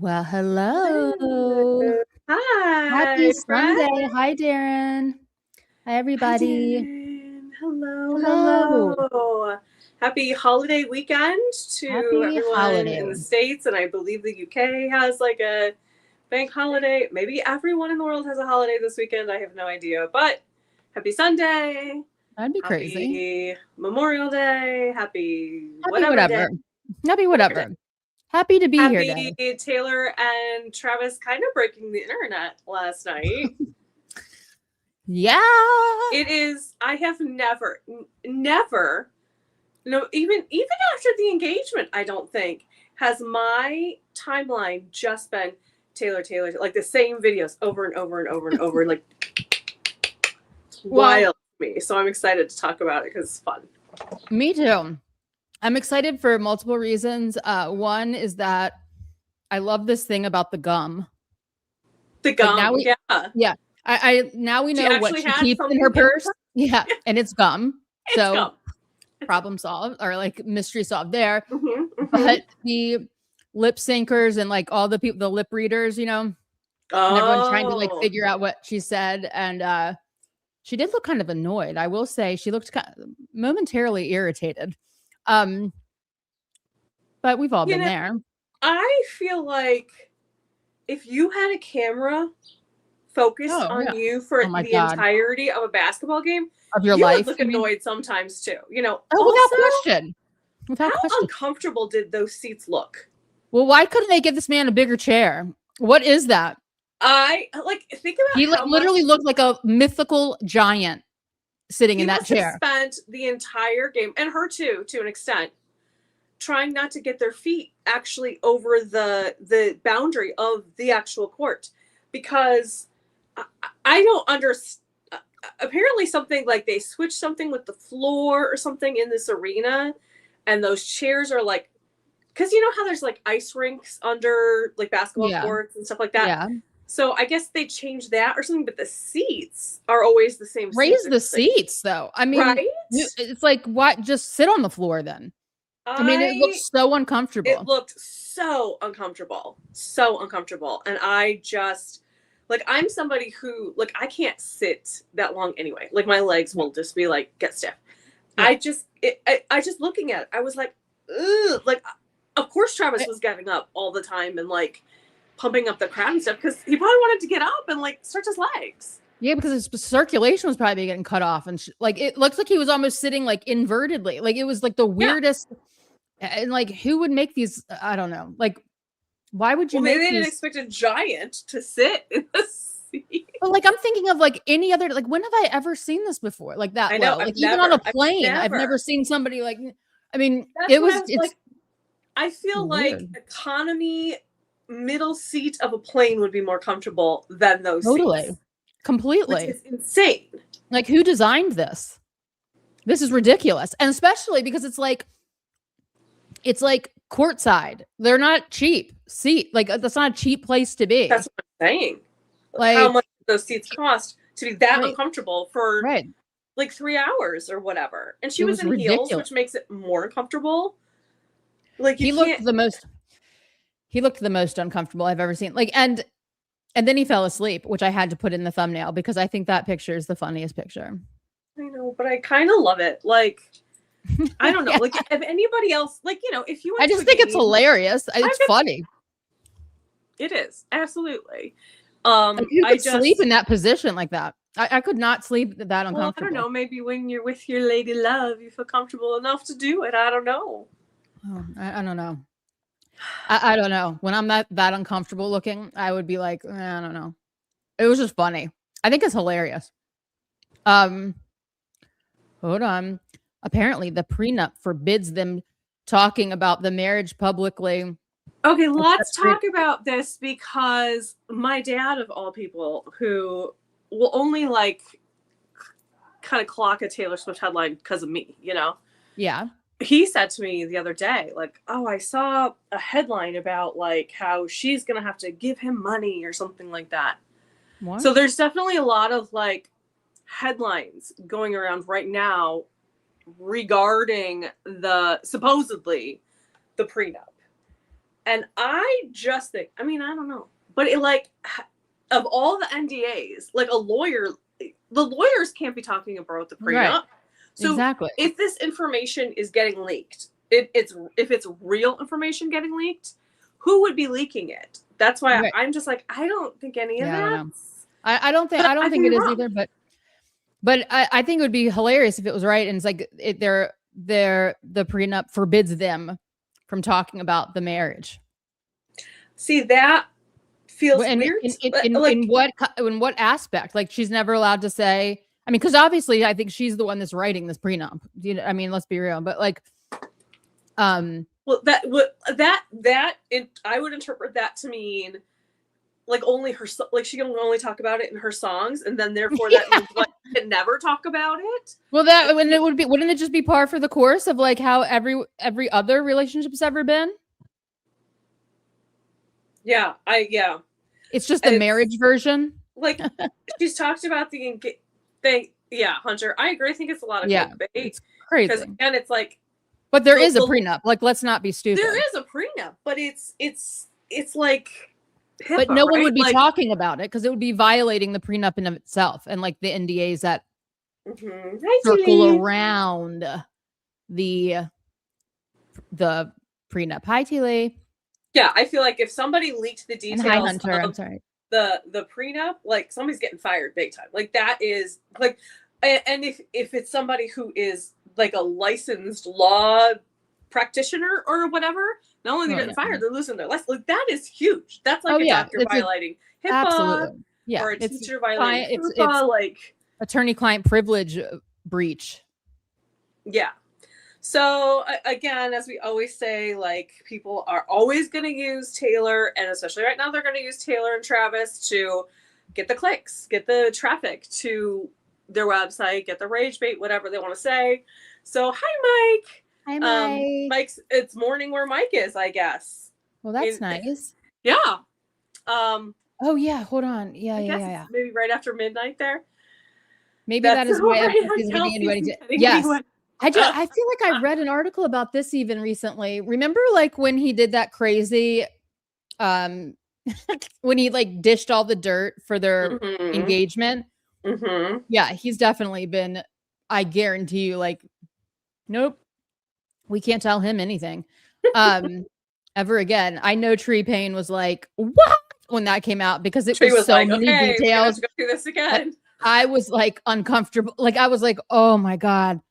Well, hello. Hello. Happy Hi, friend. Sunday. Hi, Darren. Hi, Hi, everybody. Darren. Hello, Hello. hello. Happy holiday weekend to Happy everyone holiday. in the States, and I believe the UK has like a bank holiday. Maybe everyone in the world has a holiday this weekend. I have no idea, but happy Sunday. That'd be crazy. Happy Memorial Day. Happy Happy whatever day. whatever. Happy Whatever day. whatever. Happy to be here, Happy Day. Taylor and Travis kind of breaking the internet last night. Yeah. It is, I have never, no, even after the engagement, I don't think, has my timeline just been Taylor, like the same videos over and over and over and over. Like, it's Well, wild to me. So I'm excited to talk about it because it's fun. me too. I'm excited for multiple reasons. One is that I love this thing about the gum. The Like now gum, yeah. yeah. I now we She know what actually she had keeps in her something in her purse. purse. Yeah. And it's gum. It's So gum. problem solved or like mystery solved there. Mm-hmm. But the lip syncers and like all the people, the lip readers, and everyone trying to like Oh, figure out what she said. And she did look kind of annoyed. I will say she looked kind of momentarily irritated. Um, but we've all you been know, there I feel like if you had a camera focused Oh on yeah. you for Oh my the god. entirety of a basketball game, Of your you would life, look you mean? annoyed sometimes too. Oh, without Also, question. Without how question. uncomfortable did those seats look? Well, why couldn't they give this man a bigger chair? What is that? I like think He about like how much literally looked like a mythical giant sitting he in that must have chair. spent the entire game, and her too, to an extent, trying not to get their feet actually over the boundary of the actual court, because I don't understand. Apparently, something like they switched something with the floor or something in this arena, and those chairs are like, because you know how there's like ice rinks under like basketball Yeah. courts and stuff like that. Yeah. So I guess they changed that or something, but the seats are always the same Raise seats, the seats though. I mean, right? it's like what just sit on the floor then. I mean, it I looks so It uncomfortable. looked so uncomfortable, and I just like, I'm somebody who, like, I can't sit that long anyway. Like my legs Yeah. will just be like get stiff. Yeah. I just looking at it, I was like, ugh. Like, of course Travis I- was getting up all the time and like pumping up the crowd and stuff because he probably wanted to get up and like stretch his legs. Yeah, because his circulation was probably getting cut off, and like it looks like he was almost sitting like invertedly. Like it was like the Yeah. weirdest. And like, who would make these? I don't know. Like, why would you Well, maybe make they didn't these? expect a giant to sit in the seat. But like, I'm thinking of like any other. Like, when have I ever seen this before? Like that I know. low. Like even on a I've plane, I've never never. seen somebody like. I mean, That's what I was it's like. I feel like weird. economy middle seat of a plane would be more comfortable than those Totally, seats, which completely. is insane. Like, who designed this? This is ridiculous, and especially because it's like courtside. They're not cheap seat. Like that's not a cheap place to be. That's what I'm saying. How much Like, those seats cost to be that right, uncomfortable for right. like 3 hours or whatever. And she It was was in heels, ridiculous. which makes it more uncomfortable. Like, you He looked can't. the most. He looked the most uncomfortable I've ever seen. Like, and then he fell asleep, which I had to put in the thumbnail because I think that picture is the funniest picture. I know, but I kind of love it. Like, I don't know. Yeah. Like, if anybody else, like, if you I went to just a think it's game, hilarious. It's funny. it is absolutely. Like, who I could sleep just, in that position like that? I could not sleep that well, I don't uncomfortable. know. Maybe when you're with your lady love, you feel comfortable enough to do it. I don't know. Oh, I don't know. I don't know. When I'm that uncomfortable looking, I would be like, I don't know. It was just funny. I think it's hilarious. Um, hold on. Apparently, the prenup forbids them talking about the marriage publicly. Okay, Except let's talk about this because my dad, of all people, who will only like kind of clock a Taylor Swift headline because of me, yeah. he said to me the other day, like, oh, I saw a headline about like how she's gonna have to give him money or something like that. What? So there's definitely a lot of like headlines going around right now regarding the supposedly the prenup. And I just think, I mean, I don't know, but it like, of all the NDAs, like the lawyers can't be talking about the prenup. Right. So exactly. if this information is getting leaked, if it's real information getting leaked, who would be leaking it? That's why Right. I'm just like, I don't think any of Yeah, I don't that. know. I don't think But I don't I think could it be is wrong. either, but I think it would be hilarious if it was right. And it's like the prenup forbids them from talking about the marriage. See, that feels And weird. in what aspect? Like she's never allowed to say. I mean, because obviously, I think she's the one that's writing this prenup. You know, I mean, let's be real. But like, well, I would interpret that to mean like only her, like she can only talk about it in her songs, and then therefore that means like she can never talk about it. Well, that when it would be, wouldn't it just be par for the course of like how every other relationship's ever been? Yeah, It's just the marriage version. Like she's talked about the thing. Yeah, Hunter, I agree. I think it's a lot of clickbait. It's crazy. Because again, it's like, but there is a prenup. Like, let's not be stupid. There is a prenup, but it's like HIPAA, but no one right? would be like, talking about it because it would be violating the prenup in of itself and like the NDAs that circle around the prenup. Hi, T. Yeah, I feel like if somebody leaked the details hi, Hunter. of I'm sorry. the prenup, like somebody's getting fired big time. Like that is like, and if it's somebody who is like a licensed law practitioner or whatever, not only they're getting fired, they're losing their license. Like that is huge. That's like a doctor violating HIPAA, absolutely. Yeah, or a teacher violating HIPAA, like attorney-client privilege breach. Yeah. So again, as we always say, like people are always going to use Taylor, and especially right now, they're going to use Taylor and Travis to get the clicks, get the traffic to their website, get the rage bait, whatever they want to say. So hi, Mike. Hi, Mike. Mike's. It's morning where Mike is, I guess. Well, that's nice. Yeah. Oh yeah. Hold on. Yeah. Maybe right after midnight there. Maybe that is why he's reading anybody. Yes. I feel like I read an article about this even recently. Remember like when he did that crazy when he like dished all the dirt for their engagement? Yeah, he's definitely been, I guarantee you, like, nope, we can't tell him anything ever again. I know Tree Payne was like, what? When that came out, because it was so many details. We have to go through this again. I was like uncomfortable. Like I was like, oh my God.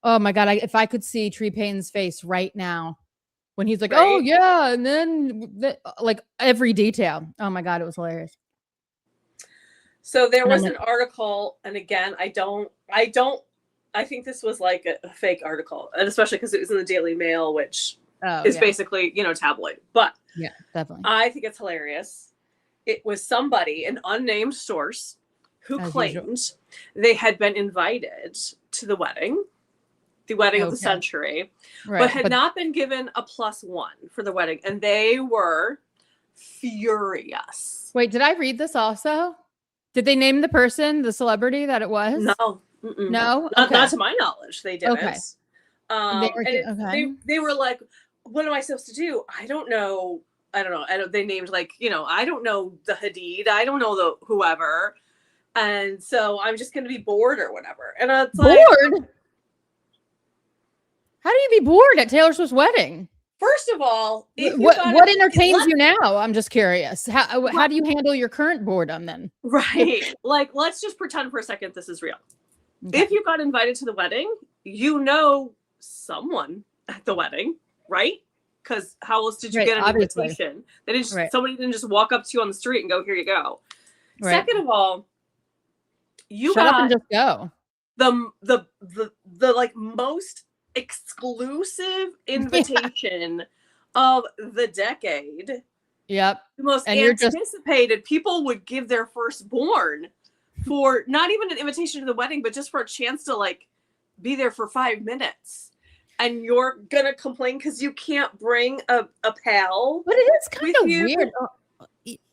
If I could see Tree Payne's face right now when he's like, oh yeah. And then like every detail. Oh my God. It was hilarious. So there was an article. And again, I think this was like a fake article, and especially because it was in the Daily Mail, which is basically, tabloid, but yeah, definitely. I think it's hilarious. It was somebody, an unnamed source, who claimed they had been invited to the wedding of the century, but had not been given a +1 for the wedding. And they were furious. Wait, did I read this also? Did they name the person, the celebrity that it was? No. No? Not to my knowledge, they didn't. Okay. They were like, what am I supposed to do? I don't know. They named like, I don't know the Hadid. I don't know the whoever. And so I'm just going to be bored or whatever. And it's like, bored? How do you be bored at Taylor Swift's wedding? First of all, what entertains you now? I'm just curious. How do you handle your current boredom then? Right. Like, let's just pretend for a second this is real. Okay. If you got invited to the wedding, someone at the wedding, right? Because how else did you get an invitation? Somebody didn't just walk up to you on the street and go, here you go. Right. Second of all, you shut up and just go. The like most exclusive invitation of the decade. Yep. The most anticipated. People would give their firstborn for not even an invitation to the wedding, but just for a chance to like be there for 5 minutes. And you're gonna complain because you can't bring a pal. But it is kind of weird.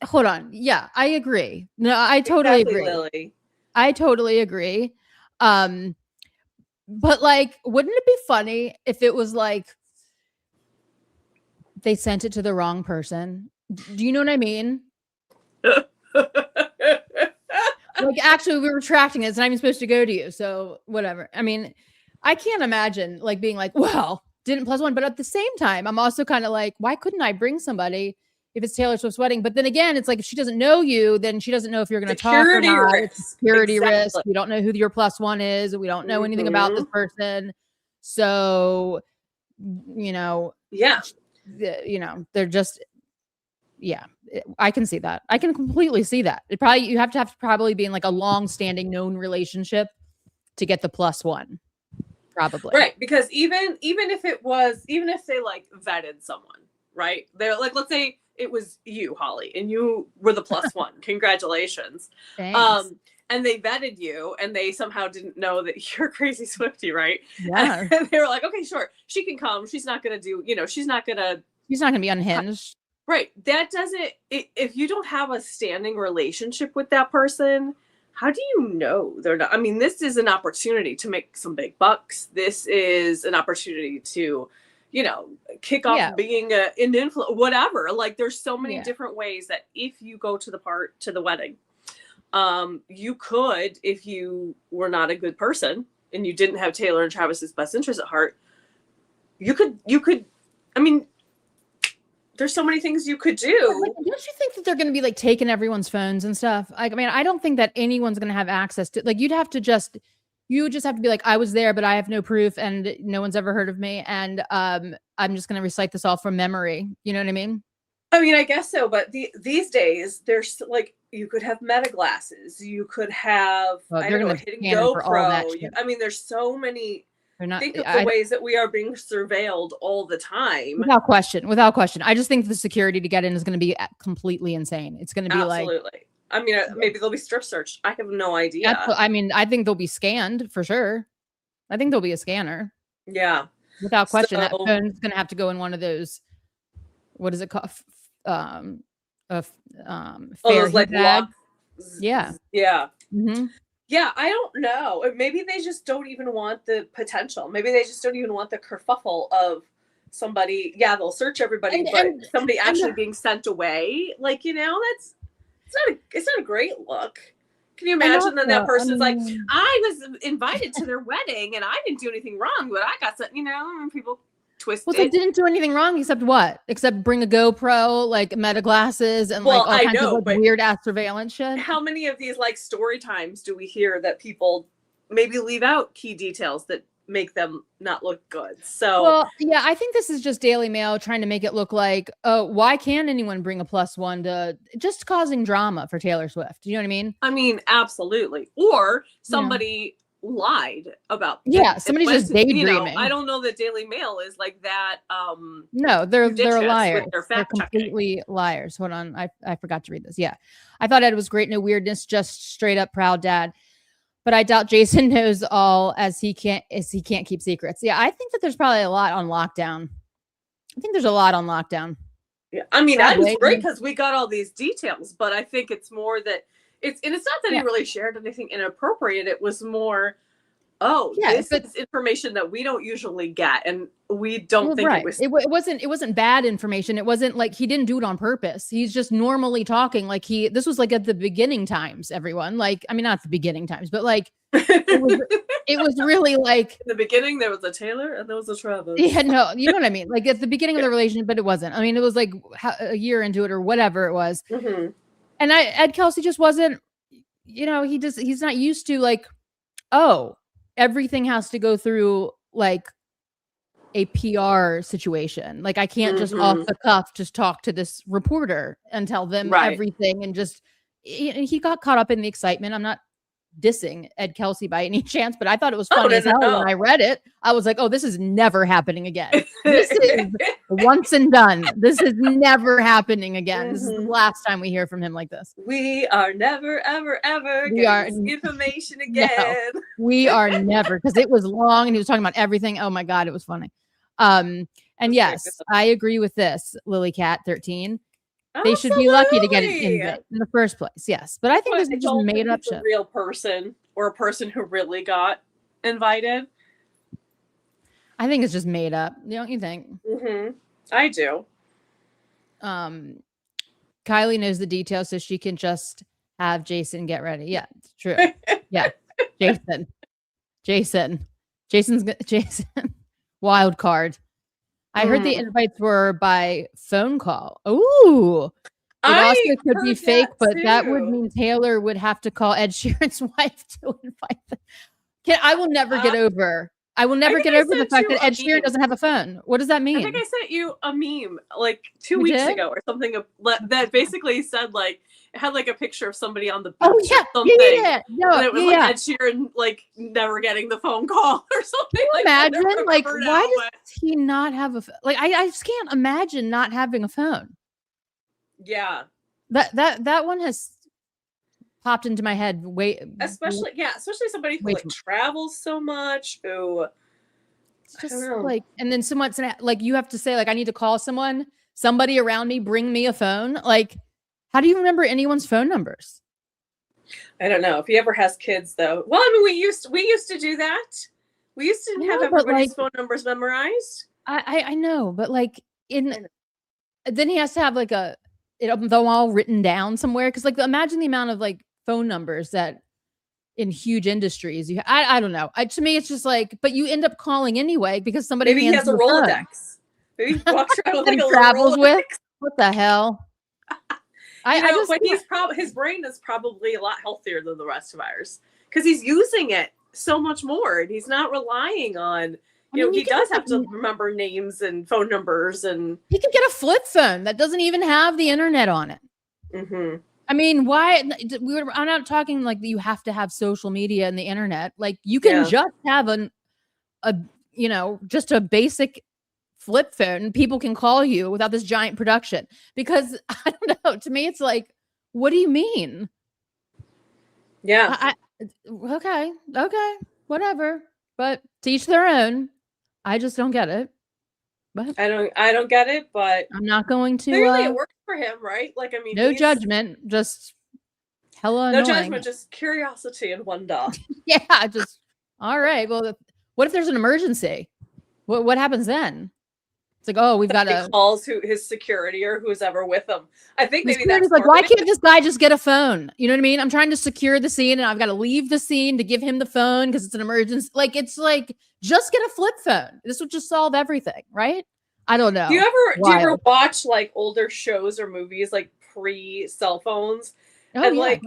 Hold on. Yeah, I agree. No, I totally agree. Lily. I totally agree. But like, wouldn't it be funny if it was like they sent it to the wrong person. Do you know what I mean? Like, actually, we're retracting it. It's not even supposed to go to you. So whatever. I mean, I can't imagine like being like, well, didn't plus one. But at the same time, I'm also kind of like, why couldn't I bring somebody if it's Taylor Swift's wedding? But then again, it's like if she doesn't know you, then she doesn't know if you're going to talk or Security not. It's a risk. security risk. Exactly. We don't know who your plus one is. We don't know anything about this person. So, you know, Yeah. They're just, yeah, I can see that. I can completely see that. You have to probably be in like a long-standing known relationship to get the plus one, probably. Right, because even if they like vetted someone, right? They're like, let's say it was you, Holly, and you were the plus one. Congratulations. Thanks. And they vetted you, and they somehow didn't know that you're crazy Swiftie, right? Yeah. And they were like, okay, sure, she can come. She's not gonna do, she's not gonna be unhinged. Right. That doesn't, if you don't have a standing relationship with that person, how do you know they're not? I mean, this is an opportunity to make some big bucks. This is an opportunity to, kick off being an influencer, whatever. Like, there's so many different ways that if you go to the wedding, you could, if you were not a good person and you didn't have Taylor and Travis's best interest at heart, you could, I mean, there's so many things you could do. Don't you think that they're going to be like taking everyone's phones and stuff? Like, I mean, I don't think that anyone's going to have access to, like, you would just have to be like, I was there, but I have no proof and no one's ever heard of me. And I'm just going to recite this all from memory. You know what I mean? I mean, I guess so. But these days, there's like, you could have meta glasses. You could have, I don't know, hidden GoPro. I mean, there's so many. Think of the ways that we are being surveilled all the time. Without question. I just think the security to get in is going to be completely insane. It's going to be absolutely. I mean, maybe they'll be strip searched. I have no idea. I mean, I think they'll be scanned for sure. I think there'll be a scanner. Yeah. Without question. That phone's going to have to go in one of those, what is it called? Fair like bag. Yeah. Yeah. Mm-hmm. Yeah, I don't know. Maybe they just don't even want the potential. Maybe they just don't even want the kerfuffle of somebody. Yeah, they'll search everybody, but somebody actually being sent away. Like, it's not a great look. Can you imagine that person's like, I was invited to their wedding and I didn't do anything wrong, but I got something, and people twist it. Well, they didn't do anything wrong except what? Except bring a GoPro, like meta glasses, and like all kinds of like, weird ass surveillance shit. How many of these like story times do we hear that people maybe leave out key details that make them not look good? So, well, yeah, I think this is just Daily Mail trying to make it look like, oh, why can't anyone bring a plus one to just causing drama for Taylor Swift? You know what I mean? I mean, absolutely. Or somebody lied about somebody's just daydreaming. I don't know that Daily Mail is like that. No, they're liars. They're completely liars. Hold on, I forgot to read this. Yeah, I thought Ed was great. No weirdness, just straight up proud dad. But I doubt Jason knows all as he can't keep secrets. Yeah, I think that there's probably a lot on lockdown. I think there's a lot on lockdown. Yeah, I mean, that was great because we got all these details, but I think it's more that it's not that he really shared anything inappropriate. It was more, this is information that we don't usually get, and we don't think it was. It wasn't bad information. It wasn't like he didn't do it on purpose. He's just normally talking like this was like at the beginning times. Everyone, like, I mean, not the beginning times, but like it was really like in the beginning there was a Taylor and there was a Travis. Yeah, no, you know what I mean. Like at the beginning of the relationship, but it wasn't. I mean, it was like a year into it or whatever it was. Mm-hmm. And Ed Kelsey just wasn't, he's not used to like, everything has to go through like a PR situation. Like I can't just off the cuff just talk to this reporter and tell them everything and just, he got caught up in the excitement. I'm not dissing Ed Kelsey by any chance, but I thought it was funny as hell when I read it. I was like, oh, this is never happening again. This is once and done. This is never happening again. This is the last time we hear from him like this. We are never, ever, ever getting information again. No, we are never, because it was long and he was talking about everything. Oh my God, it was funny. And yes, I agree with this, Lily Cat 13. They should be lucky to get it in the first place. Yes. But I think this is just made up shit. A real person or a person who really got invited. I think it's just made up. Don't you think? Mm-hmm. I do. Kylie knows the details, so she can just have Jason get ready. Yeah, it's true. Yeah, Jason, Jason, wild card. I heard the invites were by phone call. Ooh. It also I could be heard fake, that but that would too. mean Taylor would have to call Ed Sheeran's wife to invite them. I will never get over. I will never get over the fact that Ed Sheeran doesn't have a phone. What does that mean? I think I sent you a meme like 2 You weeks did? ago or something that basically said like it had like a picture of somebody on the beach Oh or yeah, something. No, And it was yeah, like yeah. Ed Sheeran like never getting the phone call or something. Can you Like that. I imagine? don't Like, remember why now, does but he not have a like? I just can't imagine not having a phone. yeah. That one has popped into my head Especially somebody who way like too much. travels so much, who It's I don't just know. like, and then someone's like, you have to say like, I need to call someone. Somebody around me, bring me a phone. Like, how do you remember anyone's phone numbers? I don't know if he ever has kids though. Well, I mean, we used to do that. We used to have everybody's like, phone numbers memorized. I know, but like I know. then he has to have like them all written down somewhere. Cause like imagine the amount of like phone numbers that in huge industries I don't know. To me, it's just like, but you end up calling anyway because somebody Maybe he hands has a you a phone Rolodex. Maybe he walks around with that like he a little travels with. Rolodex. What the hell? I just, But his brain is probably a lot healthier than the rest of ours because he's using it so much more, and he's not relying on. He does have to remember names and phone numbers, and he could get a flip phone that doesn't even have the internet on it. Mm-hmm. I mean, why? I'm not talking like you have to have social media and the internet. Like you can just have just a basic flip phone. People can call you without this giant production. Because I don't know. To me, it's like, what do you mean? Yeah. Okay, whatever. But to each their own. I just don't get it. But I don't get it, but I'm not going to. Clearly, it worked for him, right? Like, I mean, no judgment, just hella no annoying. judgment, just curiosity and wonder. Yeah, just all right. Well, what if there's an emergency? What happens then? It's like, oh, we've got to calls his security or who's ever with him. I think maybe that's like, why can't this guy just get a phone? You know what I mean? I'm trying to secure the scene, and I've got to leave the scene to give him the phone because it's an emergency. Like, it's like just get a flip phone. This would just solve everything, right? I don't know. Do you ever watch like older shows or movies like pre cell phones? Oh, and yeah.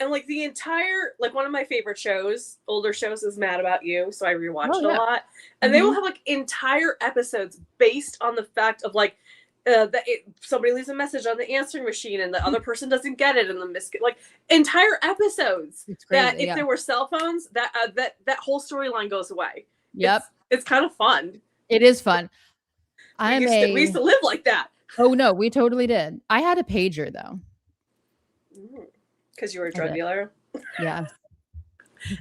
like the entire like one of my favorite shows, older shows, is Mad About You, so I rewatch it a lot. And they will have like entire episodes based on the fact of like somebody leaves a message on the answering machine and the other person doesn't get it, and like entire episodes that if there were cell phones, that whole storyline goes away. Yep, it's kind of fun. It is fun. We used to live like that. Oh no, we totally did. I had a pager though. Because you were a drug dealer. Yeah.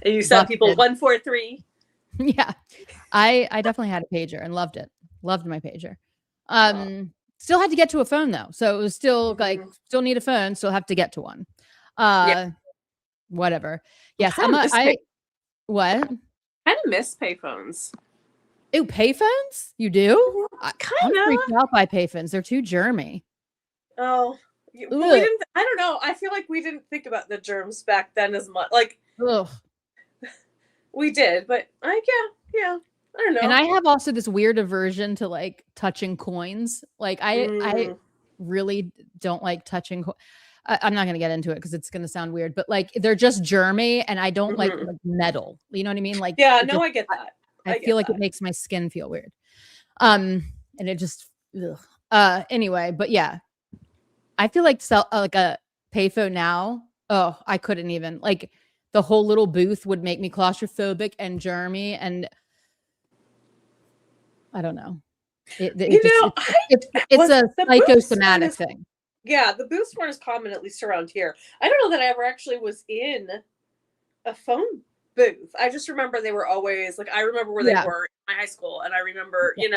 And you sent people 143. Yeah. I definitely had a pager and loved it. Loved my pager. Still had to get to a phone though. So it was still like, still need a phone, still have to get to one. Whatever. Yes. What? I miss payphones. Ew, payphones? You do? Kind of. I'm freaked out by payphones. They're too germy. Oh. We didn't, I don't know. I feel like we didn't think about the germs back then as much. Like, we did, but like, yeah. I don't know. And I have also this weird aversion to like touching coins. Like I really don't like touching. I'm not going to get into it because it's going to sound weird, but like they're just germy and I don't like metal. You know what I mean? Like, yeah, no, I get that. I feel like it makes my skin feel weird. And it just, anyway, but yeah, I feel like like a payphone now. Oh, I couldn't even like the whole little booth would make me claustrophobic and germy. And I don't know. It's a psychosomatic thing. Yeah, the booths weren't as common, at least around here. I don't know that I ever actually was in a phone booth. I just remember they were always like, I remember where they were in my high school, and I remember, you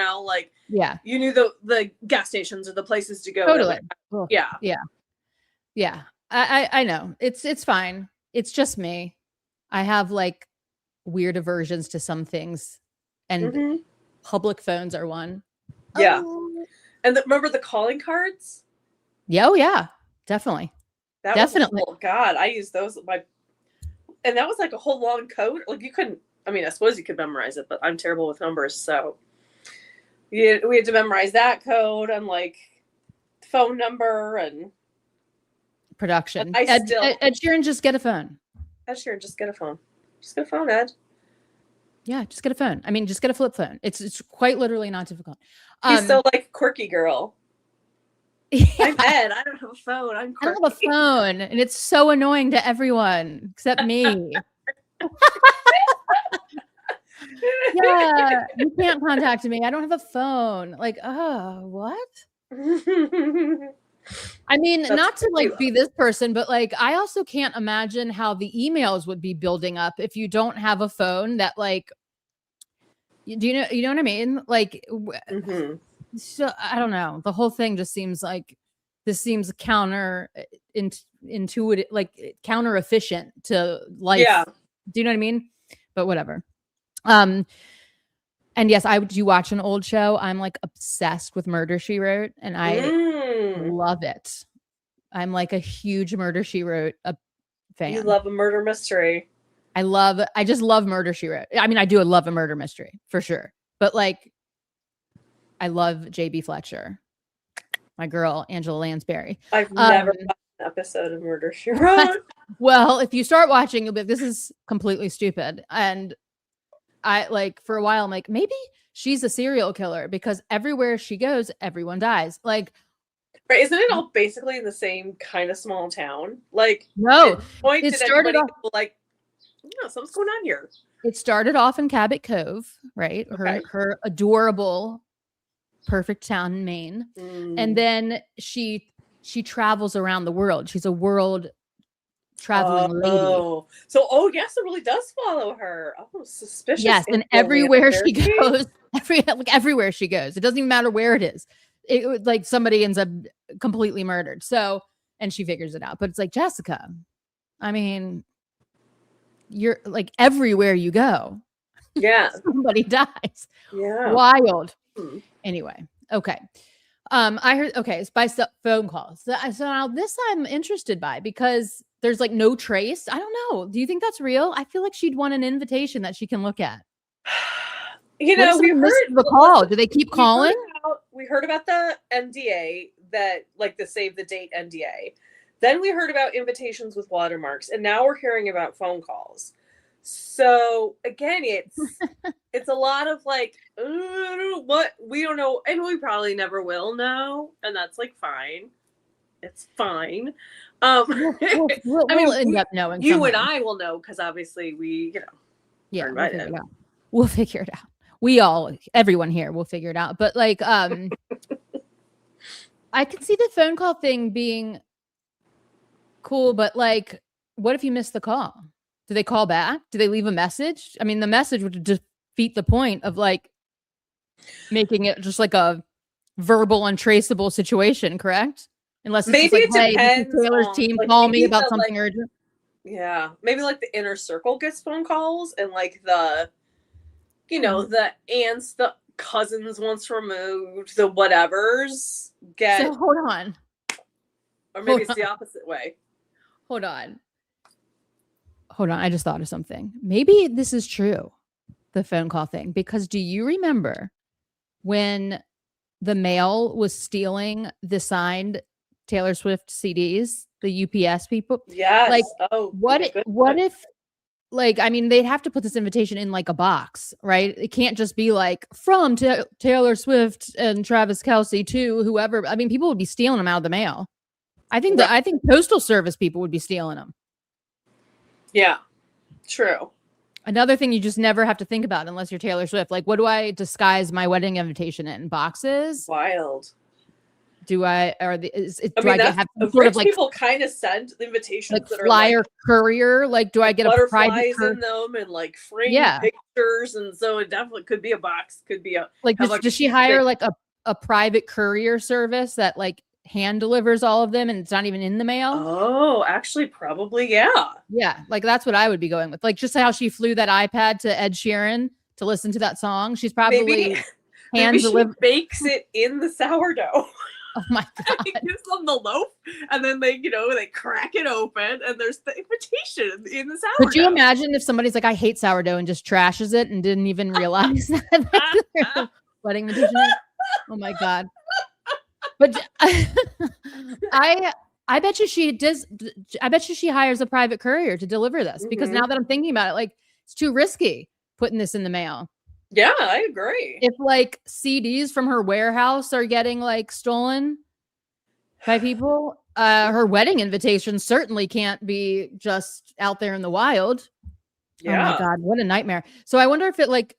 knew the gas stations or the places to go. Totally. Yeah. I know. It's fine. It's just me. I have like weird aversions to some things, and public phones are one. Yeah. And remember the calling cards? Yeah, oh yeah, definitely. That was Definitely. God, I used those and that was like a whole long code. Like you couldn't. I mean, I suppose you could memorize it, but I'm terrible with numbers, so we had to memorize that code and like phone number and Production. I Ed, still Ed, Ed Sheeran, just get a phone. Sure, just get a phone. Just get a phone, Ed. Yeah, just get a phone. I mean, just get a flip phone. It's quite literally not difficult. He's so like quirky girl. Yeah, I'm Ed. I don't have a phone. I'm I quirky. don't have a phone, and it's so annoying to everyone except me. Yeah, you can't contact me. I don't have a phone. Like, oh, what? I mean, That's not to like be crazy. this person, but like, I also can't imagine how the emails would be building up if you don't have a phone that like, do you know what I mean? Like, Mhm. so I don't know. The whole thing just seems like this seems counter intuitive, like counter efficient to life. Yeah. Do you know what I mean? But whatever. And yes, I do watch an old show. I'm like obsessed with Murder She Wrote, and I love it. I'm like a huge Murder She Wrote fan. You love a murder mystery. I just love Murder She Wrote. I mean, I do love a murder mystery for sure. But like, I love JB Fletcher, my girl, Angela Lansbury. I've never watched an episode of Murder She Wrote. Well, if you start watching, you'll be like, this is completely stupid. And I like for a while, I'm like, maybe she's a serial killer because everywhere she goes, everyone dies. Like, right? Isn't it all basically in the same kind of small town? Like, no, point it did started anybody off, go like, no, something's going on here. it started off in Cabot Cove, right? Okay. Her adorable, perfect town in Maine, and then she travels around the world. She's a world traveling lady. So yes, it really does follow her. Oh, suspicious. Yes, and everywhere she goes, everywhere she goes, it doesn't even matter where it is. It like somebody ends up completely murdered. So, and she figures it out. But it's like, Jessica, I mean, you're like everywhere you go, yeah, somebody dies. Yeah, Wild. Anyway, okay. I heard, okay, it's by phone calls. So now this I'm interested by because there's like no trace. I don't know. Do you think that's real? I feel like she'd want an invitation that she can look at. You know, we heard the call. Do they keep calling? We heard about the NDA that like the save the date NDA. Then we heard about invitations with watermarks, and now we're hearing about phone calls. So again, it's a lot of like, what we don't know, and we probably never will know, and that's like fine. It's fine. We'll end up knowing. You and I will know because obviously we, yeah, we'll figure it out. Everyone here will figure it out. But like, I could see the phone call thing being cool, but like, what if you miss the call? Do they call back? Do they leave a message? I mean, the message would defeat the point of like making it just like a verbal untraceable situation, correct? Unless it's maybe just like, it hey, depends Taylor's on, team like, call me about something urgent. Yeah, maybe like the inner circle gets phone calls, and like the, the aunts, the cousins once removed, the whatevers get. So hold on. Or maybe it's the opposite way. Hold on. I just thought of something. Maybe this is true, the phone call thing, because do you remember when the mail was stealing the signed Taylor Swift CDs, the UPS people? Yes. Like, what if, like, I mean, they'd have to put this invitation in like a box, right? It can't just be like from Taylor Swift and Travis Kelce to whoever. I mean, people would be stealing them out of the mail. I think postal service people would be stealing them. Yeah, true. Another thing you just never have to think about unless you're Taylor Swift. Like, what do I disguise my wedding invitation in? Boxes? Wild. Do I, or do I have sort of like people kind of send invitations like that flyer are like Courier? Like, do I get a private in them and like framed pictures? And so it definitely could be a box, could be a like. Does she hire like a private courier service that like hand delivers all of them and it's not even in the mail? Oh, actually, probably, yeah. Yeah, like that's what I would be going with. Like just how she flew that iPad to Ed Sheeran to listen to that song. She's probably maybe she bakes it in the sourdough. Oh my God. He gives them the loaf, and then they, they crack it open, and there's the invitation in the sourdough. Could you imagine if somebody's like, I hate sourdough, and just trashes it and didn't even realize that their wedding invitation? Oh my God. But I bet you she does. I bet you she hires a private courier to deliver this, because now that I'm thinking about it, like, it's too risky putting this in the mail. Yeah, I agree. If like CDs from her warehouse are getting like stolen by people, her wedding invitation certainly can't be just out there in the wild. Yeah. Oh my God, what a nightmare. So I wonder if it like,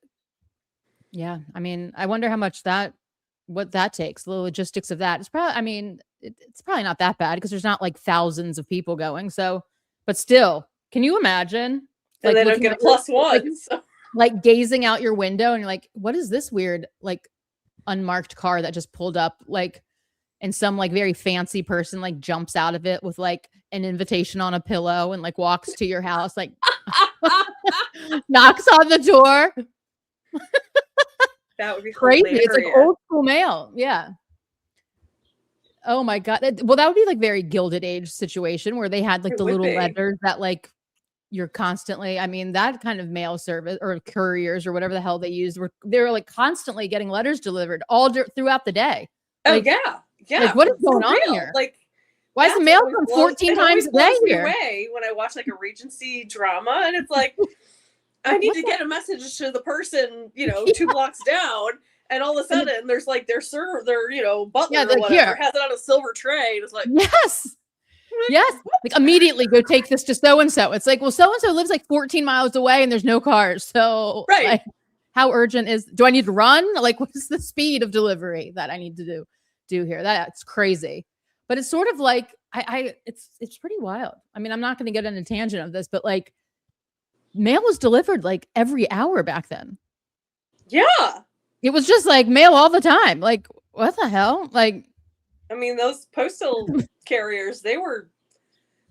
yeah, I mean, I wonder how much what that takes, the logistics of that. It's probably, I mean, it's probably not that bad because there's not like thousands of people going. So, but still, can you imagine? And then get a plus one. Like gazing out your window and you're like, what is this weird, like unmarked car that just pulled up? Like, and some like very fancy person like jumps out of it with like an invitation on a pillow and like walks to your house, like knocks on the door. That would be crazy. Hilarious. It's like old school mail. Yeah. Oh my God. Well, that would be like very Gilded Age situation where they had like the little letters that like you're constantly, I mean, that kind of mail service or couriers or whatever the hell they used, they were like constantly getting letters delivered all throughout the day. Like, yeah. Like, what is going on here? Like, why is the mail come 14 times a day here? Away when I watch like a Regency drama, and it's like, I need to get a message to the person, 2 blocks down, and all of a sudden there's like their butler or whatever has it on a silver tray, and it's like, yes. Yes, like immediately go take this to so-and-so. It's like, well, so-and-so lives like 14 miles away and there's no cars. So like, how urgent do I need to run? Like, what's the speed of delivery that I need to do here? That's crazy. But it's sort of like, it's pretty wild. I mean, I'm not going to get on a tangent of this, but like mail was delivered like every hour back then. Yeah. It was just like mail all the time. Like, what the hell? Like, I mean, those postal carriers, they were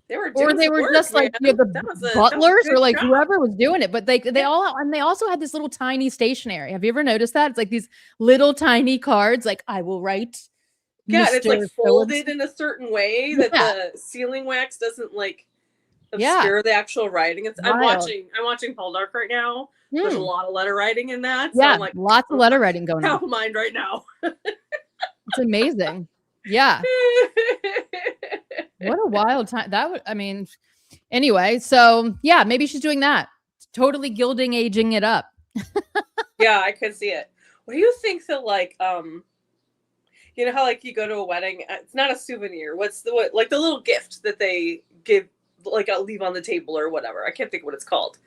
just like the butlers or like whoever was doing it, but they also had this little tiny stationery. Have you ever noticed that? It's like these little tiny cards, like I will write. Yeah, it's like folded in a certain way that the sealing wax doesn't like obscure the actual writing. I'm watching Poldark right now. There's a lot of letter writing in that. So yeah, I'm like, lots of letter writing going on. Top of mind right now. It's amazing. Yeah. What a wild time. Anyway, so yeah, maybe she's doing that. Totally Gilding Aging it up. Yeah, I could see it. What do you think that like, you know how like you go to a wedding, it's not a souvenir. What's the little gift that they give, like I'll leave on the table or whatever. I can't think of what it's called.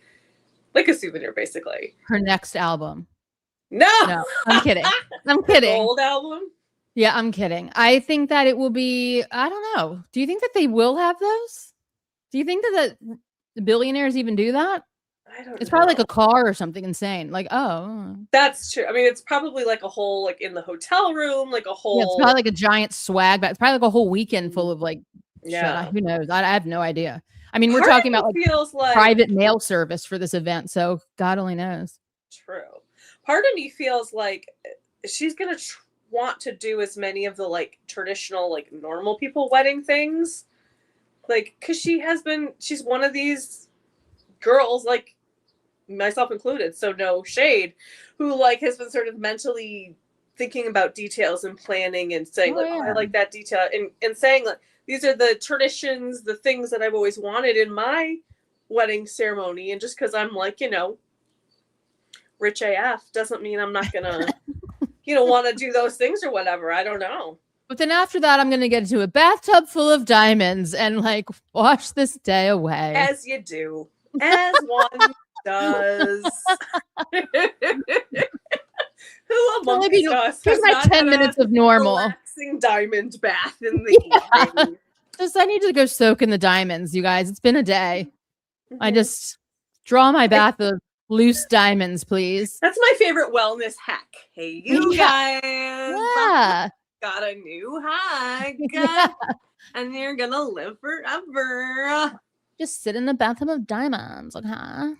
Like a souvenir, basically. Her next album. No, I'm kidding. I'm kidding. Old album. Yeah, I'm kidding. I think that it will be, I don't know. Do you think that they will have those? Do you think that the billionaires even do that? I don't know. It's probably like a car or something insane. Like, oh. That's true. I mean, it's probably like a whole, like in the hotel room, like a whole. Yeah, it's probably like a giant swag, but it's probably like a whole weekend full of like, shit. Who knows? I have no idea. I mean, we're talking about like private mail service for this event. So God only knows. True. Part of me feels like she's going to want to do as many of the like traditional like normal people wedding things, like because she's one of these girls, like myself included, so no shade, who like has been sort of mentally thinking about details and planning and saying I like that detail and saying like these are the traditions, the things that I've always wanted in my wedding ceremony, and just because I'm like rich AF doesn't mean I'm not gonna want to do those things or whatever. I don't know. But then after that, I'm going to get into a bathtub full of diamonds and like wash this day away. As you do. As one does. Who amongst us here's my 10 minutes of normal. Relaxing diamond bath in the evening. I need to go soak in the diamonds, you guys. It's been a day. Mm-hmm. I just draw my bath of loose diamonds, please. That's my favorite wellness hack. Hey, you guys. Yeah. Got a new hack. And you're gonna live forever. Just sit in the bathtub of diamonds, okay?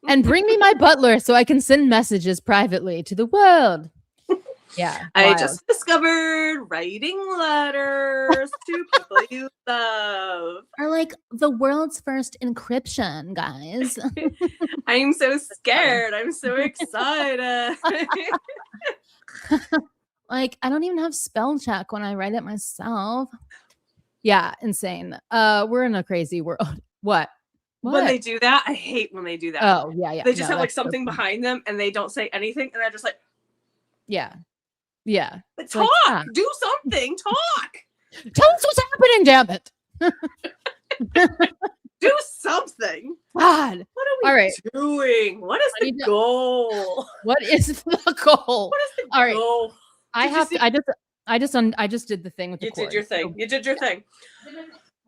And bring me my butler so I can send messages privately to the world. Yeah. I Wild. just discovered writing letters to people you love. Are like the world's first encryption, guys. I'm so scared. I'm so excited. Like, I don't even have spell check when I write it myself. Yeah, insane. We're in a crazy world. What? When they do that, I hate when they do that. Oh, yeah. They just No, have like that's so something funny. behind them and they don't say anything, and they're just like, Yeah. Yeah. but talk, Like, do something, talk. Tell us what's happening, damn it. Do something. God. What are we All right. doing? What is the goal? What is the goal? What is the All right. goal? I just did the thing with the You cord. did your thing. You did your thing.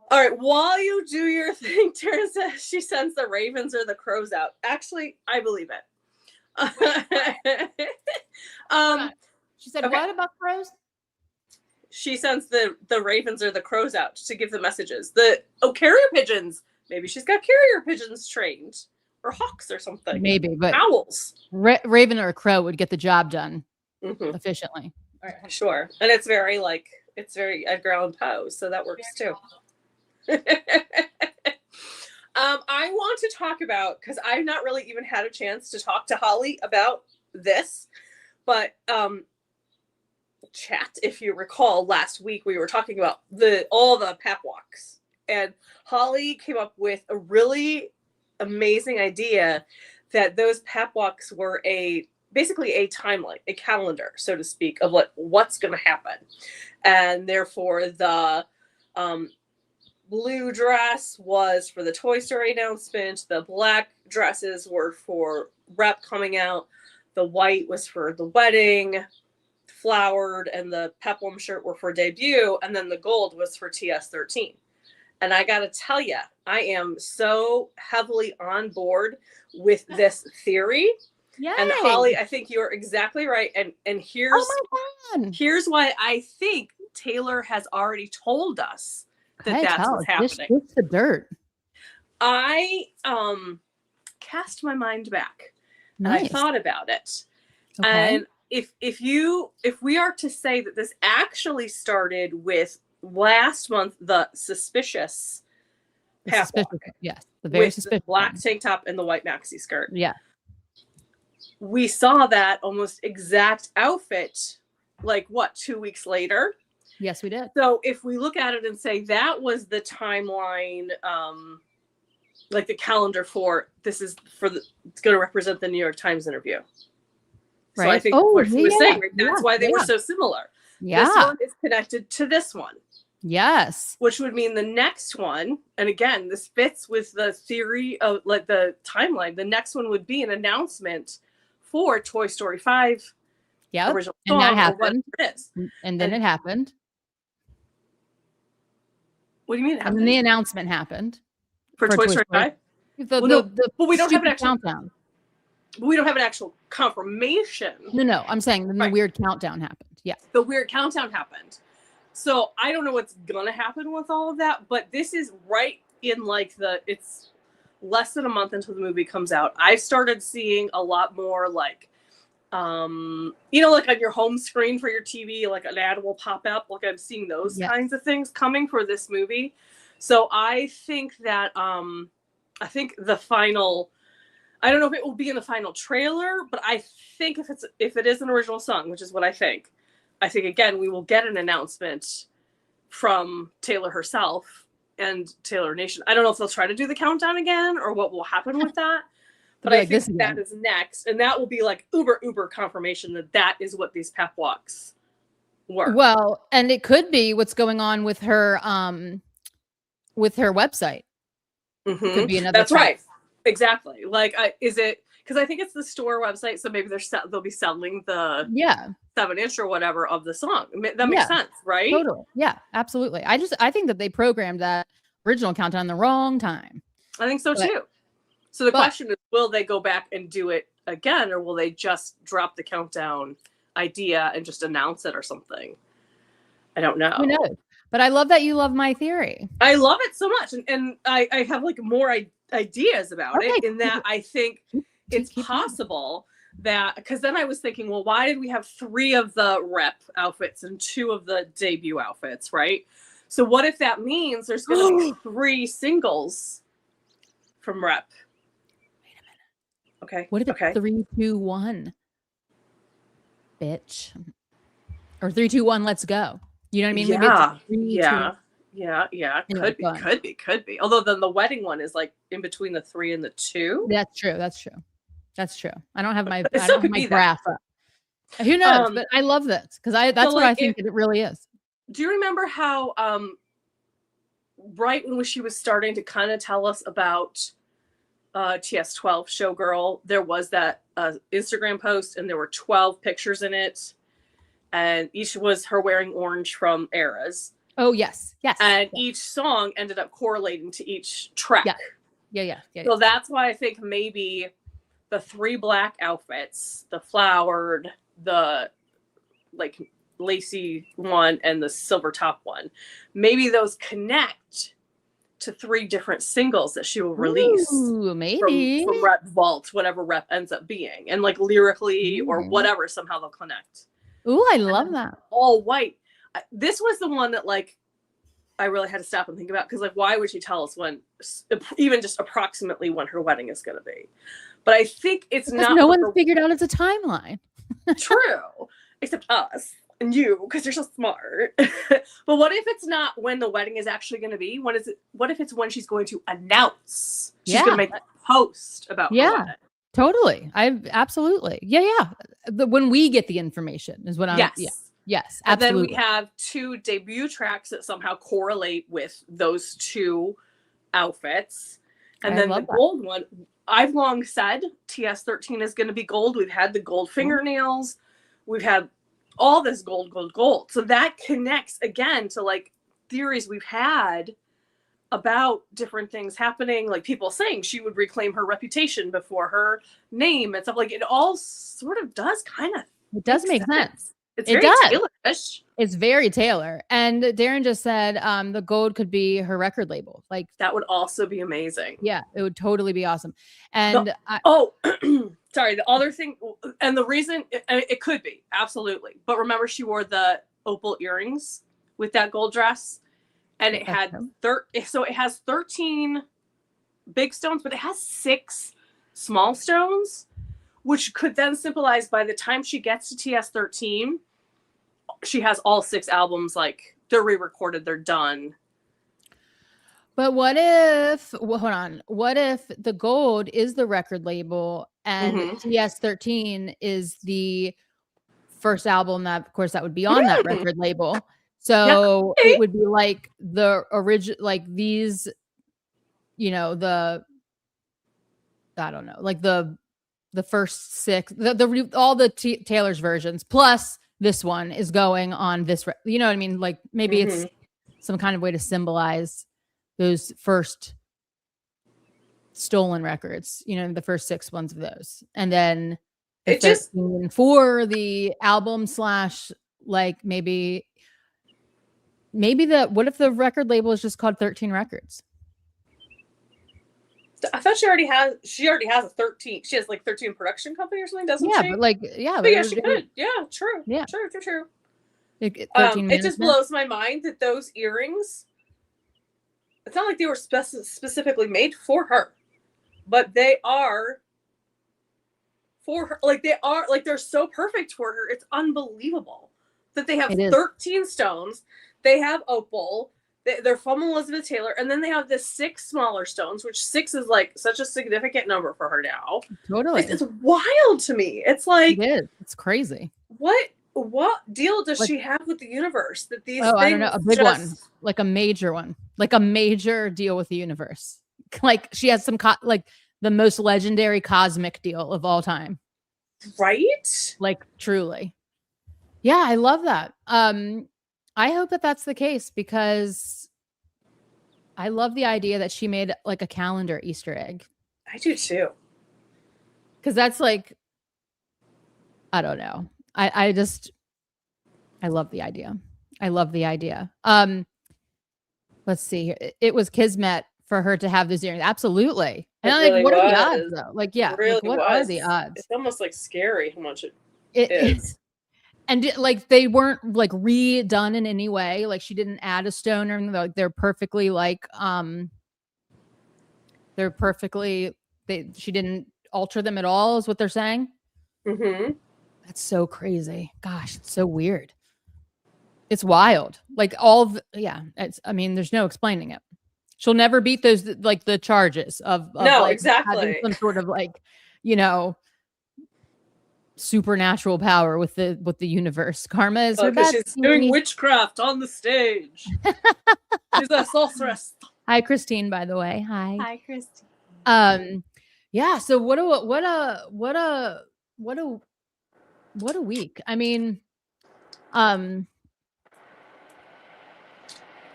All right. While you do your thing, Tara says she sends the ravens or the crows out. Actually, I believe it. She said, okay. what about crows? She sends the ravens or the crows out to give the messages. Carrier pigeons. Maybe she's got carrier pigeons trained, or hawks or something. Maybe, but owls. Raven or a crow would get the job done efficiently. All right, sure. And it's very Edgar Allan Poe, so that works too. I want to talk about, because I've not really even had a chance to talk to Holly about this, but chat, if you recall, last week we were talking about all the pep walks, and Holly came up with a really amazing idea that those pep walks were basically a timeline, a calendar, so to speak, of what's going to happen. And therefore the blue dress was for the Toy Story announcement, the black dresses were for rep coming out, the white was for the wedding, flowered, and the peplum shirt were for debut, and then the gold was for TS13. And I gotta tell you, I am so heavily on board with this theory. Yay. And Holly, I think you're exactly right. And here's why I think Taylor has already told us that's what's happening. It's the dirt. I cast my mind back. Nice. And I thought about it. Okay. And if we are to say that this actually started with last month, the suspicious yes, the very with suspicious the black tank top and the white maxi skirt. Yeah, we saw that almost exact outfit, 2 weeks later. Yes, we did. So if we look at it and say that was the timeline, the calendar for this is it's going to represent the New York Times interview. Right. So I think what she was saying, that's why they were so similar. Yeah. This one is connected to this one. Yes. Which would mean the next one, and again, this fits with the theory of the timeline. The next one would be an announcement for Toy Story 5. Yeah. Original song, and that happened. It is. And then it happened. What do you mean? And then the announcement happened. For Toy Story 5? But we don't have an actual countdown. We don't have an actual confirmation. No. I'm saying the weird countdown happened. Yeah. The weird countdown happened. So I don't know what's going to happen with all of that, but this is right in it's less than a month until the movie comes out. I've started seeing a lot more on your home screen for your TV, an ad will pop up. I'm seeing those kinds of things coming for this movie. So I think that, the final, I don't know if it will be in the final trailer, but I think if it is an original song, which is what I think again, we will get an announcement from Taylor herself and Taylor Nation. I don't know if they'll try to do the countdown again or what will happen with that, but I think that is next. And that will be uber confirmation that is what these pep walks were. Well, and it could be what's going on with her website. Mm-hmm. It could be another. That's right. Exactly. Is it, because I think it's the store website, so maybe they'll be selling the 7-inch or whatever of the song. That makes sense, right? Totally. Yeah, absolutely. I think that they programmed that original countdown the wrong time. I think so too. So the question is, will they go back and do it again, or will they just drop the countdown idea and just announce it or something? I don't know. Who knows? But I love that you love my theory. I love it so much, and I have more ideas about it. In that I think it's possible that, because then I was thinking, well, why did we have 3 of the rep outfits and 2 of the debut outfits, right? So what if that means there's going to be 3 singles from rep? Wait a minute. Okay. What if it's okay. 3, 2, 1? Bitch. Or 3, 2, 1, let's go. You know what I mean? Yeah. Maybe it's 3, 2. Yeah. Anyway, Could be. Although then the wedding one is like in between the 3 and the 2. That's true. I don't have my That. graph up. Who knows? But I love this because that's what I think it really is. Do you remember how right when she was starting to kind of tell us about TS12 Showgirl, there was that Instagram post and there were 12 pictures in it, and each was her wearing orange from Eras. Oh, yes. And each song ended up correlating to each track. Yeah. So that's why I think maybe the 3 black outfits, the flowered, the like lacy one, and the silver top one, maybe those connect to 3 different singles that she will release. Ooh, maybe from Rep Vault, whatever Rep ends up being, and like lyrically or whatever, somehow they'll connect. Ooh, I love that. All white. This was the one that like I really had to stop and think about, because like, why would she tell us when, even just approximately when her wedding is going to be? But I think it's because not. No one's figured out it's a timeline. True, except us and you, because you're so smart. But what if it's not when the wedding is actually going to be? What if it's when she's going to announce? She's going to make a post about her wedding. Totally. Absolutely. Yeah. When we get the information is what I'm. Yes, absolutely. And then we have 2 debut tracks that somehow correlate with those 2 outfits. And then the gold one, I've long said TS13 is going to be gold. We've had the gold fingernails. We've had all this gold. So that connects again to like theories we've had about different things happening, like people saying she would reclaim her reputation before her name and stuff. Like it all sort of does kind of. It does make sense. It's very Taylor-ish. It's very Taylor. And Darren just said the gold could be her record label. Like that would also be amazing. Yeah, it would totally be awesome. And sorry, the other thing, and the reason it could be absolutely, but remember she wore the opal earrings with that gold dress, and it had so it has 13 big stones, but it has 6 small stones, which could then symbolize by the time she gets to TS13, she has all 6 albums, like they're re-recorded, they're done. But what if, hold on, what if the gold is the record label and TS13 is the first album that, of course, that would be on that record label. So it would be like the original, like these, I don't know, like the first 6, all the Taylor's versions, plus this one is going on this, you know what I mean? Like maybe it's some kind of way to symbolize those first stolen records, the first 6 ones of those. And then it just for the album / like maybe what if the record label is just called 13 Records? I thought she already has a 13. She has like 13 production company or something, doesn't she? But she could. Yeah, true. Yeah. True. It just blows my mind that those earrings, it's not like they were specifically made for her, but they are for her. Like they're so perfect for her. It's unbelievable that they have 13 stones. They have opal. They're from Elizabeth Taylor, and then they have the 6 smaller stones, which 6 is like such a significant number for her now. Totally, it's wild to me. It's like it's crazy. What deal does she have with the universe that these things? I don't know, a big one, like a major one, like a major deal with the universe. Like she has some like the most legendary cosmic deal of all time, right? Like truly, yeah, I love that. I hope that that's the case because I love the idea that she made like a calendar Easter egg. I do too. Because that's like, I don't know. I love the idea. Let's see here. It was kismet for her to have those earrings. Absolutely. And It I'm like, really what are the odds was. though? Like, It yeah, like really what are the was. odds? It's almost like scary how much it It is. and like they weren't like redone in any way. Like she didn't add a stone or anything. Like they're perfectly like they're perfectly she didn't alter them at all, is what they're saying. Mm-hmm. That's so crazy. Gosh, it's so weird. It's wild. Like all yeah, it's I mean, there's no explaining it. She'll never beat those like the charges of No, like having exactly. some sort of like, you know, supernatural power with the universe. Karma is her Because she's doing bestie. witchcraft on the stage. She's a sorceress. Hi, Christine, by the way. Hi. Hi, Christy. Yeah, so what a week. I mean,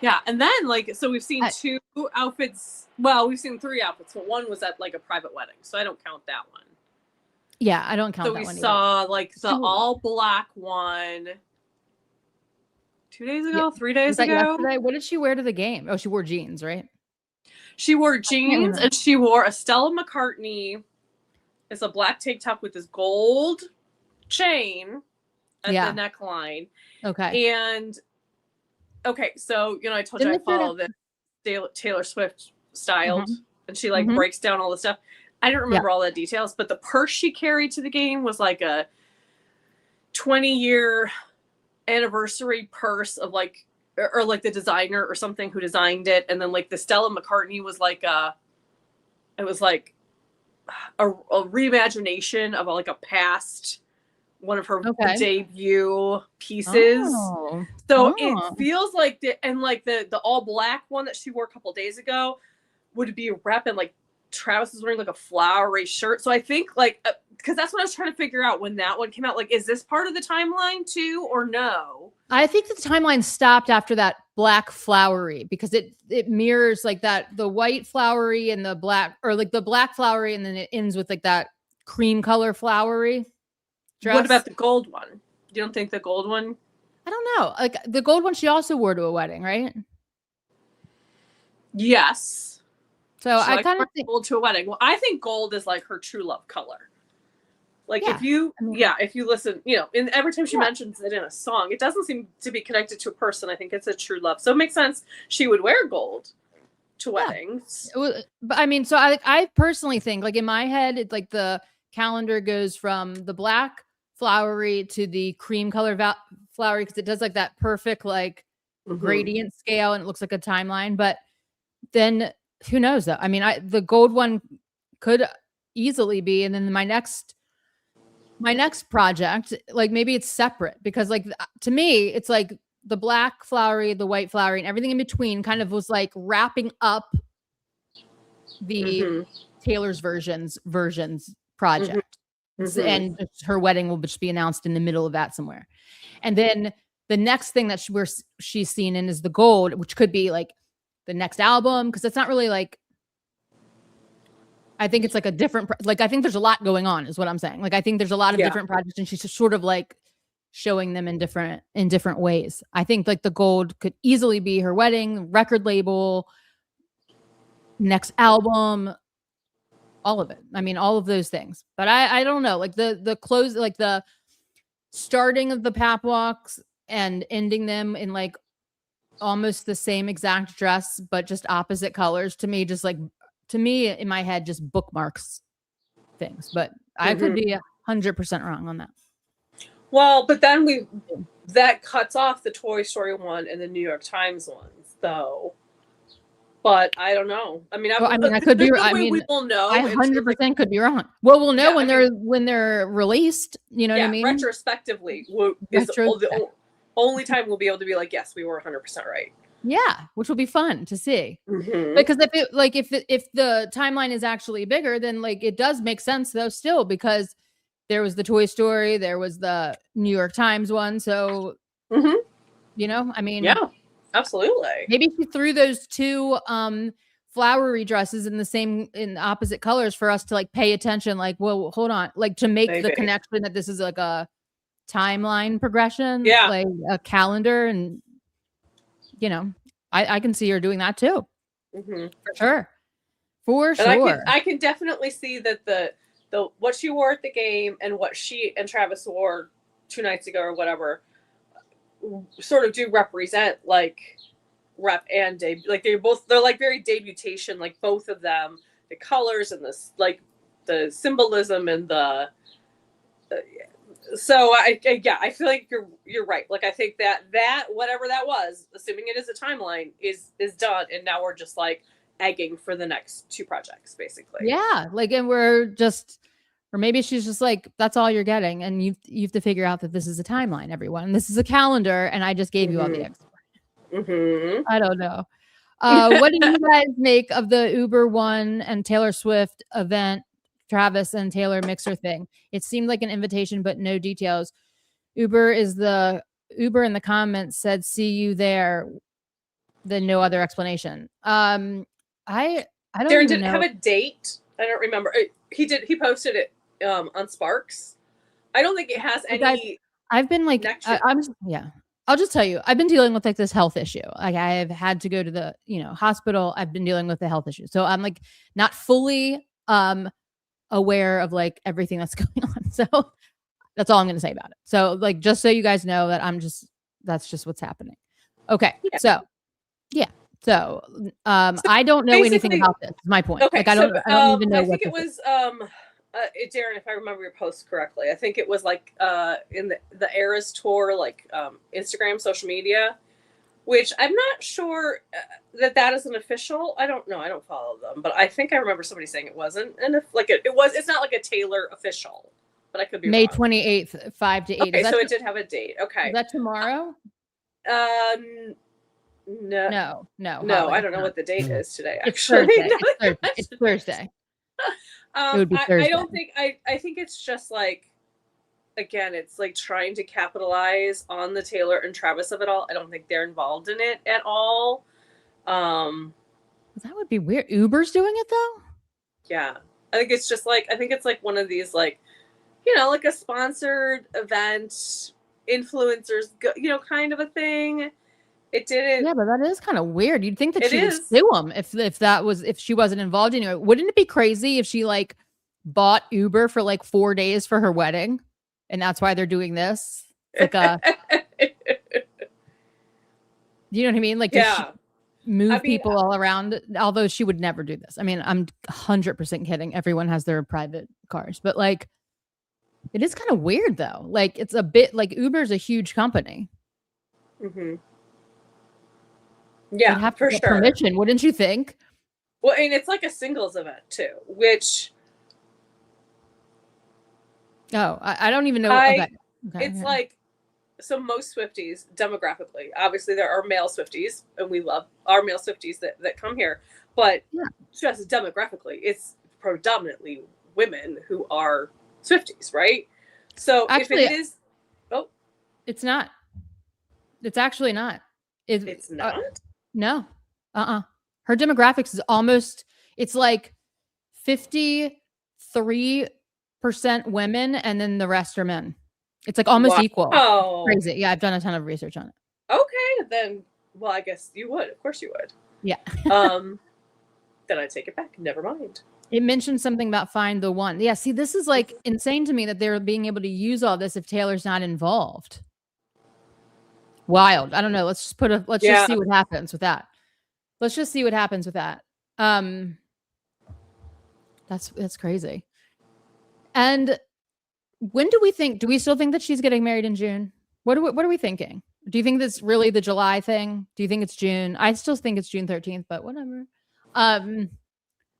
yeah, and then like so we've seen two outfits. Well, we've seen three outfits, but one was at like a private wedding, so I don't count that one. Yeah, I don't count so that we one saw either. like the all black one 2 days ago, Yeah. 3 days Was that ago. yesterday? What did she wear to the game? Oh, she wore jeans, right? She wore jeans and she wore a Stella McCartney. It's a black tank top with this gold chain at the neckline. Okay. And okay, so I told you I follow this Taylor Swift styled, and she like breaks down all the stuff. I don't remember all the details, but the purse she carried to the game was like a 20-year anniversary purse of like, or like the designer or something who designed it, and then like the Stella McCartney was like it was like a reimagination of like a past one of her debut pieces. So it feels like and like the all black one that she wore a couple days ago would be repping like Travis is wearing like a flowery shirt. So I think like because that's what I was trying to figure out when that one came out. Like, is this part of the timeline too, or no? I think the timeline stopped after that black flowery because it mirrors like that the white flowery and the black, or like the black flowery, and then it ends with like that cream color flowery dress. What about the gold one? You don't think the gold one? I don't know. Like the gold one she also wore to a wedding, right? Yes. So I kind of think gold to a wedding. Well, I think gold is like her true love color. Like if you listen, and every time she mentions it in a song, it doesn't seem to be connected to a person. I think it's a true love. So it makes sense she would wear gold to weddings. But I mean, so I personally think like in my head, it's like the calendar goes from the black flowery to the cream color flowery because it does like that perfect like gradient scale and it looks like a timeline. But then who knows though? I mean, the gold one could easily be, and then my next project, like maybe it's separate because like to me, it's like the black flowery, the white flowery, and everything in between kind of was like wrapping up the Taylor's versions project. And her wedding will just be announced in the middle of that somewhere. And then the next thing that she's seen in is the gold, which could be like the next album, because it's not really like, I think it's like a different, like I think there's a lot going on is what I'm saying. Like I think there's a lot of different projects and she's just sort of like showing them in different ways. I think like the gold could easily be her wedding, record label, next album, all of it. I mean, all of those things. But I don't know, like the close, like the starting of the pap walks and ending them in like almost the same exact dress, but just opposite colors to me in my head, just bookmarks things, but I could be 100% wrong on that. Well, but then that cuts off the Toy Story one and the New York Times ones though. But I don't know. I mean, I could be. I mean, we will know. I 100% could be wrong. Well, we'll know when they're released. You know what I mean? Retrospectively, is the only time we'll be able to be like, yes, we were 100% right. Yeah, which will be fun to see. Because if the timeline is actually bigger, then like it does make sense though still, because there was the Toy Story, there was the New York Times one. So, I mean, yeah, absolutely. Maybe she threw those two flowery dresses in opposite colors for us to like pay attention. Like, well, hold on, like to make the connection that this is like a timeline progression, like a calendar, and I can see her doing that too, for For And sure. I can definitely see that the what she wore at the game and what she and Travis wore 2 nights ago or whatever sort of do represent like rep and debut. Like they're like very debutation, like both of them, the colors and this like the symbolism and the so yeah, I feel like you're right. Like I think that whatever that was, assuming it is a timeline, is done, and now we're just like egging for the next 2 projects, basically. Yeah, like, and we're just, or maybe she's just like, that's all you're getting, and you have to figure out that this is a timeline, everyone. This is a calendar, and I just gave you all the extra. I don't know. What do you guys make of the Uber One and Taylor Swift event, Travis and Taylor mixer thing? It seemed like an invitation, but no details. Uber in the comments said, "See you there." Then no other explanation. I don't Darren even didn't have know. a date. I don't remember. He did. He posted it on Sparks. I don't think it has any. I've been like, yeah. I'll just tell you, I've been dealing with like this health issue. Like I have had to go to the, hospital. I've been dealing with the health issue. So I'm like not fully aware of like everything that's going on. So that's all I'm going to say about it. So like, just so you guys know that that's just what's happening. Okay. Yeah. So yeah. So I don't know anything about this. Is my point. Okay. Like I don't even know. I think it was Darren, if I remember your post correctly, I think it was like in the Eras tour, like Instagram, social media, which I'm not sure that is an official. I don't know. I don't follow them, but I think I remember somebody saying it wasn't. And if like it was, it's not like a Taylor official, but I could be May wrong. 28th, 5 to 8. Okay, so it did have a date. Okay. Is that tomorrow? No, Holly, I don't know what the date is today. It's Actually, Thursday. It's Thursday. It would be Thursday. I don't think I think it's just like, again, it's like trying to capitalize on the Taylor and Travis of it all. I don't think they're involved in it at all. That would be weird. Uber's doing it though. Yeah, I think it's just like one of these like, like a sponsored event, influencers, kind of a thing. It didn't. Yeah, but that is kind of weird. You'd think that she would sue him if she wasn't involved anyway. Wouldn't it be crazy if she like bought Uber for like 4 days for her wedding, and that's why they're doing this? It's like you know what I mean? Like, yeah, move people all around. Although she would never do this. I mean, I'm 100% kidding. Everyone has their private cars, but like, it is kind of weird though. Like, it's a bit like Uber's a huge company. Mm-hmm. Yeah, have for to get sure. Permission, wouldn't you think? Well, and it's like a singles event too, which. Oh, I don't even know. Okay. It's like, so most Swifties demographically, obviously there are male Swifties, and we love our male Swifties that come here, but just demographically, it's predominantly women who are Swifties, right? So actually, if it is, it's not. It's actually not. It's not. No. Her demographics is almost. It's like 53% women, and then the rest are men. It's like almost equal. Oh, crazy! Yeah, I've done a ton of research on it. Okay, then. Well, I guess you would. Of course, you would. Yeah. Then I take it back. Never mind. It mentioned something about find the one. Yeah. See, this is like insane to me that they're being able to use all this if Taylor's not involved. Wild. I don't know. Let's just just see what happens with that. Let's just see what happens with that. That's crazy. And when do we still think that she's getting married in June? What are we thinking? Do you think that's really the July thing? Do you think it's June? I still think it's June 13th, but whatever.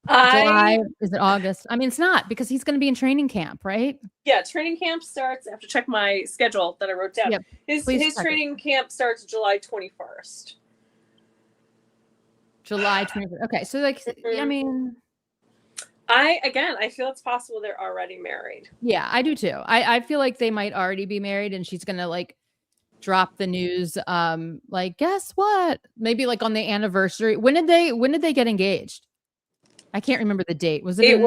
July, is it August? I mean, it's not, because he's going to be in training camp, right? Yeah, training camp starts. I have to check my schedule that I wrote down. Yep. His training camp starts July 21st. July 21st. Okay, so like, I mean, I feel it's possible they're already married. Yeah, I do too. I feel like they might already be married, and she's gonna like drop the news. Like, guess what? Maybe like on the anniversary. When did they get engaged? I can't remember the date. Was it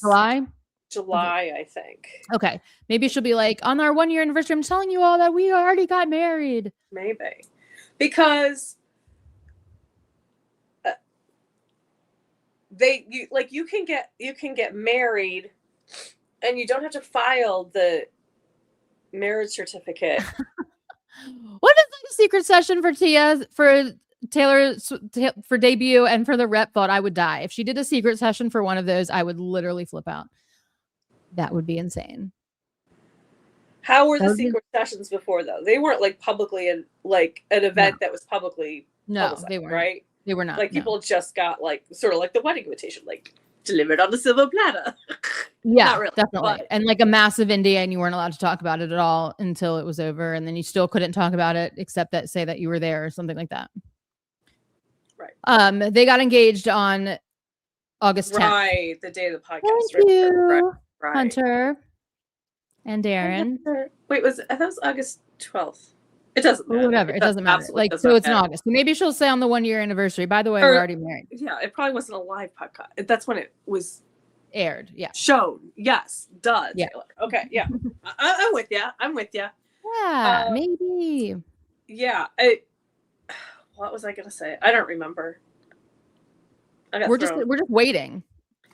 July? July, I think. Okay. Maybe she'll be like, on our 1-year anniversary, I'm telling you all that we already got married. Maybe. Because you can get married, and you don't have to file the marriage certificate. What is like a secret session for Taylor for debut and for the rep vote? I would die if she did a secret session for one of those. I would literally flip out. That would be insane. How were the secret sessions before, though? They weren't like publicly an event that was publicly. No, they weren't. Right? They were not. Like people just got like sort of like the wedding invitation, like delivered on the silver platter. Yeah, not really, definitely. but... And like a massive NDA, and you weren't allowed to talk about it at all until it was over, and then you still couldn't talk about it except that say that you were there or something like that. Right. They got engaged on August 10th. Right, the day of the podcast. Thank you, right. Hunter and Darren. Wait, I thought it was August 12th. It doesn't matter. Whatever. It doesn't matter. Like, so it's in August. Maybe she'll say on the 1 year anniversary. By the way, we're already married. Yeah, it probably wasn't a live podcast. That's when it was aired. Yeah. Shown. Yes. Does. Yeah. Taylor. Okay. Yeah. I'm with you. I'm with you. Yeah. Maybe. Yeah. What was I gonna say? I don't remember. We're just waiting.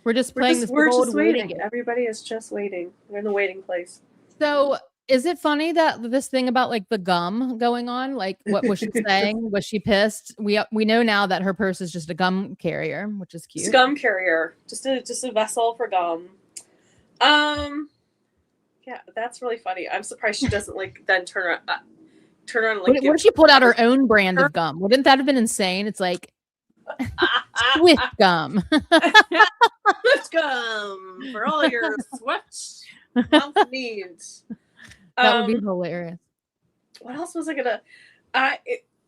We're just playing this. We're just waiting. Everybody is just waiting. We're in the waiting place. So, is it funny that this thing about like the gum going on? Like, what was she saying? Was she pissed? We know now that her purse is just a gum carrier, which is cute. It's a gum carrier, just a vessel for gum. Yeah, that's really funny. I'm surprised she doesn't like then turn around. And, like, what if she pulled out her own brand of gum? Wouldn't that have been insane? It's like Swift gum. Swift gum for all your Swift needs. That would be hilarious. What else was I gonna?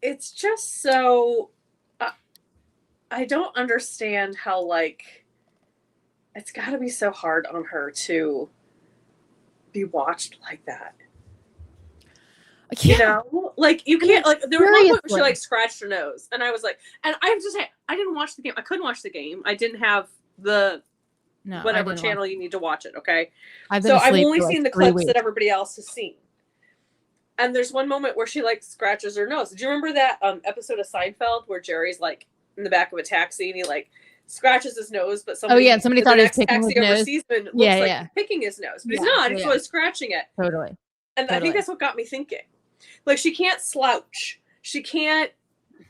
It's just so. I don't understand how like. It's got to be so hard on her to be watched like that. You know, like you can't like. There was one point where she like scratched her nose, and I was like, and I have to say, I didn't watch the game. I couldn't watch the game. I didn't have the. Whatever channel you need to watch it, okay? I've only seen the clips that everybody else has seen. And there's one moment where she like scratches her nose. Do you remember that episode of Seinfeld where Jerry's like in the back of a taxi and he like scratches his nose, but somebody thought he was picking his nose. Looks like picking his nose, but he's not. He's really scratching it. Totally. And I think that's what got me thinking. Like she can't slouch. She can't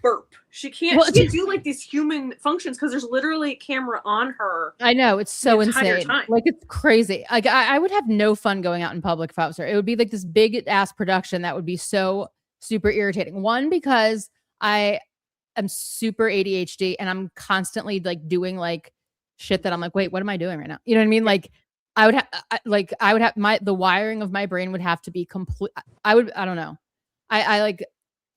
burp. She can't do like these human functions because there's literally a camera on her. I know, it's so insane. Like it's crazy. Like I would have no fun going out in public if I was her. It would be like this big ass production that would be so super irritating. One, because I am super ADHD and I'm constantly like doing like shit that I'm like, wait, what am I doing right now? You know what I mean? Like I would have the wiring of my brain would have to be complete. I don't know.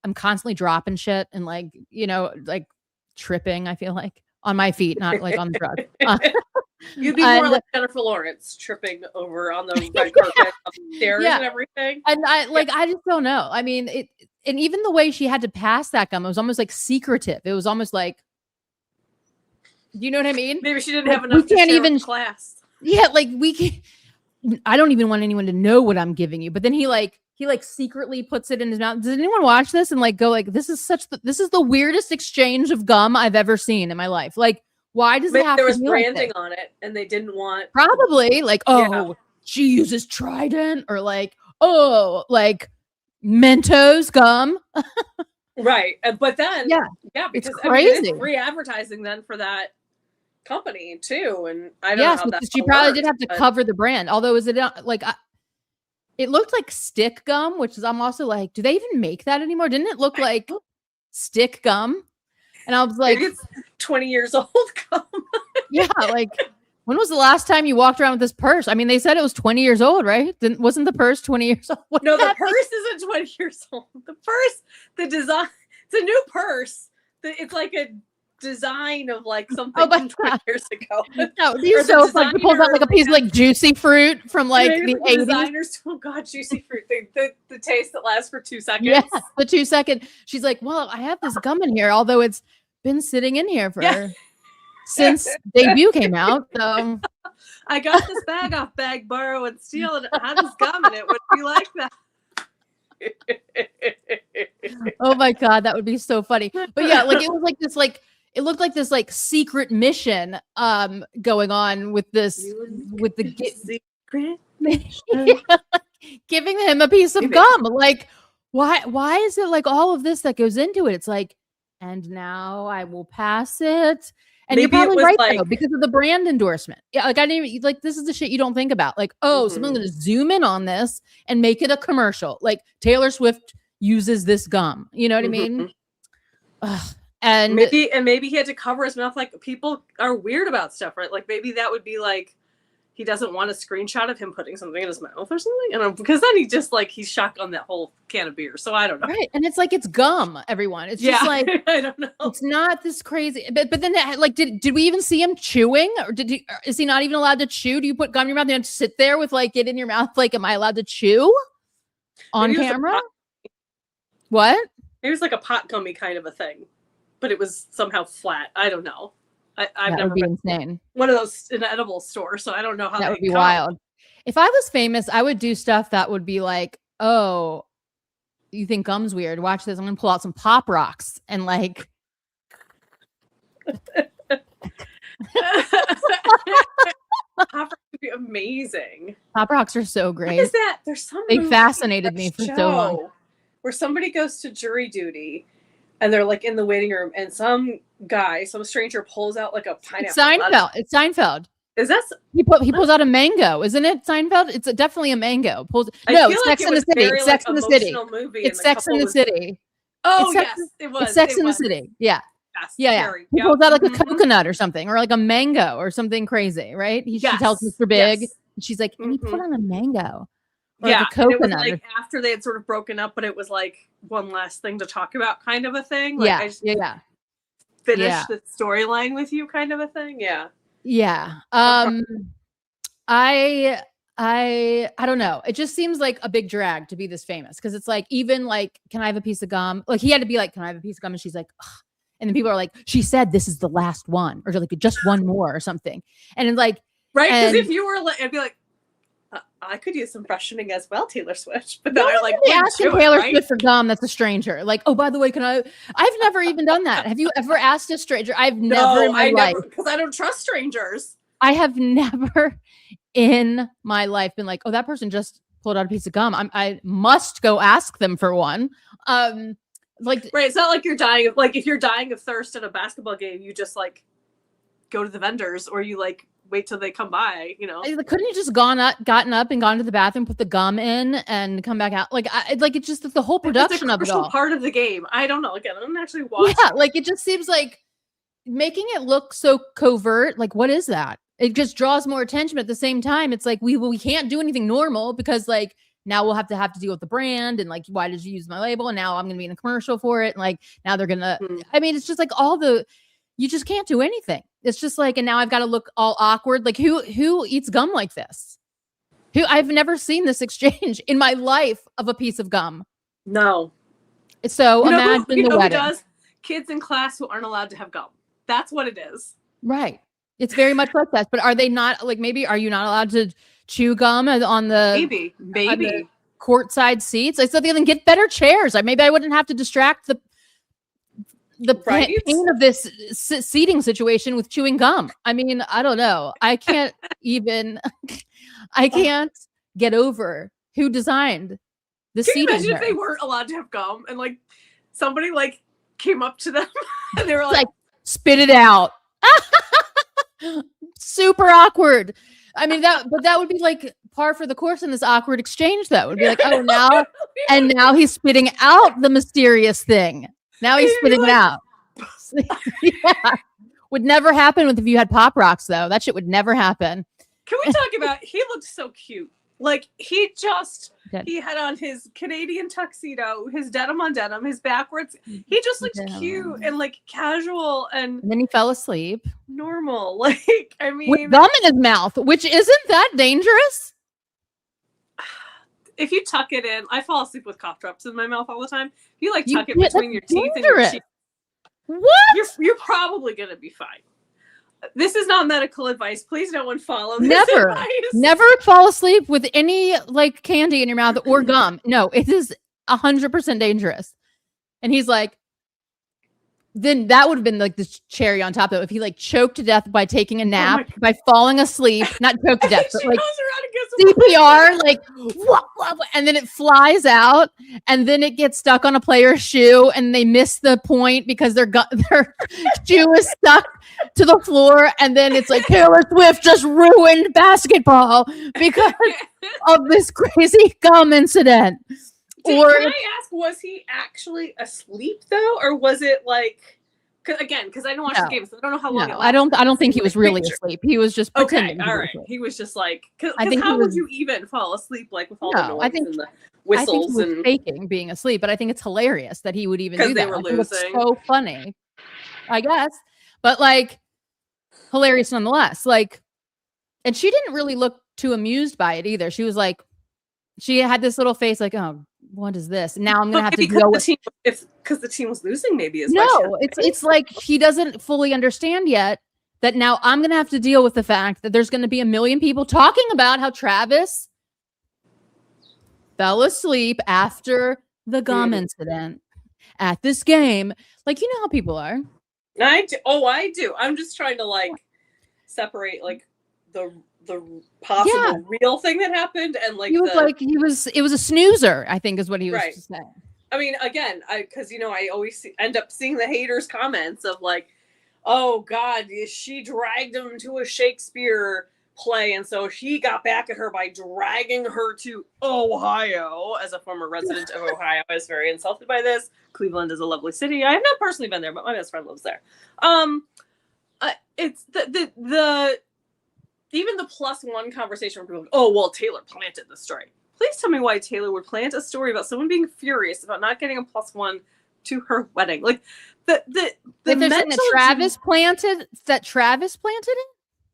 I'm constantly dropping shit and like, you know, like tripping, I feel like on my feet, not like on the drug. You'd be more like Jennifer Lawrence tripping over on the red carpet upstairs and everything. And I just don't know. I mean, and even the way she had to pass that gum, it was almost like secretive. It was almost like, you know what I mean? Maybe she didn't have enough to share with class. Yeah, like I don't even want anyone to know what I'm giving you. But then he secretly puts it in his mouth. Did anyone watch this and like go like, this is the weirdest exchange of gum I've ever seen in my life. Like, why does it have there to was be branding like on it and they didn't want probably like, she uses Trident or like, like Mentos gum. Right. But then because it's crazy. It's free advertising then for that company too. And I don't know how that she probably did have to cover the brand. Although is it like it looked like stick gum, which is I'm also like, do they even make that anymore? Didn't it look like stick gum? And I was like, maybe it's 20 years old gum. Yeah, like when was the last time you walked around with this purse? I mean, they said it was 20 years old, right? Wasn't the purse 20 years old? No, the purse isn't 20 years old. The purse, the design, it's a new purse. It's like a design of like something from 20 years ago. That would be so fun. He pulls out like a piece of like juicy fruit from like the 80s. Designers, oh god, juicy fruit. The taste that lasts for 2 seconds. Yeah, the 2 second. She's like, well, I have this gum in here, although it's been sitting in here for since debut came out. So I got this bag off Bag, Borrow, and Steal, and it had this gum in it. Would you like that? Oh my god, that would be so funny. But yeah, like it was like this, like it looked like this like secret mission going on with this with the secret yeah, giving him a piece of gum. Like, why is it like all of this that goes into it? It's like, and now I will pass it. And Maybe you're probably right like, though, because of the brand endorsement. Yeah, like I didn't even, like this is the shit you don't think about. Like, oh, someone's gonna zoom in on this and make it a commercial. Like Taylor Swift uses this gum. You know what I mean? Ugh. And maybe he had to cover his mouth. Like people are weird about stuff, right? Like maybe that would be like he doesn't want a screenshot of him putting something in his mouth or something. And because then he just like he's shotgunned that whole can of beer. So I don't know. Right. And it's like it's gum, everyone. It's just like I don't know. It's not this crazy. But then like did we even see him chewing? Or is he not even allowed to chew? Do you put gum in your mouth and sit there with like it in your mouth? Like, am I allowed to chew on camera? What? It was like a pot gummy kind of a thing, but it was somehow flat. I don't know. I've never been insane. One of those in an edible store, so I don't know how that would be wild. If I was famous, I would do stuff that would be like, oh, you think gum's weird? Watch this. I'm gonna pull out some Pop Rocks and like. Pop Rocks would be amazing. Pop Rocks are so great. What is that? There's some. They fascinated me for so long. Where somebody goes to jury duty. And they're like in the waiting room, and some stranger pulls out like a pineapple. It's Seinfeld. Is that he pulls out a mango? Isn't it Seinfeld? It's definitely a mango. It's Sex in the City. It's Sex in the City. It's Sex in the City. Oh yes, it was. It's Sex in the City. Yeah. Yeah. He pulls out like a coconut or something, or like a mango or something crazy, right? She tells Mr. Big, and she's like, "And he put on a mango." Yeah, and it was like after they had sort of broken up, but it was like one last thing to talk about, kind of a thing. Like, I just finish the storyline with you, kind of a thing. Yeah. I don't know. It just seems like a big drag to be this famous because it's like even like, can I have a piece of gum? Like he had to be like, can I have a piece of gum? And she's like, ugh. And then people are like, she said this is the last one, or like just one more or something. And it's like, right? Because if you were like, I'd be like. I could use some freshening as well, Taylor Swift. But then I like asking Taylor Swift for gum. That's a stranger. Like, oh, by the way, can I? I've never even done that. Have you ever asked a stranger? I've never in my life because I don't trust strangers. I have never in my life been like, oh, that person just pulled out a piece of gum. I must go ask them for one. Like, right? It's not like you're dying of if you're dying of thirst at a basketball game, you just like go to the vendors, or you like. Wait till they come by, you know. Couldn't you just gotten up and gone to the bathroom, put the gum in, and come back out? Like, it's just the whole production of it all. Part of the game. I don't know. Again, I don't actually watch. Yeah, like it just seems like making it look so covert. Like, what is that? It just draws more attention. But at the same time, it's like we can't do anything normal because like now we'll have to deal with the brand and like why did you use my label? And now I'm gonna be in a commercial for it. And like now they're gonna. I mean, it's just like you just can't do anything. It's just like, and now I've got to look all awkward. Like who eats gum like this? I've never seen this exchange in my life of a piece of gum. No. So imagine the wedding. Who does? Kids in class who aren't allowed to have gum. That's what it is. Right. It's very much like that. But are they not like, maybe, are you not allowed to chew gum on the maybe courtside seats? I said they can get better chairs. Maybe I wouldn't have to distract the pain of this seating situation with chewing gum. I mean, I don't know. I can't get over who designed the seating. Can you imagine if they weren't allowed to have gum and like somebody like came up to them and they were like spit it out. Super awkward. I mean, that would be like par for the course in this awkward exchange. That would be like, oh, now he's spitting out the mysterious thing. Now he's spitting it out. Yeah. Would never happen if you had Pop Rocks, though. That shit would never happen. Can we talk about, he looked so cute. Like, he had on his Canadian tuxedo, his denim on denim, his backwards. He just looked cute and, like, casual. And then he fell asleep. Normal. Like, I mean. With gum in his mouth, which isn't that dangerous. If you tuck it in, I fall asleep with cough drops in my mouth all the time. If you like tuck it between your teeth and your cheeks, what? You're probably gonna be fine. This is not medical advice. Please, no one follow this advice. Never fall asleep with any like candy in your mouth or gum. No, it is 100% dangerous. And he's like, then that would have been like the cherry on top, though, if he like choked to death by taking a nap, God. by falling asleep, not choked to death, but She like goes around and gets CPR, like wah, and then it flies out, and then it gets stuck on a player's shoe, and they miss the point because their shoe is stuck to the floor, and then it's like Taylor Swift just ruined basketball because of this crazy gum incident. Can I ask, was he actually asleep though, or was it like? Because I didn't watch the game, so I don't know how long. No, I don't think he was really asleep. He was just okay. All right, he was just like. Because how would you even fall asleep like with all the noise and the whistles and faking being asleep? But I think it's hilarious that he would even do that. They were losing. It's so funny, I guess. But like hilarious nonetheless. Like, and she didn't really look too amused by it either. She was like, she had this little face like, oh, what is this? Now I'm gonna have to deal with because the team was losing. Maybe is no. It's like he doesn't fully understand yet that now I'm gonna have to deal with the fact that there's gonna be a million people talking about how Travis fell asleep after the gum incident at this game. Like, you know how people are. I do. Oh, I do. I'm just trying to like separate like the possible real thing that happened and like it was a snoozer, I think is what he was saying. I mean, again, because I always end up seeing the haters' comments of like, oh God, she dragged him to a Shakespeare play, and so he got back at her by dragging her to Ohio. As a former resident of Ohio, I was very insulted by this. Cleveland is a lovely city. I have not personally been there, but my best friend lives there. It's the even the +1 conversation where people are like, oh well, Taylor planted the story. Please tell me why Taylor would plant a story about someone being furious about not getting a +1 to her wedding. Like the that Travis planted it.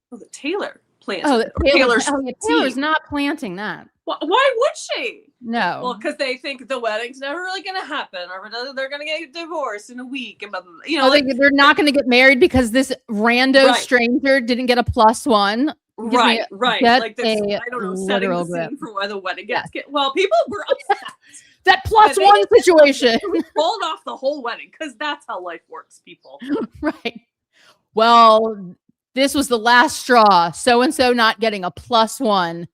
Oh, that Taylor planted. Oh, Taylor's not planting that. Why would she? No. Well, because they think the wedding's never really going to happen, or they're going to get divorced in a week, and they're not going to get married because this rando stranger didn't get a +1. Right. Like this, I don't know, setting the scene for why the wedding gets. Well, people were upset. That +1 situation pulled off the whole wedding because that's how life works, people. Right. Well, this was the last straw. So and so not getting a +1.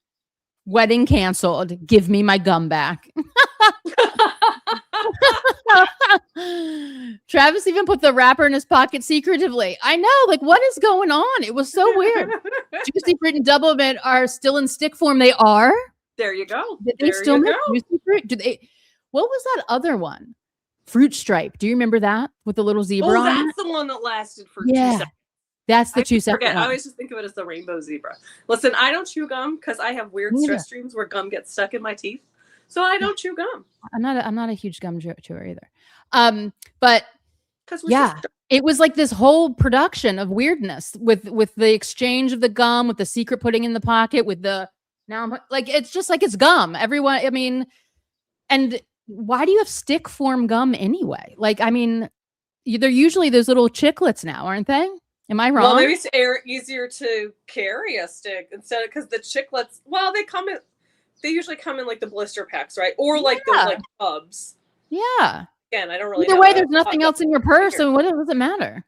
Wedding canceled. Give me my gum back. Travis even put the wrapper in his pocket secretively. I know, like, what is going on? It was so weird. Juicy Fruit and Double Mint are still in stick form. They are. There you go. Did they still make Juicy Fruit? What was that other one? Fruit Stripe. Do you remember that with the little zebra? Oh, that's the one that lasted for 2 seconds. That's the 2 seconds. I always just think of it as the rainbow zebra. Listen, I don't chew gum because I have weird stress dreams where gum gets stuck in my teeth. So I don't chew gum. I'm not a huge gum chewer either. But it was like this whole production of weirdness with the exchange of the gum, with the secret putting in the pocket, with the like it's just like it's gum. Everyone, I mean, and why do you have stick form gum anyway? Like, I mean, they're usually those little chiclets now, aren't they? Am I wrong? Well, maybe it's easier to carry a stick instead of because the chiclets. Well, they usually come in like the blister packs, right? Or like the like tubs. Yeah. Again, I don't really. Either way, there's nothing else in your purse, and what does it matter?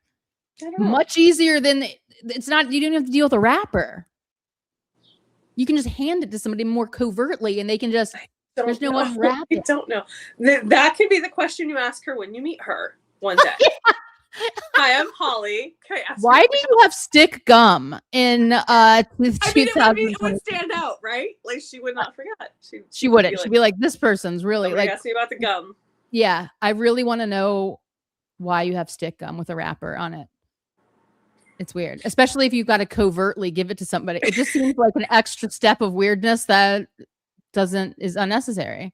I don't know. Much easier than it's not. You don't have to deal with a wrapper. You can just hand it to somebody more covertly, and they can just. There's no one wrap it. I don't know. That could be the question you ask her when you meet her one day. Hi, I'm Holly. Why do you have stick gum in it would stand out, right? Like she would not forget. She wouldn't. She'd be like, this person's really like ask me about the gum. Yeah, I really want to know why you have stick gum with a wrapper on it. It's weird, especially if you've got to covertly give it to somebody. It just seems like an extra step of weirdness that is unnecessary.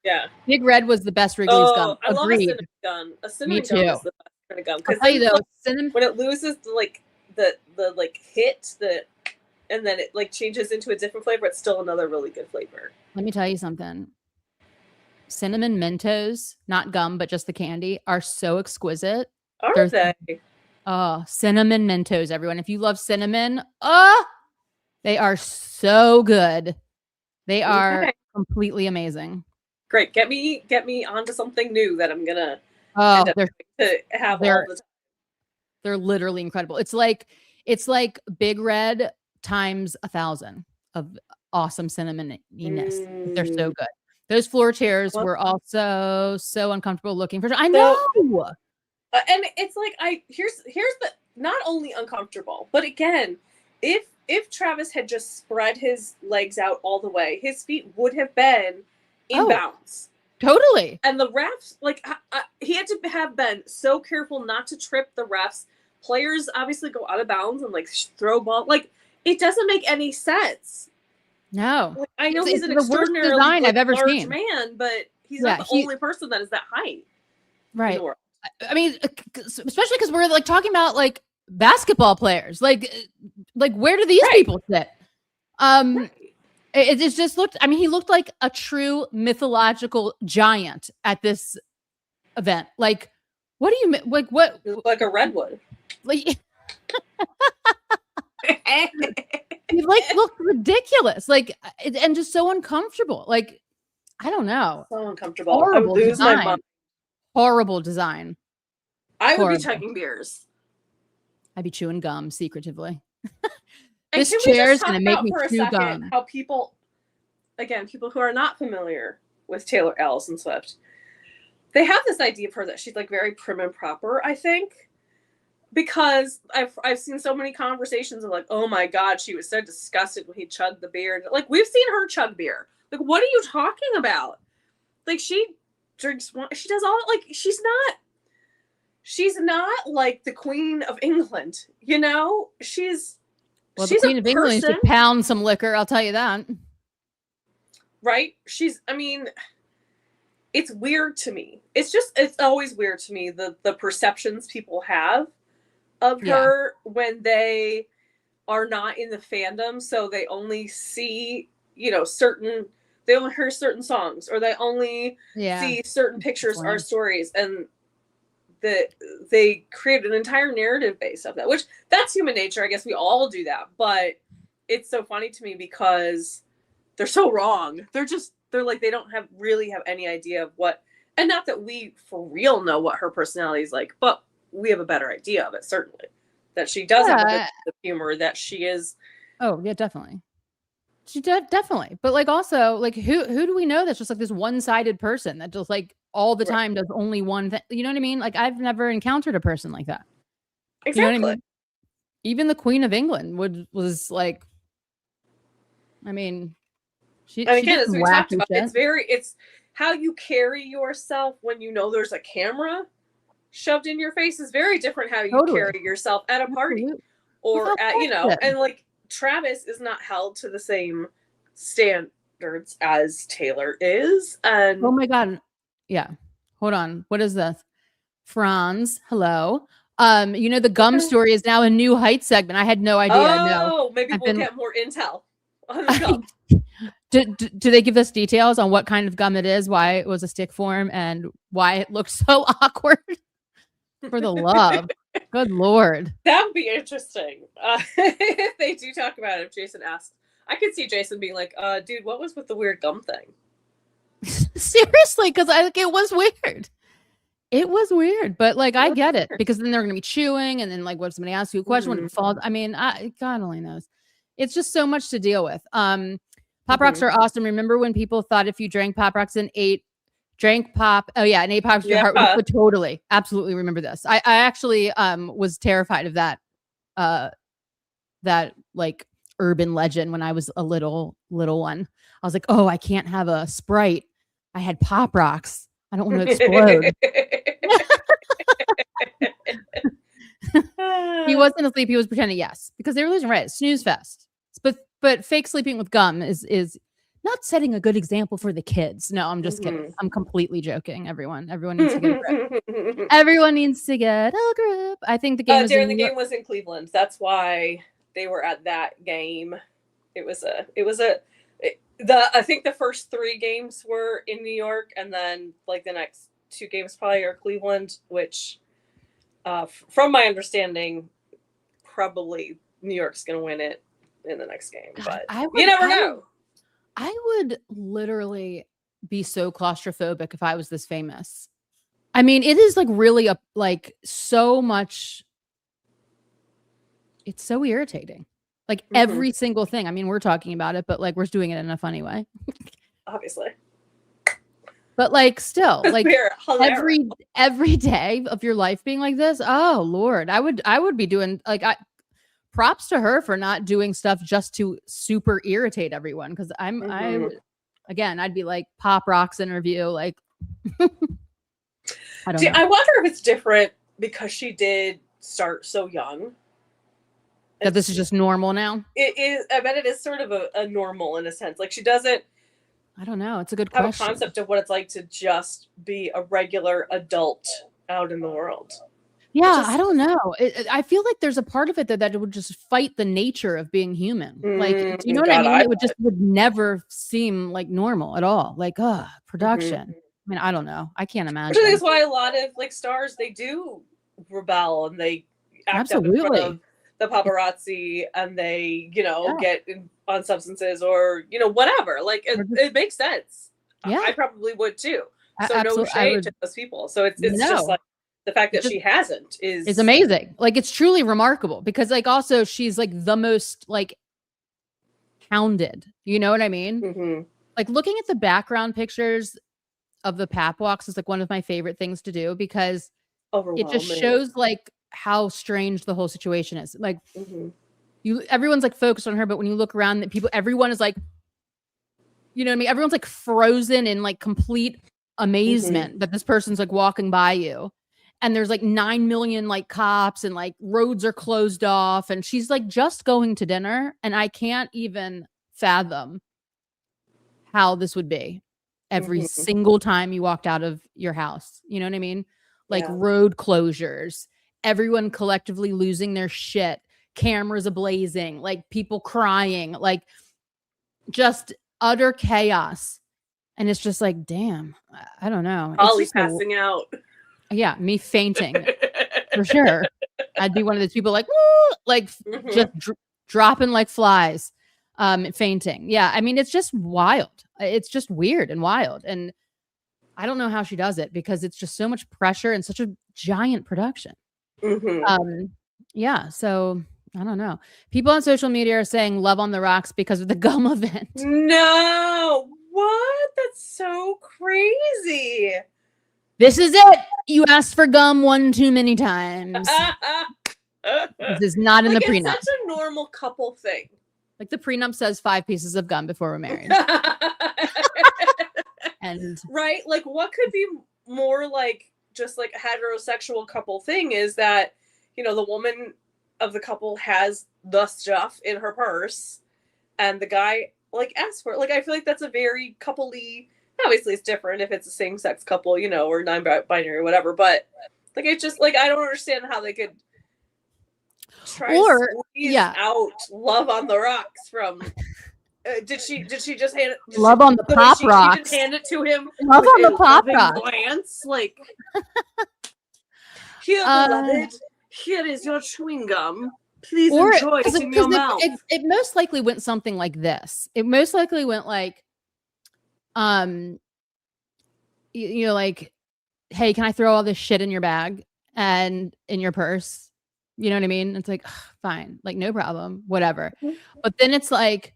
Yeah. Big Red was the best Wrigley's gum. I love a cinnamon gum. A cinnamon gum is the best kind of gum. I'll tell you though, cinnamon when it loses the hit, and then it like changes into a different flavor, it's still another really good flavor. Let me tell you something. Cinnamon Mentos, not gum, but just the candy, are so exquisite. Are they? Oh, cinnamon Mentos, everyone. If you love cinnamon, they are so good. They are completely amazing. Great. Get me onto something new that I'm gonna Oh, end up to have all they're the time. they're literally incredible. It's like Big Red times 1,000 of awesome cinnamoniness. They're so Mm. good. Those floor chairs Well, were also so uncomfortable looking for. I so know. and it's like here's the not only uncomfortable, but again, if Travis had just spread his legs out all the way, his feet would have been in Oh, bounds. totally. And the refs, like, he had to have been so careful not to trip the refs. Players obviously go out of bounds and like throw ball. Like, it doesn't make any sense. No. Like, I know he's It's an the worst extraordinarily design like I've ever large seen. man, but he's not Yeah, the only person that is that height in the right. world. I mean, especially because we're like talking about like basketball players. Like where do these Right. people sit? Right. It just looked. I mean, he looked like a true mythological giant at this event. Like, what do you like? What Like a redwood. like? He like looked ridiculous. Like, and just so uncomfortable. Like, I don't know. So uncomfortable. Horrible I would lose design. my mind. Horrible design. I would Horrible. be chugging beers. I'd be chewing gum secretively. And This can we chair is just going talk to make about me for a chew second gum. how people who are not familiar with Taylor Allison Swift, they have this idea of her that she's like very prim and proper, I think, because I've seen so many conversations of like, oh my God, she was so disgusted when he chugged the beer. Like, we've seen her chug beer. Like, what are you talking about? Like, she drinks wine. She does all, like, she's not like the Queen of England, you know? She's the Queen of England used to pound some liquor, I'll tell you that. Right? I mean, it's weird to me. It's always weird to me, the perceptions people have of her when they are not in the fandom. So they only see, they only hear certain songs, or they only see certain pictures or stories, and they create an entire narrative based off that, which that's human nature. I guess we all do that, but it's so funny to me because they're so wrong. They're like, they don't really have any idea of what, and not that we for real know what her personality is like, but we have a better idea of it, certainly. That she does have a bit of humor, that she is. Oh, yeah, definitely. She definitely. But like also, like who do we know that's just like this one-sided person that just like all the time does only one thing? You know what I mean? Like, I've never encountered a person like that. Exactly. You know what I mean? Even the Queen of England was like, I mean, she again, did as we wacky talked about, shit. it's how you carry yourself when you know there's a camera shoved in your face is very different how you carry yourself at a party or at, and like Travis is not held to the same standards as Taylor is. And oh my God. Yeah. Hold on. What is this? Franz, hello. The gum story is now a new height segment. I had no idea. Oh, maybe we'll get more intel on the gum. Do they give us details on what kind of gum it is, why it was a stick form, and why it looks so awkward? For the love. Good Lord. That would be interesting. If they do talk about it, if Jason asked. I could see Jason being like, dude, what was with the weird gum thing? Seriously, because it was weird. It was weird, but like I get it, because then they're gonna be chewing, and then like what if somebody asks you a question when it falls. I mean, God only knows. It's just so much to deal with. Pop rocks are awesome. Remember when people thought if you drank Pop rocks and drank pop, and ate pops, your heart would totally, absolutely remember this. I actually was terrified of that that like urban legend when I was a little one. I was like, oh, I can't have a Sprite. I had Pop rocks. I don't want to explode. He wasn't asleep. He was pretending, yes, because they were losing. Right, snooze fest. But fake sleeping with gum is not setting a good example for the kids. No, I'm just kidding. I'm completely joking. Everyone needs to get a grip. Everyone needs to get a grip. I think the game was the game was in Cleveland. That's why they were at that game. I think the first 3 games were in New York, and then like the next 2 games probably are Cleveland, which from my understanding, probably New York's going to win it in the next game, but you never know. I would literally be so claustrophobic if I was this famous. I mean, it is like really like so much. It's so irritating. Like every single thing. I mean, we're talking about it, but like we're doing it in a funny way. Obviously. But like still, like We're hilarious. every day of your life being like this. Oh Lord, I would be doing like props to her for not doing stuff just to super irritate everyone. Cause again, I'd be like Pop Rock's interview. Like I don't know. I wonder if it's different because she did start so young. That this is just normal now. It is. I bet it is sort of a normal in a sense. Like she doesn't. I don't know. It's a good have question. a concept of what it's like to just be a regular adult out in the world. Yeah, I don't know. I feel like there's a part of it that it would just fight the nature of being human. Like, do you know what I mean? It would never seem like normal at all. Like, production. I mean, I don't know. I can't imagine. Which I think is why a lot of like stars, they do rebel and they act up in front of the paparazzi and they, get on substances or, whatever. Like it makes sense. Yeah. I probably would too. So no shade to those people. So it's just like the fact that she hasn't is amazing. Like it's truly remarkable because like also she's like the most like hounded. You know what I mean? Like looking at the background pictures of the pap walks is like one of my favorite things to do because it just shows like how strange the whole situation is. Like everyone's like focused on her, but when you look around everyone is like, you know what I mean? Everyone's like frozen in like complete amazement that this person's like walking by you. And there's like 9 million like cops and like roads are closed off. And she's like just going to dinner. And I can't even fathom how this would be every single time you walked out of your house. You know what I mean? Like road closures, everyone collectively losing their shit, cameras ablazing, like people crying, like just utter chaos. And it's just like, damn, I don't know. Holly passing out. Yeah, me fainting for sure. I'd be one of those people like, woo, like just dropping like flies, fainting. Yeah, I mean, it's just wild. It's just weird and wild. And I don't know how she does it because it's just so much pressure and such a giant production. Yeah, so I don't know. People on social media are saying love on the rocks because of the gum event. No, what? That's so crazy. This is it. You asked for gum one too many times. This is not in the prenup. It's such a normal couple thing. Like the prenup says 5 pieces of gum before we're married. And right? Like what could be more like just like a heterosexual couple thing is that, the woman of the couple has the stuff in her purse and the guy like asks for it. Like I feel like that's a very coupley. Obviously it's different if it's a same-sex couple, or non-binary or whatever, but like it's just like I don't understand how they could try to squeeze out love on the rocks from did she just hand it love on the pop rocks? She just hand it to him love on the pop rocks glance like here beloved, here is your chewing gum. Please enjoy it in your mouth. It most likely went something like this. It most likely went like like, hey, can I throw all this shit in your bag and in your purse? You know what I mean? It's like, fine, like no problem, whatever. But then it's like,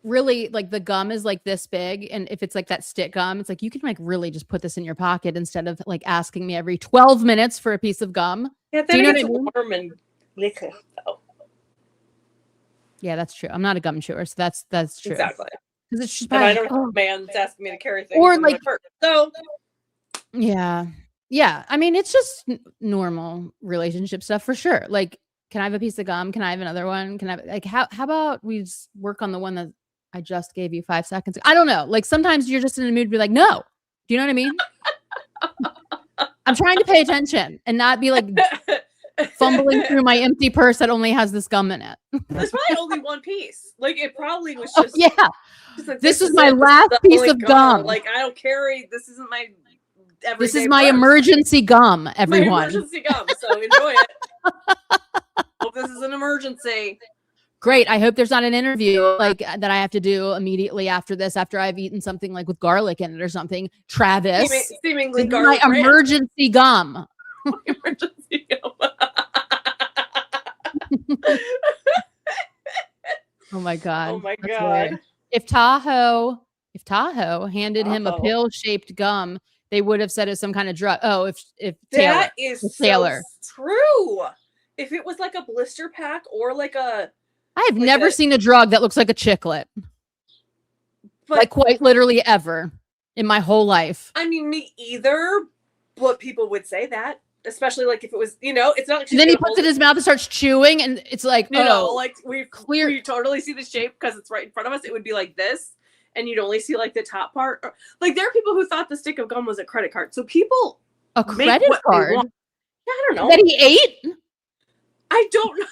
really, like the gum is like this big, and if it's like that stick gum, it's like you can like really just put this in your pocket instead of like asking me every 12 minutes for a piece of gum. Yeah, then it's warm and liquor though. Yeah, that's true. I'm not a gum chewer, so that's true. Exactly. Because it's just I don't have a man that's asking me to carry things or like so yeah. I mean, it's just normal relationship stuff for sure. Like, can I have a piece of gum? Can I have another one? Can I like how about we just work on the one that I just gave you 5 seconds ago? I don't know. Like sometimes you're just in a mood to be like, no. Do you know what I mean? I'm trying to pay attention and not be like fumbling through my empty purse that only has this gum in it. There's probably only one piece. Like it probably was just like, this is my last piece of gum. Like I don't carry. This isn't my everyday This is my emergency gum, everyone. My emergency gum. So enjoy it. Hope this is an emergency. Great. I hope there's not an interview like that I have to do immediately after this, after I've eaten something like with garlic in it or something. Travis, seemingly this is garlic my ranch. emergency gum. Emergency gum. Oh my God. Oh my That's God. weird. If Tahoe handed him a Tahoe. pill-shaped gum, they would have said it's some kind of drug. Oh, if Taylor, That is if so Taylor. true. If it was like a blister pack or like a, I have like never a- seen a drug that looks like a chiclet, but like quite literally ever in my whole life. I mean, me either. But people would say that, especially like if it was, you know, it's not like And then he puts it in his mouth and starts chewing, and it's like, you know, oh, like we clear. totally see the shape because it's right in front of us. It would be like this, and you'd only see like the top part. Like there are people who thought the stick of gum was a credit card. So people A make credit what they card want. Yeah, I don't know. that he ate. I don't know.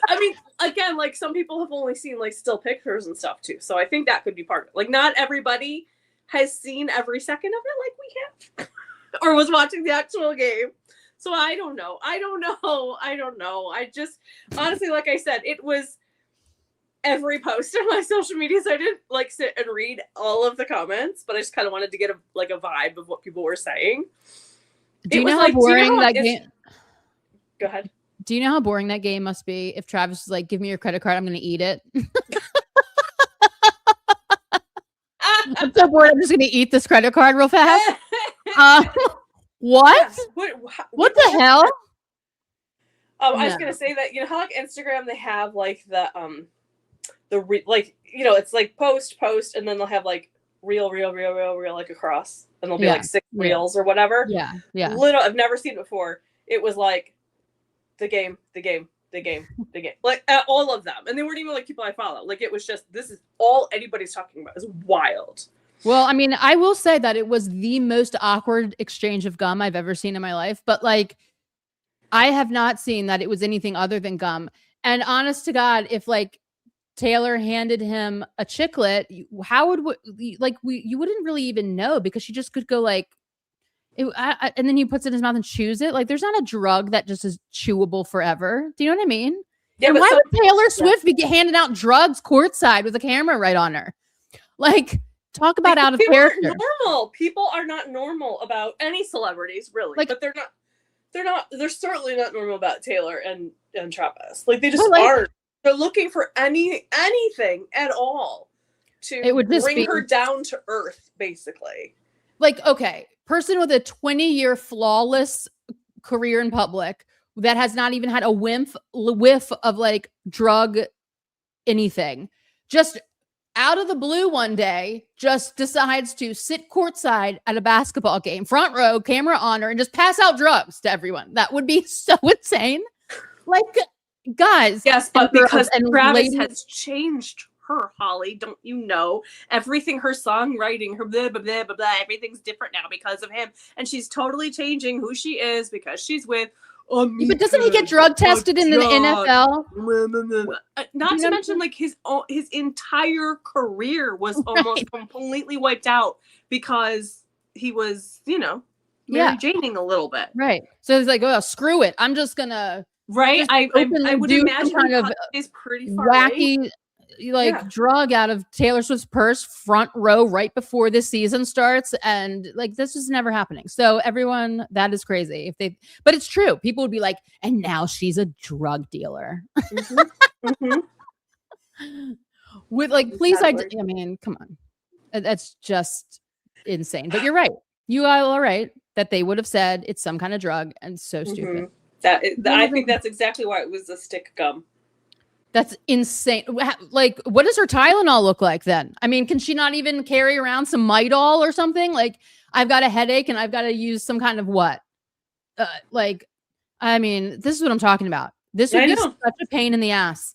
I mean, again, like some people have only seen like still pictures and stuff too. So I think that could be part of it. Like not everybody has seen every second of it like we have or was watching the actual game. So I don't know. I just honestly, like I said, it was every post on my social media. So I didn't like sit and read all of the comments, but I just kind of wanted to get a vibe of what people were saying. Do you know how boring that game? Go ahead. Do you know how boring that game must be if Travis is like, give me your credit card, I'm going to eat it? I'm so bored, I'm just going to eat this credit card real fast. What? Yeah. What the hell? I was going to say that, you know how like Instagram, they have like like, you know, it's like post, and then they'll have like reel, like across, and there'll be like 6 reels or whatever. Yeah. I've never seen it before. It was like, the game, like all of them, and they weren't even like people I follow. Like it was just, this is all anybody's talking about. Is wild. Well, I mean, I will say that it was the most awkward exchange of gum I've ever seen in my life, but like, I have not seen that it was anything other than gum. And honest to God, if like Taylor handed him a chiclet, how would you wouldn't really even know, because she just could go like. And then he puts it in his mouth and chews it. Like there's not a drug that just is chewable forever. Do you know what I mean? Yeah. And why would Taylor Swift be handing out drugs courtside with a camera right on her? Like, talk about out of character. Normal people are not normal about any celebrities, really. Like, but they're certainly not normal about Taylor and Travis. Like they just aren't. They're looking for anything at all to bring her down to earth, basically. Like, okay. Person with a 20-year flawless career in public that has not even had a whiff of like drug anything, just out of the blue one day just decides to sit courtside at a basketball game, front row, camera on her, and just pass out drugs to everyone. That would be so insane. Like, guys. Yes, but because Travis has changed her, Holly, don't you know? Everything, her songwriting, her blah blah blah blah blah, everything's different now because of him, and she's totally changing who she is because she's with. But doesn't he get drug tested in the NFL? Not to mention, like his entire career was almost completely wiped out because he was, you know, Mary Janing a little bit. Right. So he's like, oh, screw it. I'm just gonna. Right. I would imagine kind of is pretty far wacky. away. Like drug out of Taylor Swift's purse, front row, right before this season starts, and like this is never happening. So everyone, that is crazy. But it's true. People would be like, and now she's a drug dealer. With like, please, I mean, come on, that's just insane. But you're right. You are all right that they would have said it's some kind of drug, and so stupid. I think that's exactly why it was a stick gum. That's insane. Like, what does her Tylenol look like then? I mean, can she not even carry around some Midol or something? Like, I've got a headache and I've got to use some kind of what? Like, I mean, this is what I'm talking about. This would be such a pain in the ass.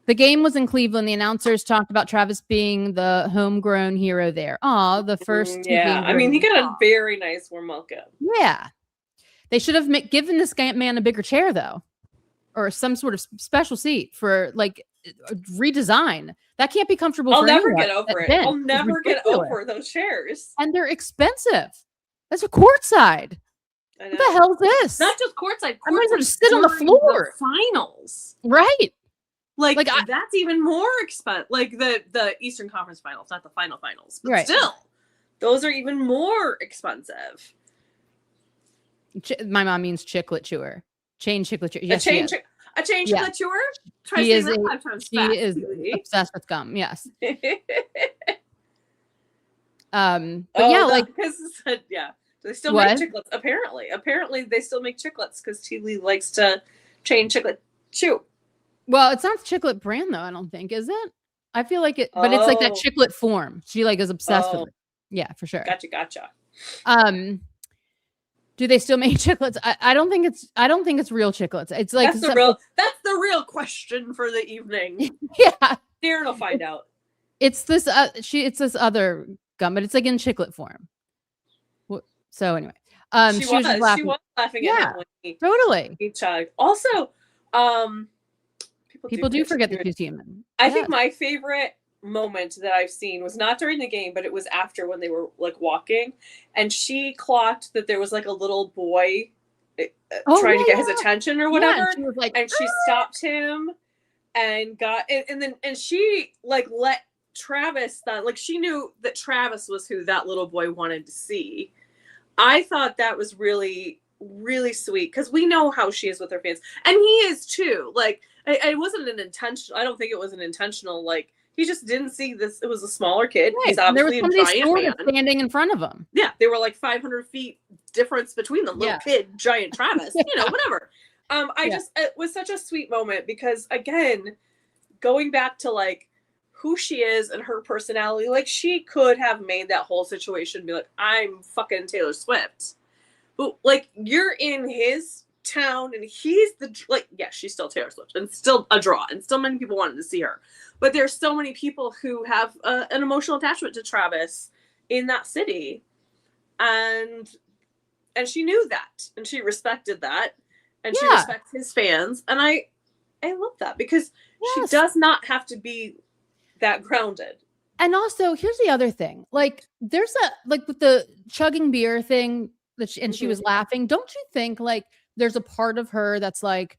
The game was in Cleveland. The announcers talked about Travis being the homegrown hero there. Oh, the first. Yeah, I mean, he got a very nice warm welcome. Yeah. They should have given this man a bigger chair, though. Or some sort of special seat for like redesign. That can't be comfortable. I'll never get over it. I'll never get over those chairs. And they're expensive. That's a courtside. What the hell is this? Not just courtside. I'm going to sit on the floor. The finals. Right. Like that's even more expensive. Like the Eastern Conference Finals, not the finals, but still, those are even more expensive. My mom means chiclet chewer. Chain chiclet chewer. Yes, a chain chiclet chewer? Try saying that 5 times she fast. She is obsessed with gum. Yes. But like, because yeah, they still make chiclets. Apparently they still make chiclets because Teely likes to chain chiclet chew. Well, it's not chiclet brand though. I don't think, is it? I feel like it, but it's like that chiclet form. She like is obsessed with it. Yeah, for sure. Gotcha. Do they still make chiclets? I don't think it's real chiclets. It's like that's the real question for the evening. Yeah, Darren will find out. It's this it's this other gum, but it's like in chiclet form. So anyway, she was laughing at him when he totally. He chugged. Also, people do forget that she's human. I think my favorite moment that I've seen was not during the game, but it was after when they were like walking, and she clocked that there was like a little boy trying to get his attention or whatever, and she was like, and she stopped him and and she like let Travis like she knew that Travis was who that little boy wanted to see. I thought that was really, really sweet because we know how she is with her fans, and he is too. Like, it wasn't an intentional. I don't think it was an intentional. Like, he just didn't see this. It was a smaller kid. Right. He's obviously a giant man standing in front of him. Yeah, they were like 500 feet difference between them. Little kid, giant Travis. Whatever. It was such a sweet moment because again, going back to like who she is and her personality, like she could have made that whole situation be like, I'm fucking Taylor Swift. But like you're in his town and he's she's still Taylor Swift and still a draw and still many people wanted to see her. But there's so many people who have an emotional attachment to Travis in that city. And she knew that and she respected that and she respects his fans. And I love that because she does not have to be that grounded. And also, here's the other thing. Like, there's with the chugging beer thing that she was laughing. Don't you think like there's a part of her that's like,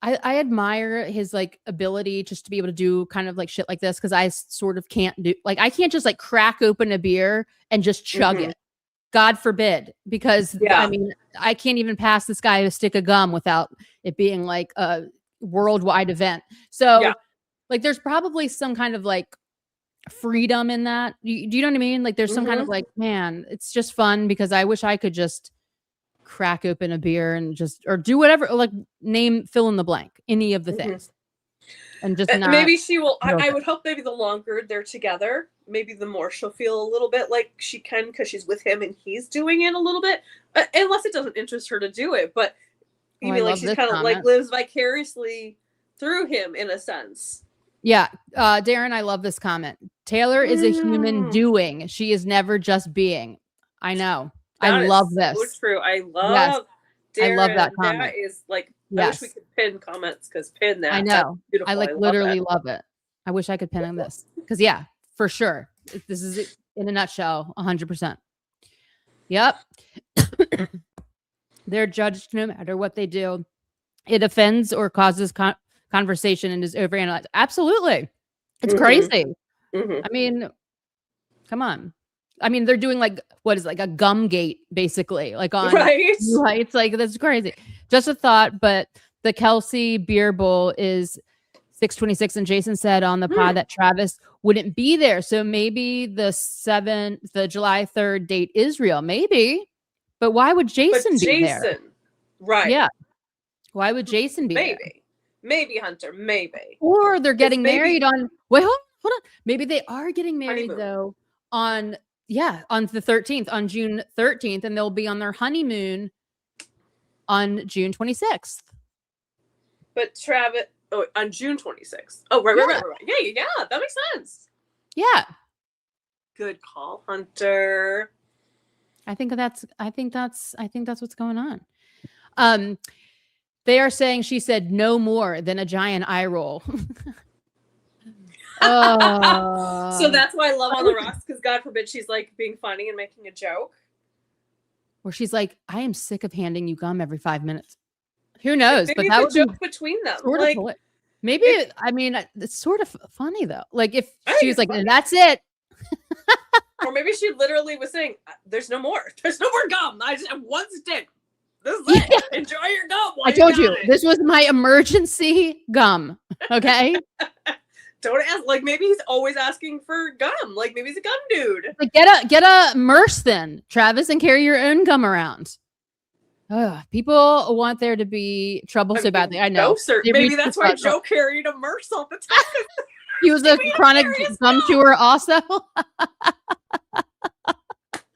I admire his like ability just to be able to do kind of like shit like this because I sort of can't do like I can't just like crack open a beer and just chug it. God forbid, because I mean I can't even pass this guy a stick of gum without it being like a worldwide event. So like there's probably some kind of like freedom in that. Do you know what I mean? Like there's some kind of like, man, it's just fun because I wish I could just crack open a beer and just or do whatever, like fill in the blank, any of the things. And just not maybe she will I would hope maybe the longer they're together, maybe the more she'll feel a little bit like she can because she's with him and he's doing it a little bit, unless it doesn't interest her to do it. But you mean like she's kind of like lives vicariously through him in a sense. Yeah. Darren, I love this comment. Taylor is a human doing. She is never just being. I know. I love this. So true. I love Darren. I love that comment. That is like, I wish we could pin comments because pin that. I know. I like literally love it. I wish I could pin this because for sure. This is it in a nutshell. 100%. Yep. They're judged no matter what they do. It offends or causes conversation and is overanalyzed. Absolutely. It's crazy. I mean, come on. I mean, they're doing like what is like a gum gate basically, like on lights. Like that's crazy. Just a thought, but the Kelsey beer bowl is 6/26, and Jason said on the pod that Travis wouldn't be there. So maybe the July 3rd date is real. Maybe, but why would Jason be there? Right? Yeah. Why would Jason be there? Maybe Hunter, maybe. Or they're getting married on. Wait, hold on. Maybe they are getting married though on the 13th, on June 13th, and they'll be on their honeymoon on June 26th. But Travis, on June 26th. Oh, right. Yeah, that makes sense. Yeah. Good call, Hunter. I think that's what's going on. They are saying she said no more than a giant eye roll. So that's why I love On the Rocks, because God forbid she's like being funny and making a joke. Or she's like, I am sick of handing you gum every 5 minutes. Who knows? Maybe but that would joke between them. Sort of Maybe I mean it's sort of funny though. Like if I she think was it's like, funny. and that's it. Or maybe she literally was saying, "There's no more. There's no more gum. I just have one stick. This is it. Yeah. Enjoy your gum while I you told got you it." this was my emergency gum. Okay. Don't ask. Like maybe he's always asking for gum. Like maybe he's a gum dude. Like get a Merce then, Travis, and carry your own gum around. Ugh, people want there to be trouble so badly. I know. Maybe that's why Joe carried a Merce all the time. He was a chronic gum chewer also.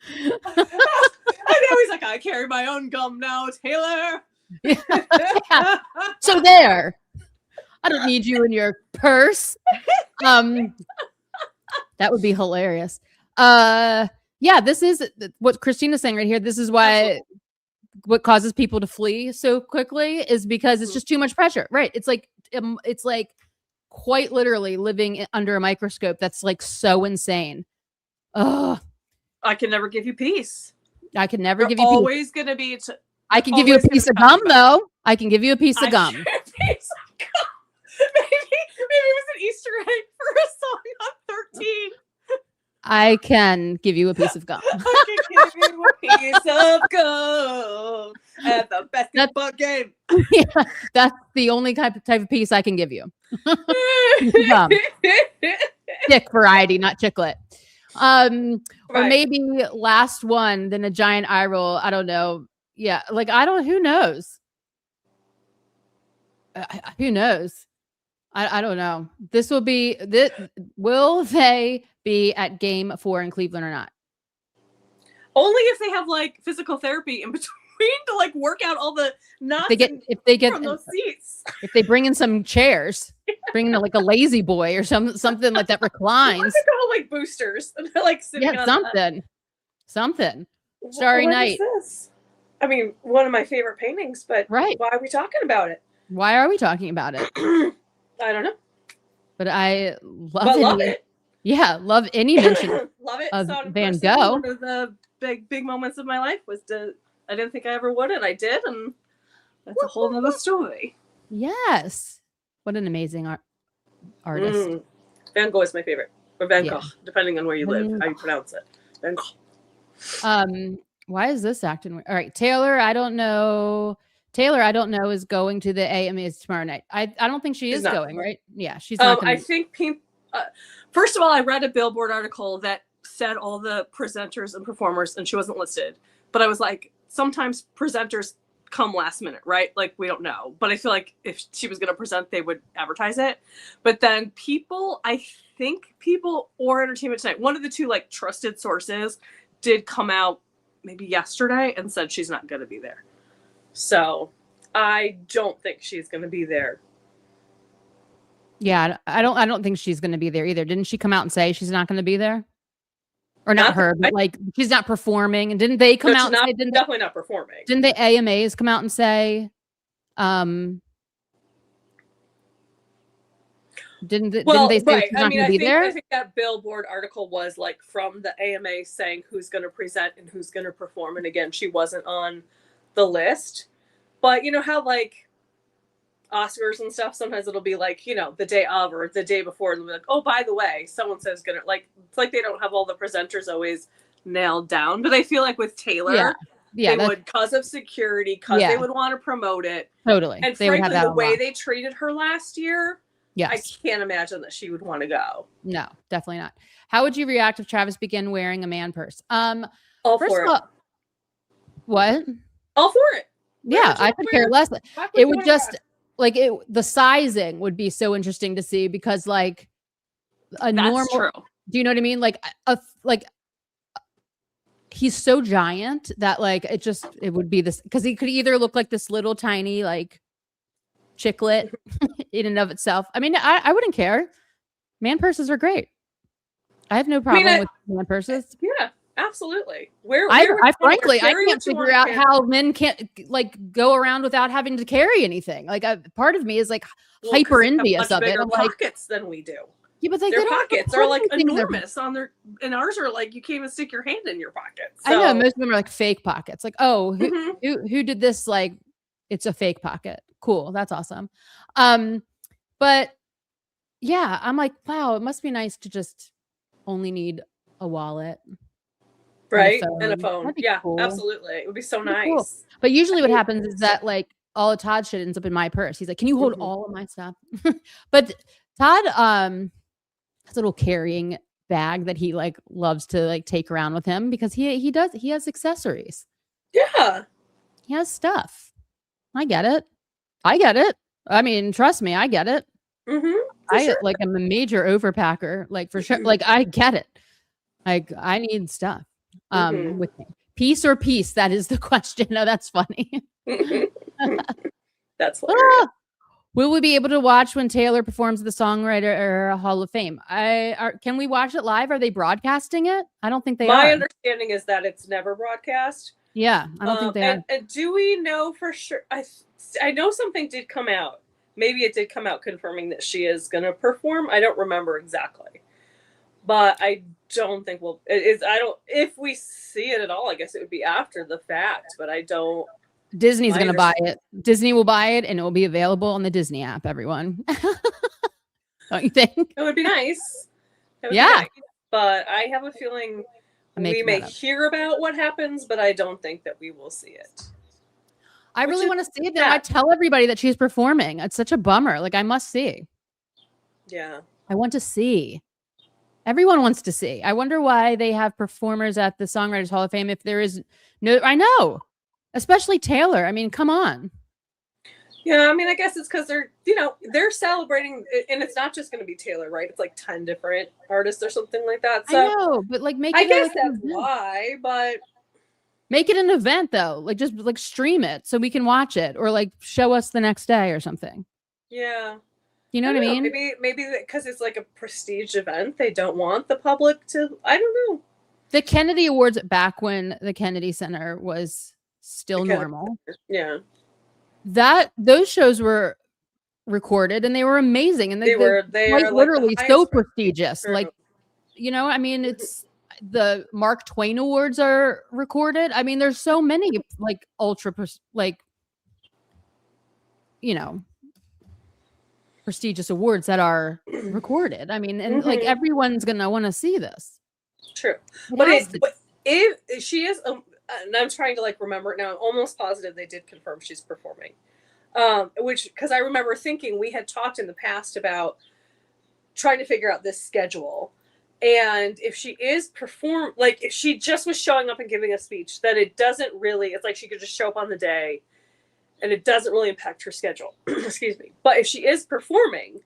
I know he's like, I carry my own gum now, Taylor. Yeah. So there. I don't need you in your purse. That would be hilarious. Yeah, this is what Christina's saying right here. This is why what causes people to flee so quickly is because it's just too much pressure. Right. It's like quite literally living under a microscope. That's like so insane. Ugh. I can never give you peace. I can never give you peace. Always going to be. I can give you a piece of gum, though. I can give you a piece of gum. Maybe it was an Easter egg for a song on 13. I can give you a piece of gum. I can give you a piece of gum at the basketball game. Yeah, that's the only type of piece I can give you. Gum. Stick variety, not chiclet. Or maybe last one, then a giant eye roll. I don't know. Yeah, like who knows? Who knows? I don't know. Will they be at game 4 in Cleveland or not? Only if they have like physical therapy in between to like work out all the knots if they get from those seats. If they bring in some chairs, bring in like a lazy boy or something like that reclines. Like boosters. And they're like sitting on something. Starry Night. I mean, one of my favorite paintings, but why are we talking about it? Why are we talking about it? I don't know. But I love it. Yeah, love any mention love it. of Van Gogh. One of the big moments of my life was I didn't think I ever would, and I did, and that's a whole other story. Yes. What an amazing artist. Van Gogh is my favorite. Or Van Gogh, depending on where you live, how you pronounce it. Van Gogh. Why is this acting weird? All right, Taylor, I don't know, is going to the AMAs tomorrow night. I don't think she's going, right? Yeah, she's not going. I think first of all, I read a Billboard article that said all the presenters and performers, and she wasn't listed. But I was like, sometimes presenters come last minute, right? Like, we don't know. But I feel like if she was going to present, they would advertise it. But then People or Entertainment Tonight, one of the two like trusted sources, did come out maybe yesterday and said she's not going to be there. So I don't think she's going to be there. Yeah, I don't think she's going to be there either. Didn't she come out and say she's not going to be there? Or not her, but like she's not performing. And didn't they come out and say definitely not performing? Didn't the AMAs come out and say didn't they say she's not going to be there? I think that Billboard article was like from the AMA saying who's going to present and who's going to perform. And again, she wasn't on the list. But you know how like Oscars and stuff, sometimes it'll be like, you know, the day of or the day before, it'll be like, oh, by the way, so-and-so's gonna, like, it's like they don't have all the presenters always nailed down. But I feel like with Taylor, they would, because of security, because they would want to promote it. Totally. And they frankly, the way they treated her last year, I can't imagine that she would want to go. No, definitely not. How would you react if Travis began wearing a man purse? All first for of all, what? All for it. Yeah, I could care less. It would just... like the sizing would be so interesting to see because like normal, true. Do you know what I mean? Like he's so giant that like it would be this, because he could either look like this little tiny like chicklet in and of itself. I mean, I wouldn't care. Man purses are great. I have no problem with man purses. Yeah. Absolutely. I frankly, I can't figure out how men can't like go around without having to carry anything. Like part of me is like hyper envious of it. I'm pockets than we do. Yeah, but their pockets are like enormous on their, and ours are like you can't even stick your hand in your pocket. So. I know most of them are like fake pockets. Like, oh, who did this? Like, it's a fake pocket. Cool, that's awesome. But yeah, I'm like, wow, it must be nice to just only need a wallet and a Right? And a phone. phone. That'd be Yeah, cool. absolutely. It would be so That'd be cool. nice. But I usually what hate happens is stuff. that like all of Todd's shit ends up in my purse. He's like, "Can you hold Mhm. all of my stuff?" But Todd has a little carrying bag that he like loves to like take around with him because he has accessories. Yeah. He has stuff. I get it. I get it. I mean, trust me, I get it. For sure. Like I'm a major overpacker, like for sure. Like I get it. Like I need stuff Mhm. with me. Peace or peace? That is the question. No, that's funny. That's hilarious. Ah! Will we be able to watch when Taylor performs at the Songwriter Hall of Fame? Can we watch it live? Are they broadcasting it? I don't think they My are. understanding is that it's never broadcast. Yeah, I don't think they are. And do we know for sure? I know something did come out. Maybe it did come out confirming that she is going to perform. I don't remember exactly, but I don't think we'll. It is. I don't. If we see it at all, I guess it would be after the fact. But I don't. Disney's My going to buy understanding. it. Disney will buy it and it will be available on the Disney app, everyone. Don't you think? It would be nice. It would be Yeah. nice. But I have a feeling I'm we making may that up. hear about what happens, but I don't think that we will see it. I Which really is want to see it though. I sad. tell everybody that she's performing. It's such a bummer. Like I must see. Yeah. I want to see. Everyone wants to see. I wonder why they have performers at the Songwriters Hall of Fame if there is no. I know, especially Taylor. I mean, come on. Yeah, I mean, I guess it's because they're celebrating, and it's not just going to be Taylor, right? It's like 10 different artists or something like that. I So know, but like make I it a, guess like that's an event. why, but Make it an event though. Like just like stream it so we can watch it or like show us the next day or something. yeah. You know I what I don't know. mean? Maybe because it's like a prestige event, they don't want the public to. I don't know. The Kennedy Awards back when the Kennedy Center was still normal. Yeah, Those shows were recorded and they were amazing and they were. They like are like the literally so highest. prestigious. True. Like I mean, it's the Mark Twain Awards are recorded. I mean, there's so many like you know, prestigious awards that are recorded. I mean, and like everyone's gonna want to see this. True, It but has to. if she is, and I'm trying to like remember it now. I'm almost positive they did confirm she's performing. Which because I remember thinking we had talked in the past about trying to figure out this schedule. And if she is like if she just was showing up and giving a speech, then it doesn't really, it's like she could just show up on the day and it doesn't really impact her schedule. Excuse me. But if she is performing,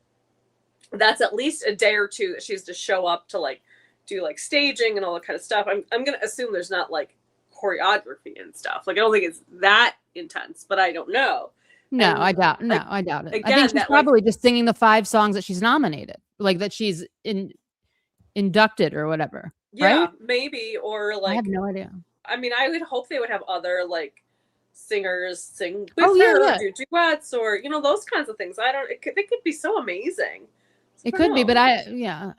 that's at least a day or two that she has to show up to like do like staging and all that kind of stuff. I'm going to assume there's not like choreography and stuff. Like I don't think it's that intense, but I don't know. No, And I doubt. No, like, I doubt it. again, I think she's that probably just singing the 5 songs that she's nominated, like that she's inducted or whatever. Yeah, right? maybe. Or I have like, no idea. I mean, I would hope they would have other like singers sing with Oh, yeah, her, yeah. or do duets, or those kinds of things. I don't. They could be so amazing. It could be, but I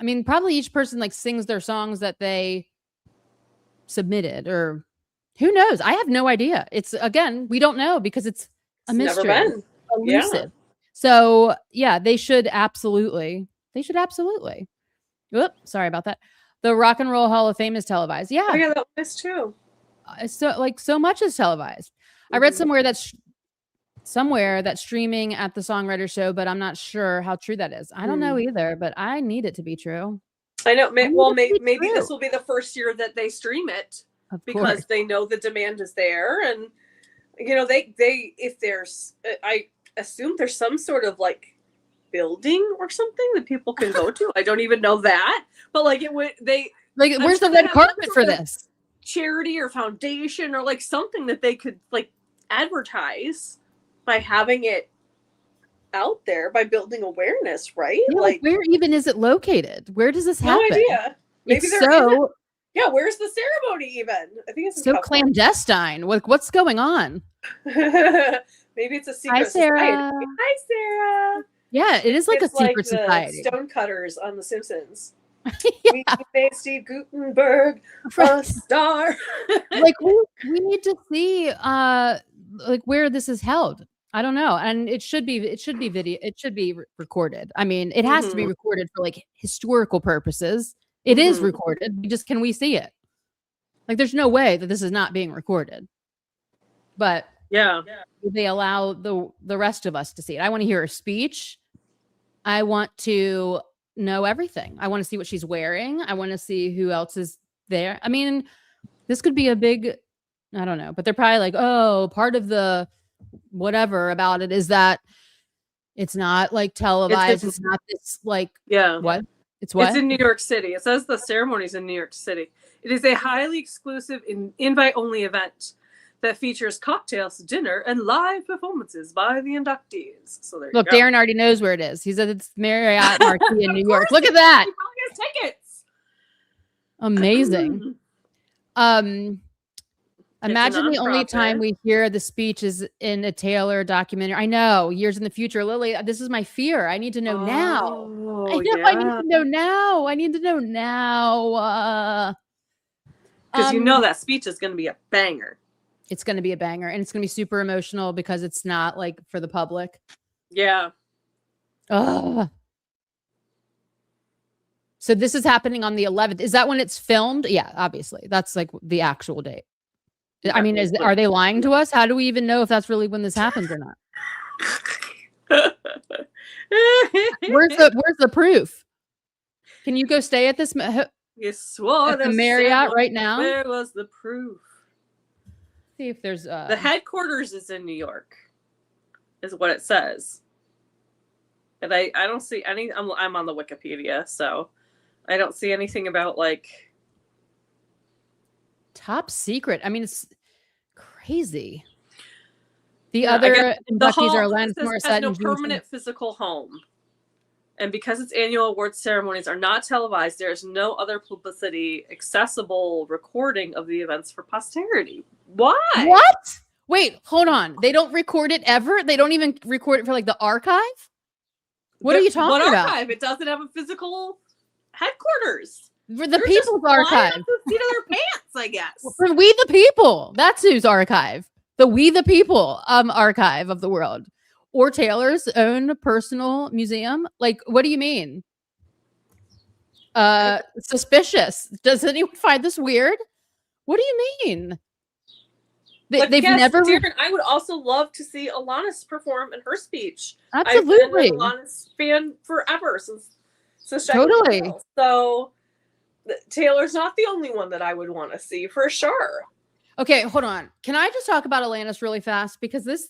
mean, probably each person like sings their songs that they submitted, or who knows? I have no idea. It's again, we don't know because it's a mystery, Never been elusive. Yeah. So yeah, they should absolutely. Whoop, sorry about that. The Rock and Roll Hall of Fame is televised. Yeah, Oh yeah, that was too. So much is televised. I read somewhere that's streaming at the Songwriter Show, but I'm not sure how true that is. I don't know either, but I need it to be true. I know. Well, maybe this will be the first year that they stream it because they know the demand is there, and they if there's, I assume there's some sort of like building or something that people can go to. I don't even know that, but like where's the red carpet for this? Charity or foundation or like something that they could like advertise by having it out there, by building awareness, right? Yeah, like where even is it located? Where does this happen? No idea. Maybe it's so yeah, where's the ceremony even? I think it's so clandestine. What's going on? Maybe it's a secret society. Hi, Sarah. Yeah, it is like a secret society. Stonecutters on The Simpsons. Yeah. We made Steve Gutenberg a star. Like we need to see like where this is held. I don't know. And it should be video. It should be recorded. I mean, it has to be recorded for like historical purposes. It is recorded. Can we see it? Like, there's no way that this is not being recorded. But yeah, they allow the rest of us to see it. I want to hear her speech. I want to know everything. I want to see what she's wearing. I want to see who else is there. I mean, this could be a big, I don't know, but they're probably like, oh, part of the whatever about it is that it's not like televised. It's not this like, what? It's what? It's in New York City. It says the ceremony's in New York City. It is a highly exclusive invite-only event that features cocktails, dinner, and live performances by the inductees. So there you go. Darren already knows where it is. He said it's Marriott Marquis in New York. Look at that. He probably has tickets. Amazing. Imagine the only time we hear the speech is in a Taylor documentary. I know, years in the future. Lily, this is my fear. I need to know now. I know, yeah. I need to know now. I need to know now. Because you know that speech is going to be a banger. It's going to be a banger. And it's going to be super emotional because it's not like for the public. Yeah. So this is happening on the 11th. Is that when it's filmed? Yeah, obviously. That's like the actual date. I mean, are they lying to us? How do we even know if that's really when this happens or not? Where's the proof? Can you go stay at this you swore at the Marriott right now? Where was the proof? See if there's the headquarters is in New York, is what it says. And I don't see any. I'm on the Wikipedia, so I don't see anything about like top secret. I mean, it's crazy. The other inductees are Alanis Morissette no permanent physical home. And because its annual awards ceremonies are not televised, there is no other publicity accessible recording of the events for posterity. Why? What? Wait, hold on. They don't record it ever? They don't even record it for like the archive? What are you talking about? Archive? It doesn't have a physical headquarters. For the People's Archive. The seat of their pants, I guess. For We the People. That's whose archive. The We the People archive of the world. Or Taylor's own personal museum. Like, what do you mean? Suspicious. Does anyone find this weird? What do you mean? They've never. Darren, I would also love to see Alanis perform in her speech. Absolutely. I've been an Alanis fan forever since totally. So Taylor's not the only one that I would want to see for sure. Okay, hold on. Can I just talk about Alanis really fast? Because this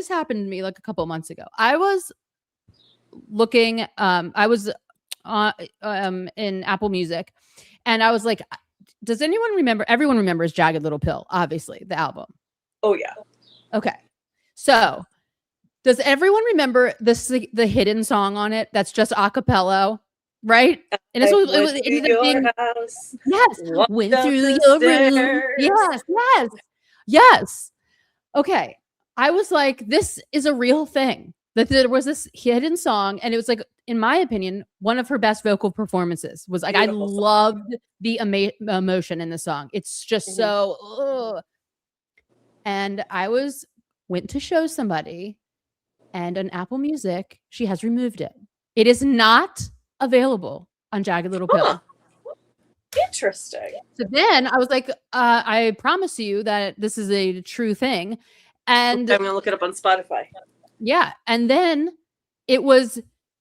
happened to me like a couple of months ago. I was looking. I was in Apple Music, and I was like, does anyone remember? Everyone remembers Jagged Little Pill, obviously, the album. Oh, yeah. Okay. So, does everyone remember the hidden song on it that's just a cappella, right? And this was it ended up being, yes, went through your room. Yes. Okay. I was like, this is a real thing. That there was this hidden song, and it was like, in my opinion, one of her best vocal performances. Was like, beautiful. I loved the emotion in the song. It's just so. And I went to show somebody, and on Apple Music, she has removed it. It is not available on Jagged Little Pill. Interesting. So then I was like, I promise you that this is a true thing, and I'm gonna look it up on Spotify. Yeah, and then it was.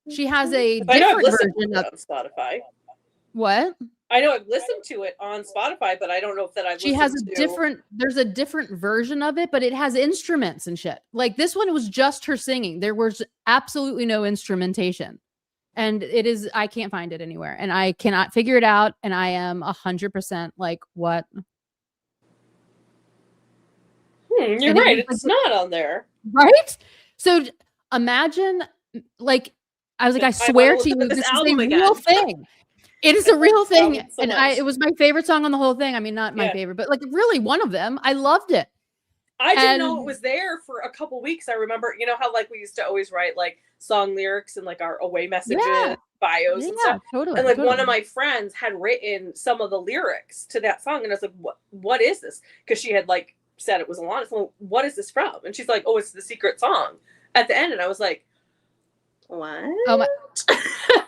She has a different version of Spotify. What? I know I've listened to it on Spotify, but I don't know if that I've. She has There's a different version of it, but it has instruments and shit. Like this one was just her singing. There was absolutely no instrumentation, and it is. I can't find it anywhere, and I cannot figure it out. And I am 100% like, what? You're right. It's not on there, right? So imagine, like, I was like, I swear to you, this is a real thing. It is a real thing. And it was my favorite song on the whole thing. I mean, not my favorite, but like really one of them. I loved it. I didn't know it was there for a couple weeks. I remember, you know how like we used to always write like song lyrics and like our away messages, bios and stuff. Totally, and like one of my friends had written some of the lyrics to that song. And I was like, what is this? Because she had like said it was Alanis. Well, what is this from? And she's like, oh, it's the secret song at the end. And I was like, what? Oh my,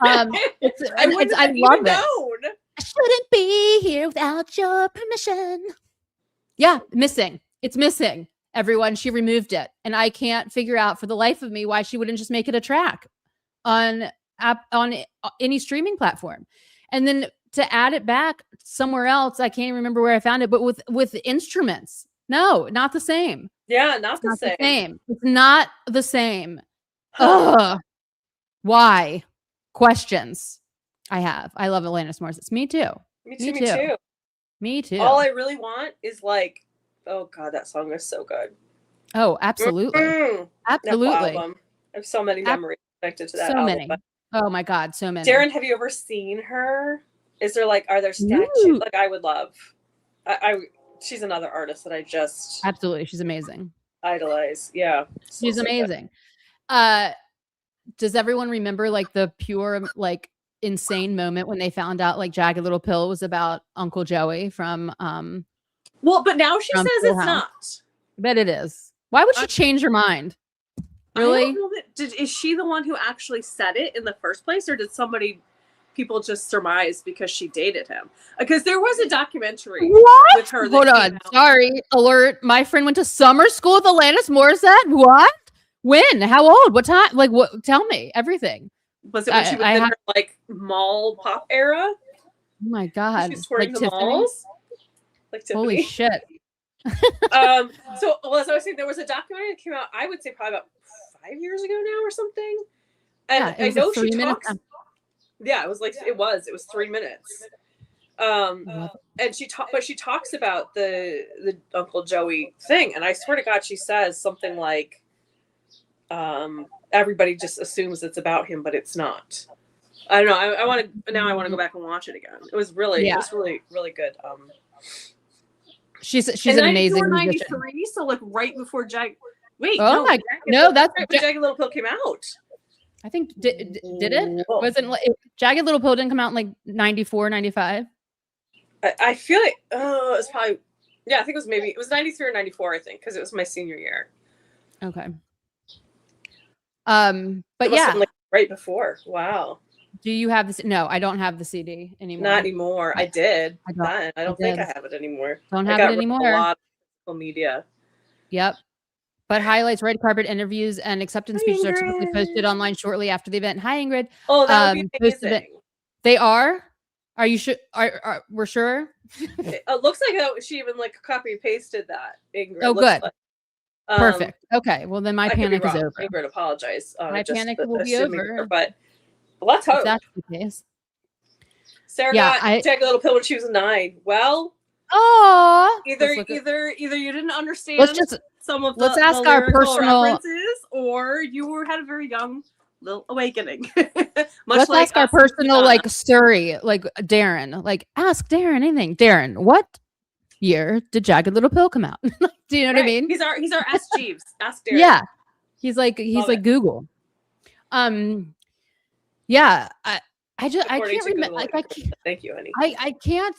I love it. Known. I shouldn't be here without your permission. Yeah, missing. It's missing. Everyone, she removed it. And I can't figure out for the life of me why she wouldn't just make it a track on any streaming platform. And then to add it back somewhere else, I can't remember where I found it, but with instruments. No, not the same. Yeah, not the same. It's not the same. Ugh. Why? Questions I have. I love Alanis Morissette. Me too. Me too. All I really want is like, oh God, that song is so good. Oh, absolutely. Absolutely. I have so many memories connected to that album. Many. Oh my God, so many. Darren, have you ever seen her? Are there statues? Like, I would love. She's another artist that I just absolutely. She's amazing. Idolize. Yeah, she's amazing. Does everyone remember like the pure like insane moment when they found out like Jagged Little Pill was about Uncle Joey from well, but now she says it's not. I bet it is. Why would she change her mind? Really? I don't know is she the one who actually said it in the first place, or did people just surmise because she dated him? Because there was a documentary with her. Hold on. Sorry. Alert. My friend went to summer school with Alanis Morissette. What? When? How old? What time? Like, what? Tell me everything. Was it when she was in her like mall pop era? Oh my God! She was touring the malls. Like Tiffany. Holy shit! So as I was saying, there was a documentary that came out. I would say probably about 5 years ago now or something. And I know she talks. Yeah, it was 3 minutes. And she talks about the Uncle Joey thing, and I swear to God, she says something like, everybody just assumes it's about him, but it's not. I don't know. I want to go back and watch it again. It was really really good. She's an amazing musician. 93, so like right before Wait, oh my no, that's Jagged Little Pill came out. I think did it? Wasn't Jagged Little Pill didn't come out in like 94, 95? I feel like it's probably I think it was 93 or 94, I think, because it was my senior year. Okay. But yeah, like right before. Wow. Do you have this? No, I don't have the CD anymore. Not anymore. I did. I don't think I have it anymore. Don't have it anymore. A lot of social media. Yep. But highlights, red carpet interviews, and acceptance speeches are typically posted online shortly after the event. Hi, Ingrid. Oh, that would be amazing. They are. Are you sure? We're sure? It looks like she even like copy and pasted that. Ingrid. Oh, good. Like. Perfect. Okay. Well, then my panic is over. Ingrid, apologize. My panic will be over. But let's hope. If that's the case. Sarah got Jagged Little Pill when she was 9. Well, either you didn't understand some of the ask our personal references, or you had a very young little awakening. Let's ask our personal like story, like Darren. Like ask Darren anything. Darren, what year did Jagged Little Pill come out? Do you know what I mean? He's our Ask Jeeves. Ask Darren. Yeah, he's like Google. Yeah, I can't remember. Like, thank you, honey. I can't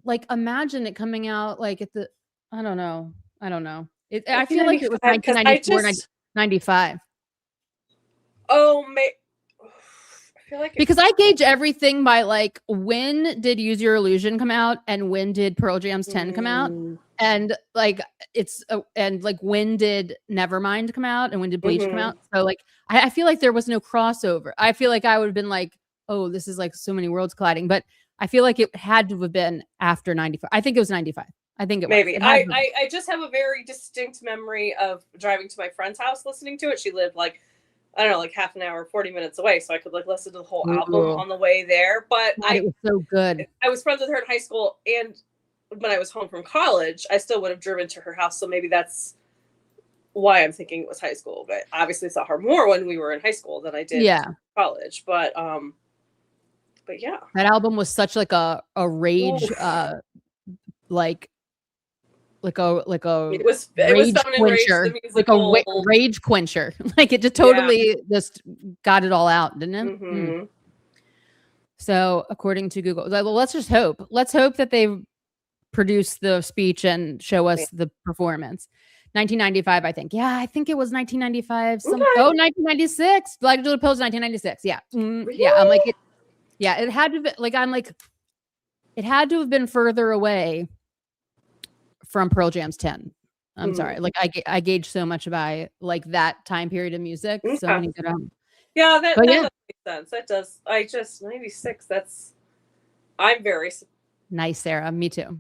like imagine it coming out like at the. I don't know. I feel like it was 1994, 95. Oh, I feel like because I gauge everything by like when did Use Your Illusion come out and when did Pearl Jam's 10 come out, and like and like when did Nevermind come out and when did Bleach come out. So like I feel like there was no crossover. I feel like I would have been like, oh, this is like so many worlds colliding, but I feel like it had to have been after 95. I think it was 95. I think it maybe. Was. I just have a very distinct memory of driving to my friend's house listening to it. She lived like, I don't know, like half an hour, 40 minutes away. So I could like listen to the whole album on the way there. But it was so good. I was friends with her in high school. And when I was home from college, I still would have driven to her house. So maybe that's why I'm thinking it was high school. But obviously saw her more when we were in high school than I did in college. But yeah. That album was such like a rage, like a it was rage quencher, like a rage quencher. Like it just totally just got it all out, didn't it? So according to Google, well, let's just hope. Let's hope that they produce the speech and show us the performance. 1995, I think. Yeah, I think it was 1995. Okay. 1996. Black Doodle Pills, 1996. Yeah. Really? Yeah. I'm like, it had to be like, I'm like, it had to have been further away from Pearl Jam's 10. I'm sorry. Like I gauge so much by like that time period of music. So many good Yeah, that does make sense. That does. 96. I'm very nice, Sarah. Me too.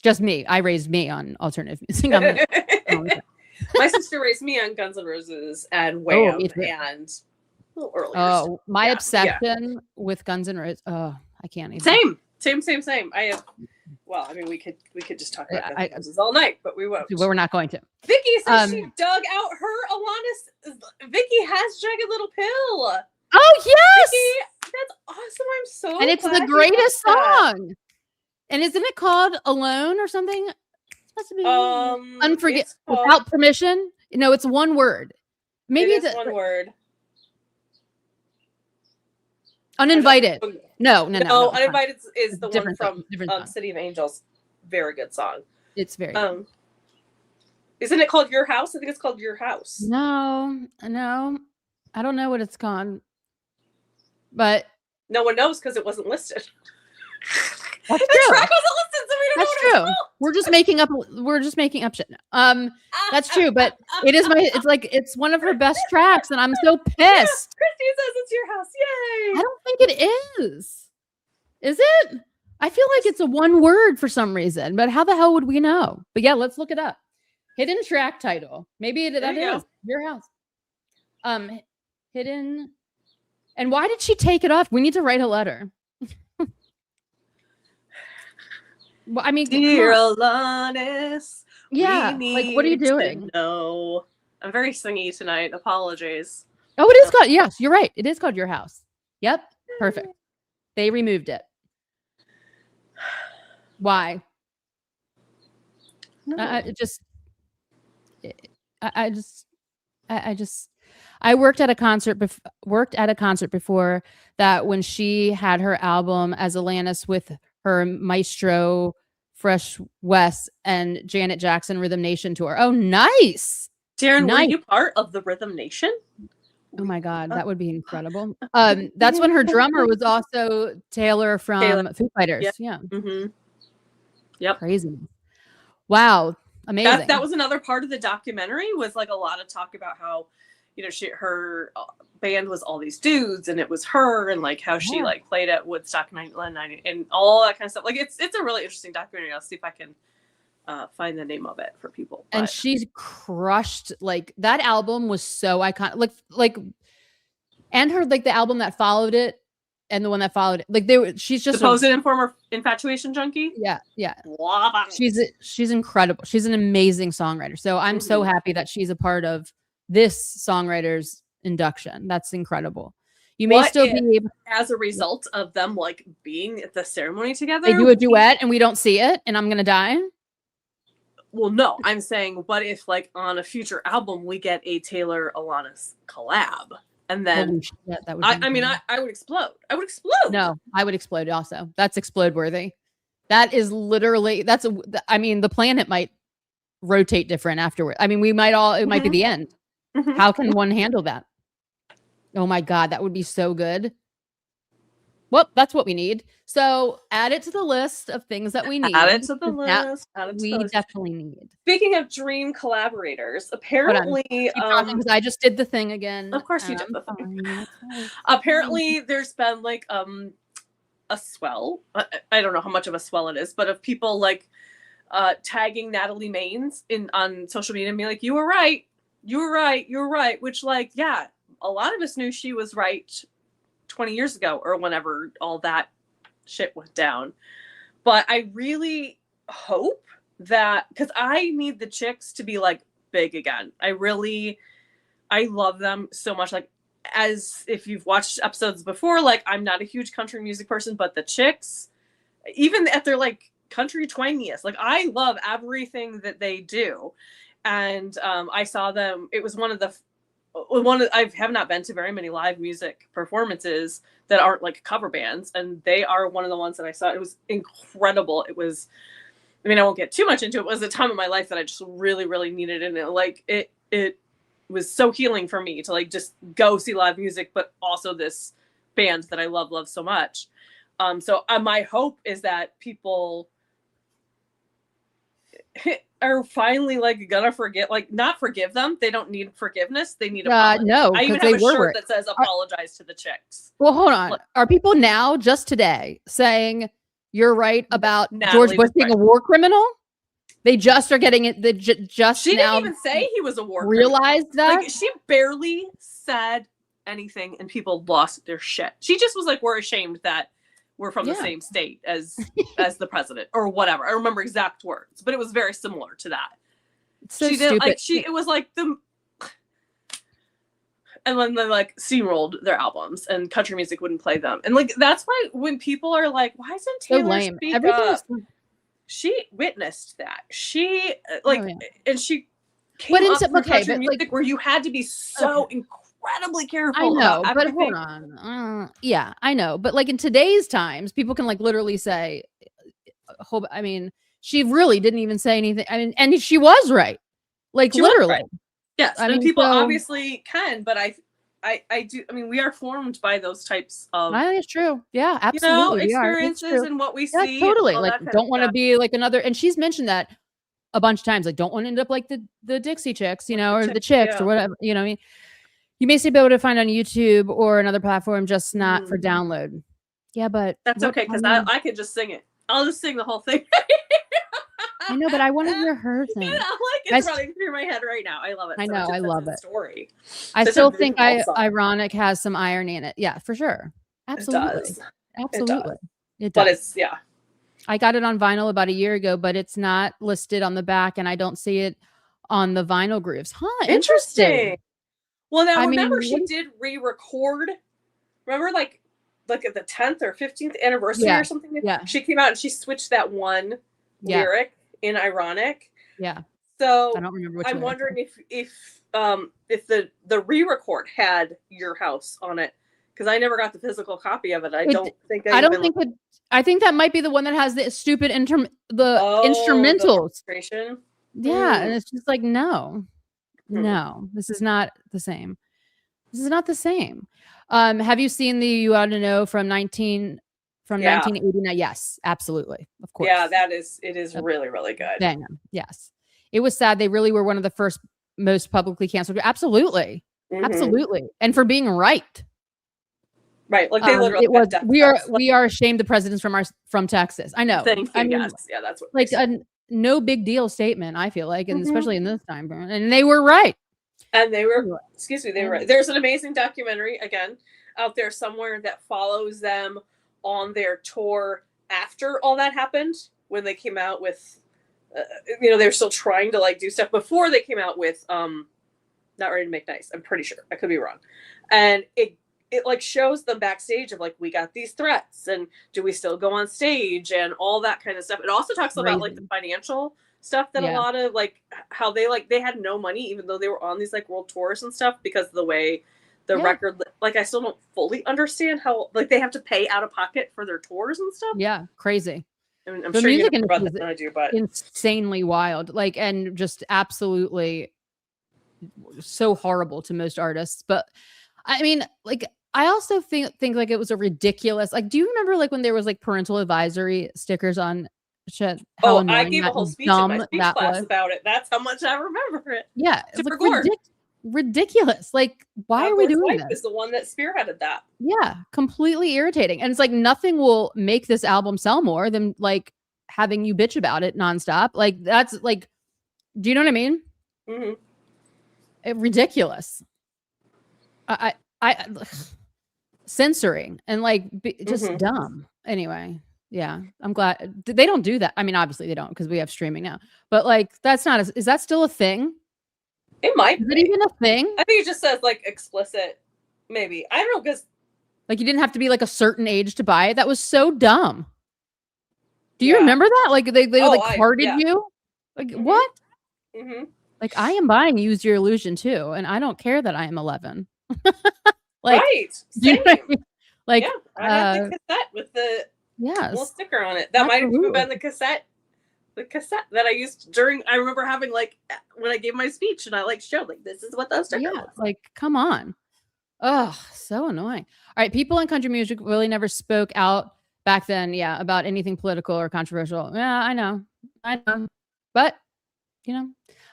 Just me. I raised me on alternative music. I'm like, my sister raised me on Guns N' Roses and Wham and a little earlier. Oh, my obsession with Guns N' Roses. Oh, I can't even. Same. I have. Well, I mean, we could just talk about Guns N' Roses all night, but we won't. We're not going to. Vicky says she dug out her Alanis. Vicky has Jagged Little Pill. Oh yes, Vicky, that's awesome. I'm so and it's the greatest song. And isn't it called Alone or something? It's supposed to be Unforgiven without permission. No, it's one word. Maybe it's one word. Uninvited. No. Uninvited is the one from song. City of Angels. Very good song. It's very good. Isn't it called Your House? I think it's called Your House. No. I don't know what it's called. But no one knows because it wasn't listed. That's the true. track wasn't listed, so we don't know what We're just making up shit. That's true, but it's one of her best tracks, and I'm so pissed. Yeah, Christy says it's Your House. Yay! I don't think it is. Is it? I feel like it's a one word for some reason, but how the hell would we know? But yeah, let's look it up. Hidden track title. Maybe that is Your House. Hidden. And why did she take it off? We need to write a letter. Well, I mean, dear Alanis. Yeah, like what are you doing? No, I'm very singy tonight. Apologies. Oh, it is called. Yes, you're right. It is called Your House. Yep, perfect. They removed it. Why? No. I worked at a concert. Before that when she had her album as Alanis with her Maestro, Fresh West, and Janet Jackson Rhythm Nation tour. Oh, nice. Darren, were you part of the Rhythm Nation? Oh my God, that would be incredible. That's when her drummer was also Taylor from Foo Fighters. Yeah. Mm-hmm. Yep. Crazy. Wow. Amazing. That was another part of the documentary, was like a lot of talk about how, her band was all these dudes and it was her, and like how she like played at Woodstock 1990 and all that kind of stuff. Like it's a really interesting documentary. I'll see if I can find the name of it for people. And she's crushed. Like that album was so iconic. Like, and her like the album that followed it and the one that followed it. Like she's just Supposed Informer Infatuation Junkie. Yeah. She's incredible. She's an amazing songwriter. So I'm so happy that she's a part of this songwriter's induction. That's incredible. You may still be able, as a result of them like being at the ceremony together. They do a duet and we don't see it, and I'm gonna die. Well, no, I'm saying, what if like on a future album we get a Taylor Alanis collab, and then that would I would explode. No, I would explode also. That's explode worthy. That is literally the planet might rotate different afterward. I mean, it might be the end. How can one handle that? Oh my God, that would be so good. Well, that's what we need. So add it to the list of things that we need. Add it to the list. We definitely need. Speaking of dream collaborators, apparently, because I just did the thing again. Of course, you did the thing. Apparently, there's been like a swell. I don't know how much of a swell it is, but of people like tagging Natalie Maines on social media and being like, "You were right. You were right. You were right." Which, like, yeah, a lot of us knew she was right 20 years ago or whenever all that shit went down. But I really hope that, because I need the Chicks to be like big again. I love them so much. Like, as if you've watched episodes before, like, I'm not a huge country music person, but the Chicks, even at their like country twangiest, like, I love everything that they do. And I saw them. It was I have not been to very many live music performances that aren't like cover bands, and they are one of the ones that I saw. It was incredible. It was I mean, I won't get too much into it. It was a time of my life that I just really, really needed it. And like it was so healing for me to like just go see live music, but also this band that I love so much. So my hope is that people are finally like gonna forget, like not forgive them. They don't need forgiveness. They need apology. No, I even because have they a were shirt right. that says "Apologize to the chicks." Well, hold on. Look, Are people now, just today, saying you're right about George Natalie Bush was being right. a war criminal? They just are getting it. They just She now didn't even say he was a war realized criminal. that. Like she barely said anything, and people lost their shit. She just was like, "We're ashamed that we're from the Yeah. same state as the president or whatever." I remember exact words, but it was very similar to that. It's so She didn't stupid. like it was like the. And when they like steamrolled their albums and country music wouldn't play them, and like that's why when people are like, "Why isn't So Taylor lame. speak Everything up?" is She witnessed that. She like, Oh, yeah. and she came But up through okay, country but music like, where you had to be so incredibly careful. I know, about but everything. hold on. Yeah, I know, but like in today's times, people can like literally say, I mean, she really didn't even say anything. I mean, and she was right, like She was literally. right. Yes, I and mean, people so, obviously can, but I do. I mean, we are formed by those types of I think it's true. Yeah, absolutely, we are. It's experiences true. and what we Yeah, see. totally. And all Like, that kind don't of want to stuff. be like another. And she's mentioned that a bunch of times. Like, don't want to end up like the Dixie Chicks, you know, or the Chicks or whatever. You know, what I mean, you may still be able to find on YouTube or another platform, just not for download. Yeah, but That's okay because I could just sing it. I'll just sing the whole thing. I know, but I want to hear her sing. Yeah, like it's running through my head right now. I love it. I so know, much. I love it. Story. I still think Ironic has some irony in it. Yeah, for sure. Absolutely. It does. Absolutely. It does. But it's I got it on vinyl about a year ago, but it's not listed on the back, and I don't see it on the vinyl grooves. Huh? Interesting. Well, now remember she did re-record. Remember, like at the 10th or 15th anniversary or something. Yeah. She came out and she switched that one lyric in Ironic. Yeah. So I don't remember which. I'm wondering if the re-record had Your House on it, because I never got the physical copy of it. I don't think I think that might be the one that has the stupid instrumentals. Yeah, and it's just like no, this is not the same. This is not the same. Have you seen the You Ought to Know from 1989? Yes, absolutely, of course. Yeah, it is really, really good. Dang them. Yes, it was sad. They really were one of the first most publicly canceled. Absolutely, absolutely, and for being right. Right, like they literally. It was. We are ashamed the presidents from Texas. I know. Thank you. I mean, yes, yeah, that's what. Like a no big deal statement. I feel like, and especially in this time, and they were right. And they were. Excuse me. They were right. There's an amazing documentary again out there somewhere that follows them on their tour after all that happened, when they came out with, they were still trying to like do stuff before they came out with Not Ready to Make Nice. I'm pretty sure. I could be wrong. And it like shows them backstage of like, we got these threats and do we still go on stage and all that kind of stuff. It also talks about like the financial stuff that a lot of like how they had no money even though they were on these like world tours and stuff because of the way the record, like I still don't fully understand how like they have to pay out of pocket for their tours and stuff. Yeah, crazy. I mean, I'm sure music you know about that than I do, but insanely wild, like, and just absolutely so horrible to most artists. But I mean, like, I also think like it was a ridiculous. Like, do you remember like when there was like parental advisory stickers on shit? I gave a whole speech in my speech class about it. That's how much I remember it. Yeah, it's like ridiculous. Like, why are we doing this? Is the one that spearheaded that. Yeah, completely irritating. And it's like nothing will make this album sell more than like having you bitch about it nonstop. Like that's like, do you know what I mean? Ridiculous. I censoring and like just dumb. Anyway, yeah, I'm glad they don't do that. I mean, obviously they don't because we have streaming now. But like, that's not. Is that still a thing? It might. Is it even a thing? I think it just says like explicit. Maybe I don't know because like you didn't have to be like a certain age to buy it. That was so dumb. Do you remember that? Like they like carded you. Like what? Like I am buying Use Your Illusion too, and I don't care that I am 11. Like, same. You know I mean? Like I had the cassette with the little sticker on it. That might have been the cassette the cassette that I used during. I remember having like when I gave my speech, and I like showed like this is what that sticker was. Like, come on. Oh, so annoying. All right, people in country music really never spoke out back then, about anything political or controversial. Yeah, I know. But,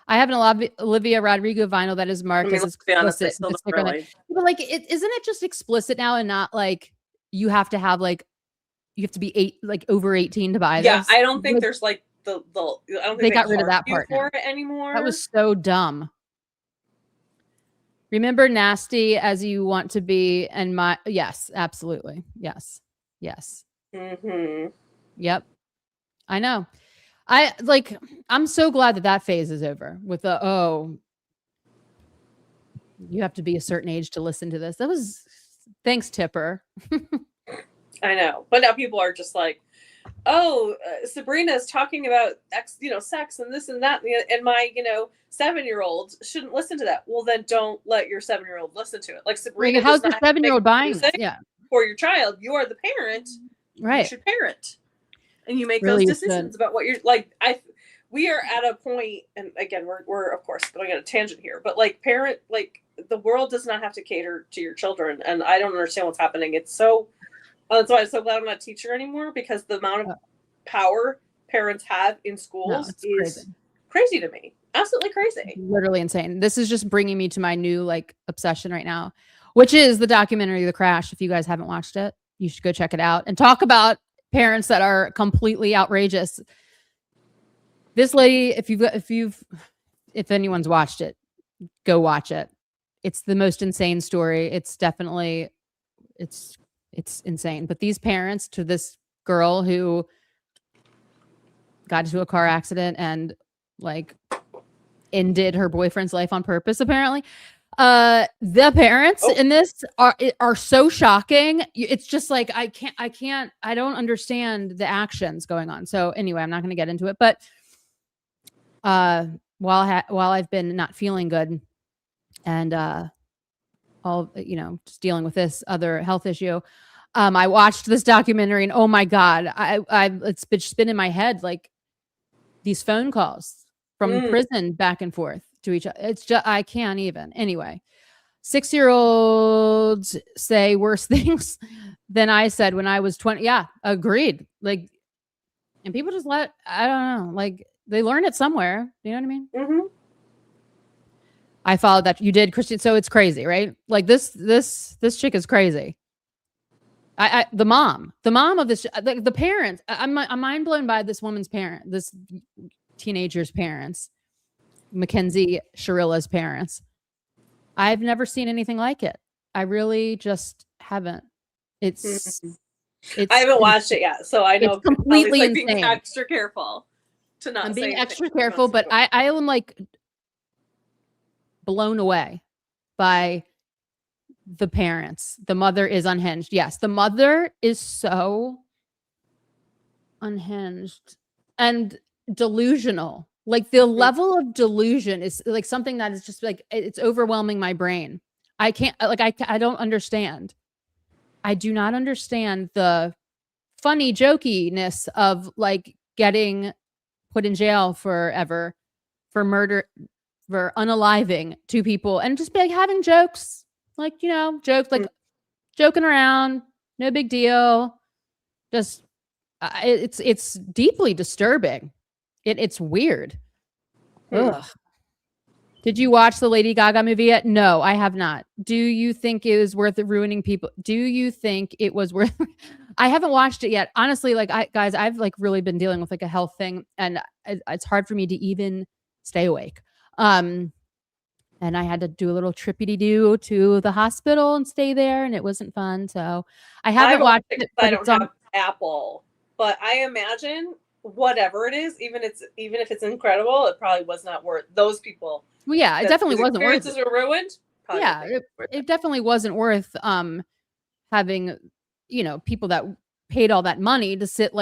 I have an Olivia Rodrigo vinyl that is marked as Let's be honest, I explicit. still don't really. But like, isn't it just explicit now and not like you have to have like you have to be over 18 to buy this? Yeah, I don't think there's like I don't think they got rid of that part for it anymore. That was so dumb. Remember nasty as you want to be and yes, absolutely. Yes. Mm-hmm. Yep. I know. I'm so glad that phase is over with you have to be a certain age to listen to this. That was thanks, Tipper. I know. But now people are just like, Sabrina's talking about sex and this and that, and my 7-year-old shouldn't listen to that. Well, then don't let your 7-year-old listen to it. Like Sabrina, how's your 7-year-old buying this? Yeah, for your child, you are the parent, right? You should parent, and you make those decisions about what you're like. We are at a point, and again, we're of course going on a tangent here, but like the world does not have to cater to your children, and I don't understand what's happening. It's so. That's why I'm so glad I'm not a teacher anymore, because the amount of power parents have in schools is crazy to me. Absolutely crazy. Literally insane. This is just bringing me to my new obsession right now, which is the documentary The Crash. If you guys haven't watched it, you should go check it out and talk about parents that are completely outrageous. This lady, if anyone's watched it, go watch it. It's the most insane story. It's definitely it's insane. But these parents to this girl who got into a car accident and ended her boyfriend's life on purpose, apparently. The parents in this are so shocking. It's just like I don't understand the actions going on. So anyway, I'm not going to get into it. But while I've been not feeling good and just dealing with this other health issue, I watched this documentary and oh my God, it's been in my head these phone calls from prison back and forth to each other. It's just I can't even. Anyway, 6-year-olds say worse things than I said when I was 20. Yeah, agreed. And people just I don't know, they learn it somewhere. You know what I mean? Mm-hmm. I followed that. You did, Christian. So it's crazy, right? This chick is crazy. The mom of this, the parents. I'm mind blown by this woman's parent, this teenager's parents, Mackenzie Sharilla's parents. I've never seen anything like it. I really just haven't. It's I haven't watched it yet, so I know it's completely insane. Being extra careful to not. I'm being extra careful, but I am blown away by the parents. The mother is unhinged. Yes, the mother is so unhinged and delusional. The level of delusion is something that is just it's overwhelming my brain. I can't I don't understand. I do not understand the funny jokiness of getting put in jail forever for murder, for unaliving 2 people and just having jokes. Jokes joking around, no big deal. Just it's deeply disturbing. It's weird. Ugh. Did you watch the Lady Gaga movie yet? No, I have not. Do you think it was worth it ruining people? Do you think it was worth? I haven't watched it yet. Honestly, I've really been dealing with a health thing, and it's hard for me to even stay awake. And I had to do a little trippity-doo to the hospital and stay there, and it wasn't fun. So I haven't watched it. I don't have Apple, but I imagine whatever it is, even if it's incredible, it probably was not worth those people. Well, yeah, it definitely wasn't worth it. Experiences are ruined. Yeah, it definitely wasn't worth having people that paid all that money to sit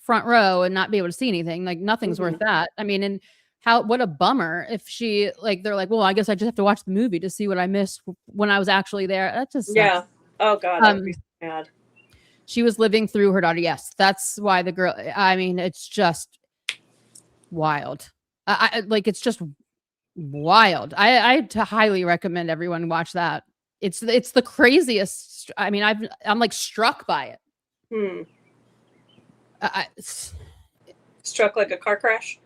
front row and not be able to see anything. Nothing's worth that. I mean, and what a bummer if she they're well, I guess I just have to watch the movie to see what I missed when I was actually there. That just sucks. Yeah. Oh God, that would be sad. She was living through her daughter. Yes, that's why the girl. I mean, it's just wild. I like, it's just wild. I highly recommend everyone watch that. It's the craziest. I mean, I'm like struck by it. Hmm. Struck like a car crash.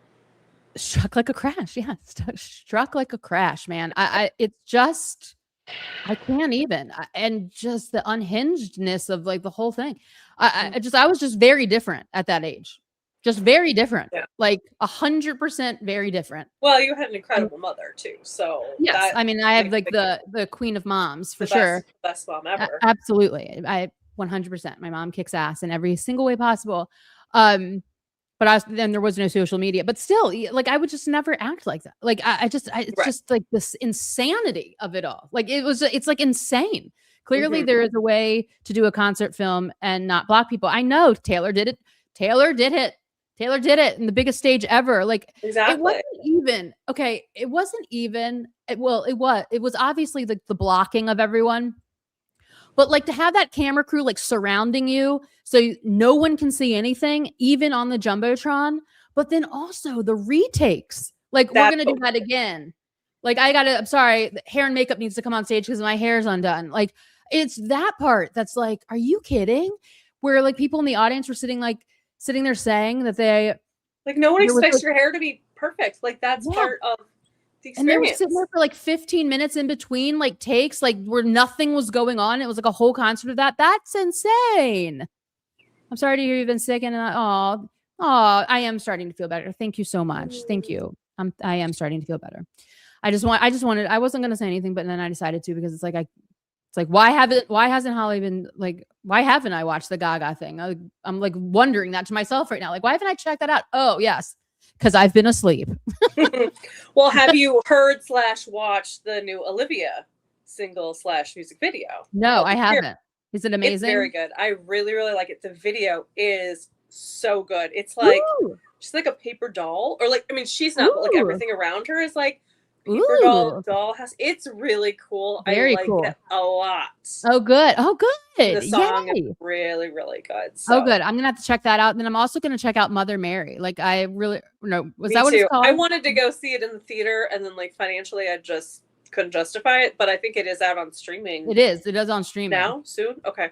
Struck like a crash. Yeah, struck like a crash, man. It's just, I can't even. And just the unhingedness of like the whole thing. I was just very different at that age. Just very different. Yeah. Like 100% very different. Well, you had an incredible mother too. So yes, I mean, I have like the queen of moms for sure. Best mom ever. Absolutely. 100%. My mom kicks ass in every single way possible. But then there was no social media, but still, like, I would just never act like that. Like, it's just like this insanity of it all. Like, it's like insane. Clearly there is a way to do a concert film and not block people. I know Taylor did it. Taylor did it in the biggest stage ever. Like, exactly. It wasn't even, okay. It wasn't even, it was obviously the blocking of everyone. But like, to have that camera crew like surrounding you so no one can see anything, even on the Jumbotron, but then also the retakes. Like, we're going to do that again. Like, I'm sorry, hair and makeup needs to come on stage because my hair's undone. Like, it's that part that's like, are you kidding? Where like people in the audience were sitting there saying that they, like, no one expects your hair to be perfect. Like, that's part of the experience. And they were sitting there for like 15 minutes in between like takes, like where nothing was going on. It was like a whole concert of that. That's insane. I'm sorry to hear you've been sick, and I am starting to feel better. Thank you so much. Thank you. I am starting to feel better. I wasn't gonna say anything, but then I decided to, because it's like why hasn't Holly been like, why haven't I watched the Gaga thing? I'm like wondering that to myself right now. Like, why haven't I checked that out? Oh yes, because I've been asleep. Well, have you heard / watched the new Olivia single / music video? No, I haven't. Is it amazing? It's very good. I really, really like it. The video is so good. It's like, she's like a paper doll, or like, I mean, she's not, but like everything around her is like paper doll has. It's really cool. Very I like cool. it a lot. Oh, good. The song is really, really good. So. Oh, good. I'm gonna have to check that out. And then I'm also gonna check out Mother Mary. Like, I really no. Was Me that what too. it's called? I wanted to go see it in the theater, and then like financially, I just couldn't justify it. But I think it is out on streaming. It is. It is on streaming now. Soon. Okay.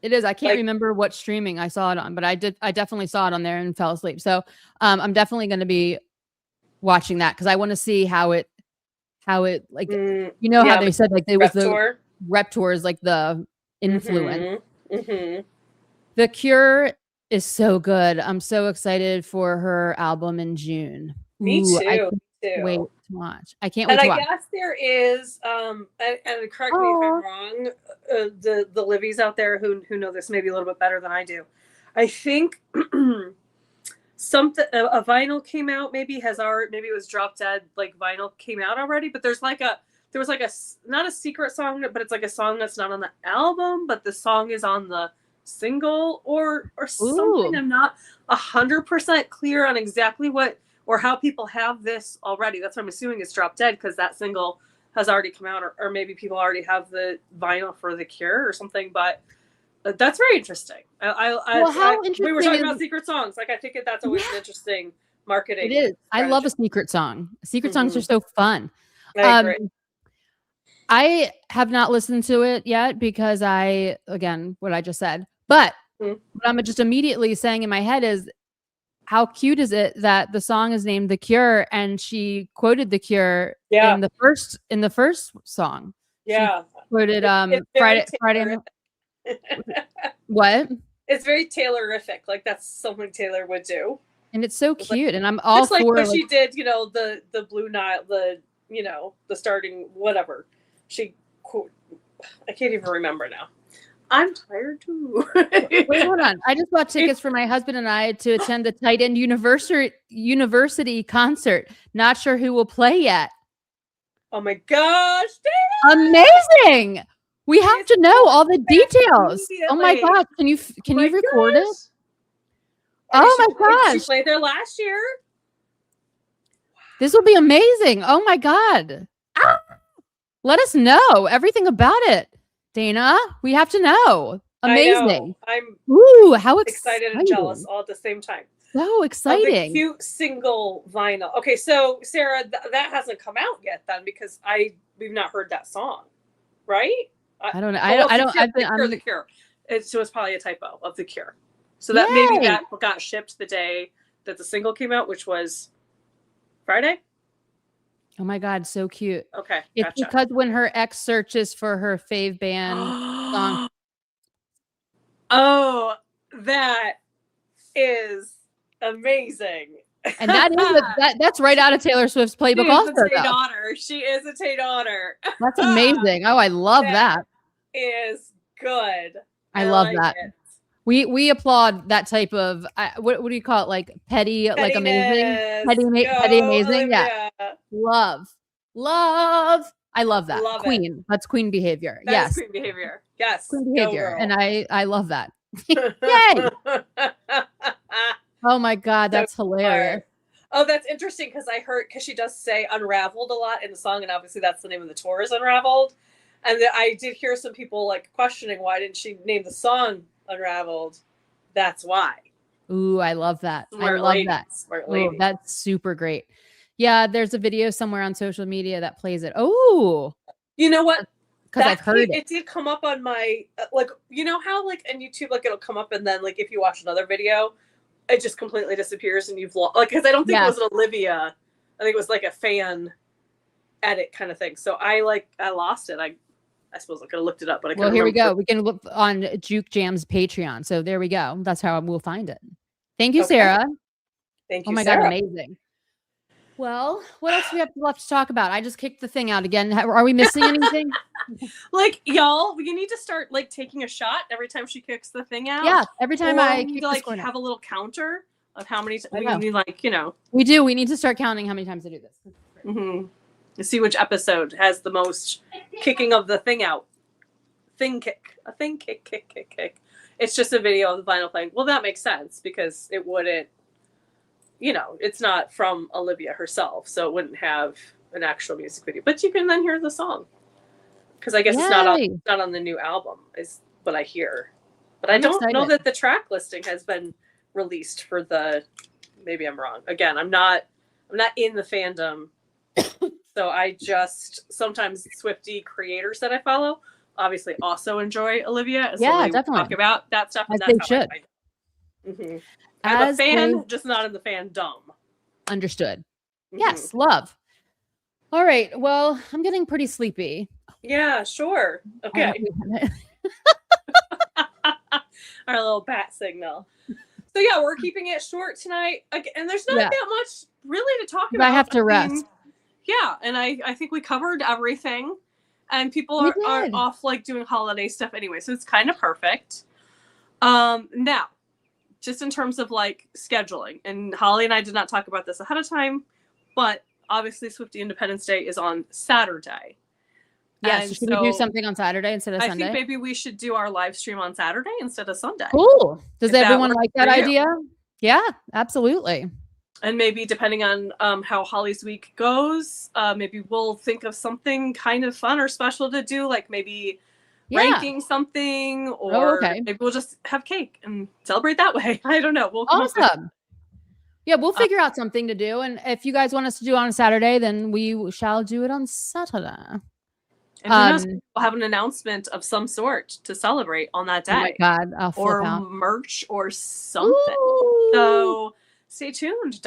It is. I can't remember what streaming I saw it on, but I definitely saw it on there and fell asleep. So I'm definitely going to be watching that, because I want to see how it like, you know, how they said like it was the rep tour is like the influence. The Cure is so good. I'm so excited for her album in June. Me too. I can't wait to watch. I can't wait to watch. And I guess there is, and correct me if I'm wrong, the Livies out there who know this maybe a little bit better than I do. I think something, a vinyl came out, maybe it was Drop Dead, like vinyl came out already, but there was like a not a secret song, but it's like a song that's not on the album, but the song is on the single or something. I'm not 100% clear on exactly what or how people have this already. That's what I'm assuming is Drop Dead, because that single has already come out, or maybe people already have the vinyl for The Cure or something. But that's very interesting. Interesting we were talking about secret songs. Like, I think that's always an interesting marketing. It is. I love a secret song. Secret songs are so fun. I agree. I have not listened to it yet, because again, what I just said. But what I'm just immediately saying in my head is, how cute is it that the song is named The Cure, and she quoted The Cure in the first song. Yeah. She quoted Friday. What? It's very Taylorific. Like, that's something Taylor would do. And it's so cute, and I'm all for like when she did, the Blue Nile, the starting whatever. I can't even remember now. I'm tired too. Wait, hold on. I just bought tickets for my husband and I to attend the Tight End University concert. Not sure who will play yet. Oh my gosh. Amazing. We have to know all the details. Oh my gosh. Can you record it? Oh my gosh. She played there last year. This will be amazing. Oh my God. Let us know everything about it. Dana, we have to know. Amazing. I'm how excited and jealous all at the same time. So of the exciting. cute single vinyl. Okay, so Sarah, that hasn't come out yet then, because we've not heard that song, right? I don't know. Oh, well, I don't, I've been, The Cure. So it's probably a typo of The Cure. So that maybe yay. that got shipped the day that the single came out, which was Friday. Oh my God, so cute. Okay, It's gotcha. because when her ex searches for her fave band song. Oh, that is amazing. And that's right out of Taylor Swift's playbook She is also, a Tay though. daughter. She is a Tay daughter. That's amazing. Oh, I love that. Is good. I love like that. it. We applaud that type of what do you call it? Like petty, like amazing, petty, amazing. Olivia. Yeah, love. I love that. Love Queen. it. That's queen behavior. That yes, is queen behavior. Yes, queen behavior, go, and I love that. Yay! Oh my God, that's so hilarious. Oh, that's interesting because she does say Unraveled a lot in the song, and obviously that's the name of the tour is Unraveled. And I did hear some people like questioning why didn't she name the song Unraveled? That's why. Ooh, I love that. Smart I love lady. that. Smart lady. Ooh, that's super great. Yeah, there's a video somewhere on social media that plays it. Oh, you know what? Because I've heard it did come up on my like, you know how like on YouTube, like it'll come up and then like if you watch another video, it just completely disappears and you've lost, like, because I don't think it was an Olivia. I think it was like a fan edit kind of thing. So I lost it. I suppose I could have looked it up, but I well, here we go. We can look on Juke Jam's Patreon. So there we go. That's how we'll find it. Thank you, Sarah. Thank you. Oh my God, amazing. Well, what else do we have left to talk about? I just kicked the thing out again. Are we missing anything? Like, y'all, you need to start like taking a shot every time she kicks the thing out. Yeah, every time I need to like have a little counter of how many we need, like, you know. We do. We need to start counting how many times I do this. Mm-hmm. To see which episode has the most kicking of the thing out. Thing kick. A thing kick. It's just a video of the vinyl playing. Well, that makes sense because it wouldn't, you know, it's not from Olivia herself, so it wouldn't have an actual music video. But you can then hear the song. Because I guess it's not on the new album, is what I hear. But I don't know that the track listing has been released for the. Maybe I'm wrong. Again, I'm not in the fandom, so I just sometimes Swiftie creators that I follow obviously also enjoy Olivia. Yeah, definitely talk about that stuff, and that's how I find it. Mm-hmm. I'm a fan, just not in the fandom. Understood. Mm-hmm. Yes, love. All right. Well, I'm getting pretty sleepy. Yeah, sure. Okay. Our little bat signal. So yeah, we're keeping it short tonight. And there's not that much really to talk about. I have to rest. Yeah, and I think we covered everything. And people are off like doing holiday stuff anyway, so it's kind of perfect. Now, just in terms of like scheduling, and Holly and I did not talk about this ahead of time, but obviously Swiftie Independence Day is on Saturday. Yes, so should we do something on Saturday instead of Sunday? I think maybe we should do our live stream on Saturday instead of Sunday. Cool. Does everyone like that idea? Yeah, absolutely. And maybe depending on how Holly's week goes, maybe we'll think of something kind of fun or special to do, like maybe ranking something, or maybe we'll just have cake and celebrate that way. I don't know. We'll awesome. Yeah, we'll figure out something to do. And if you guys want us to do it on Saturday, then we shall do it on Saturday. And who knows, we'll have an announcement of some sort to celebrate on that day. Oh my God, I'll flip or out. Merch or something. Ooh. So stay tuned. ...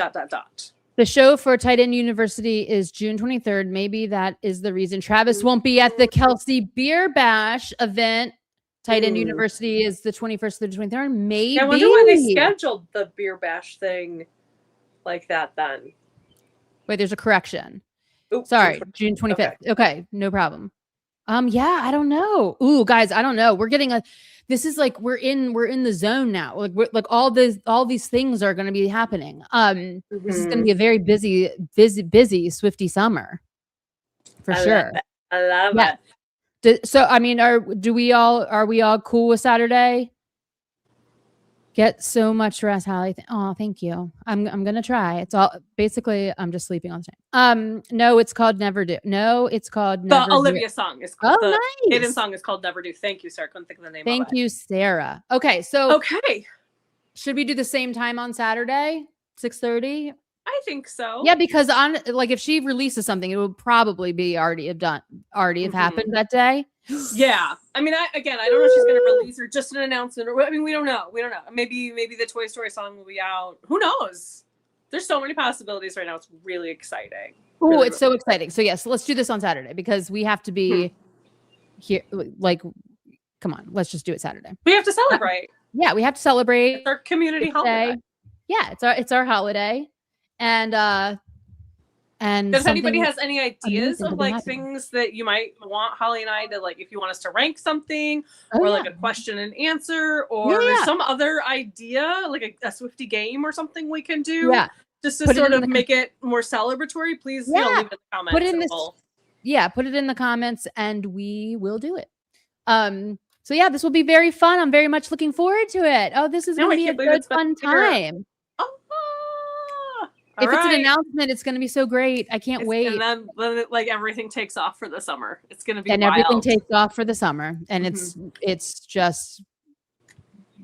The show for Tight End University is June 23rd. Maybe that is the reason Travis won't be at the Kelsey Beer Bash event. Tight End University is the 21st through the 23rd. Maybe. I wonder why they scheduled the Beer Bash thing like that then. Wait, there's a correction. Oops, sorry, June 25th. Okay, no problem. Yeah, I don't know. Ooh, guys, I don't know. We're getting this is like we're in the zone now. Like all these things are going to be happening. This is going to be a very busy Swiftie summer for sure. I love it. So I mean, are we all cool with Saturday? Get so much rest, Holly. Oh, thank you. I'm gonna try. It's all basically I'm just sleeping all the time. No, it's called Never Do. No, it's called Never Do. The Olivia song is called the hidden song is called Never Do. Thank you, Sarah. Couldn't think of the name. Thank you, Sarah. Okay, so Should we do the same time on Saturday, 6:30? I think so. Yeah, because on like if she releases something, it would probably be already have happened that day. Yeah, I mean, I don't know if she's gonna release or just an announcement, or I mean, we don't know. Maybe the Toy Story song will be out. Who knows? There's so many possibilities right now. It's really exciting. Oh, really, it's so exciting. So yes, let's do this on Saturday because we have to be here. Like, come on, let's just do it Saturday. We have to celebrate. Yeah, we have to celebrate. It's our community holiday. Yeah, it's our holiday. And if anybody has any ideas of like things that you might want Holly and I to like, if you want us to rank something or like a question and answer or some other idea, like a Swifty game or something we can do just to sort of make it more celebratory, please leave it in the comments. Put it in the comments and we will do it. So yeah, this will be very fun. I'm very much looking forward to it. Oh, this is going to be a good fun time. If it's an announcement, it's going to be so great. I can't wait. And then like everything takes off for the summer. It's going to be wild. Everything takes off for the summer, and it's just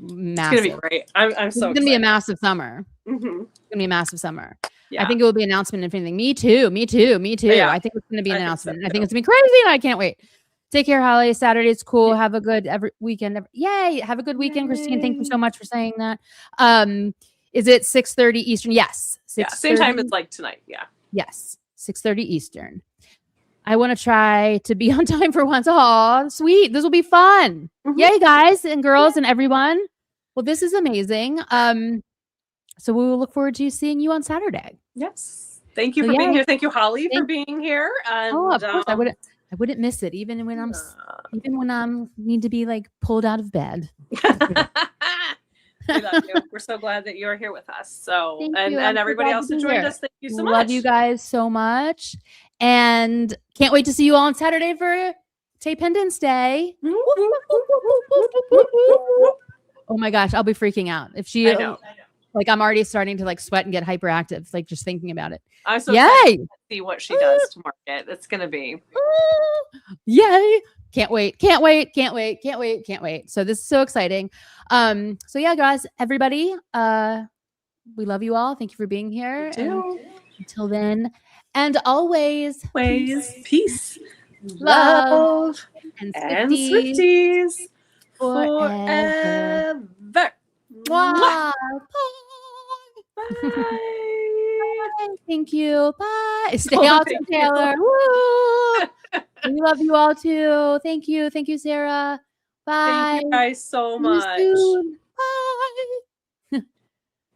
massive. It's going to be great. I'm so. It's going to be a massive summer. It's going to be a massive summer. Yeah. I think it will be an announcement. If anything, me too. Yeah. I think it's going to be an announcement. I think it's going to be crazy, and I can't wait. Take care, Holly. Saturday's cool. Have a good weekend. Yay! Have a good weekend, Christine. Thank you so much for saying that. Is it 6:30 Eastern? Yes. Same time as like tonight. Yeah. Yes. 6:30 Eastern. I want to try to be on time for once. Oh, sweet. This will be fun. Yay, guys and girls and everyone. Well, this is amazing. So we will look forward to seeing you on Saturday. Yes. Thank you for being here. Thank you, Holly, for being here. And, of course. I wouldn't miss it even when I'm need to be like pulled out of bed. We love you. We're so glad that you're here with us. So and everybody else who joined us, thank you so much. Love you guys so much. And can't wait to see you all on Saturday for Independence Day. Oh my gosh, I'll be freaking out. If she I know. Like I'm already starting to like sweat and get hyperactive, like just thinking about it. I'm so excited to see what she does to market. It's gonna be yay. Can't wait. So this is so exciting. So yeah, guys, everybody, we love you all. Thank you for being here. Until then, and always peace, love, and Swifties forever. Bye. Bye. Thank you. Bye. Stay awesome, Taylor. Woo! We love you all too. Thank you, Sarah. Bye. Thank you guys so much.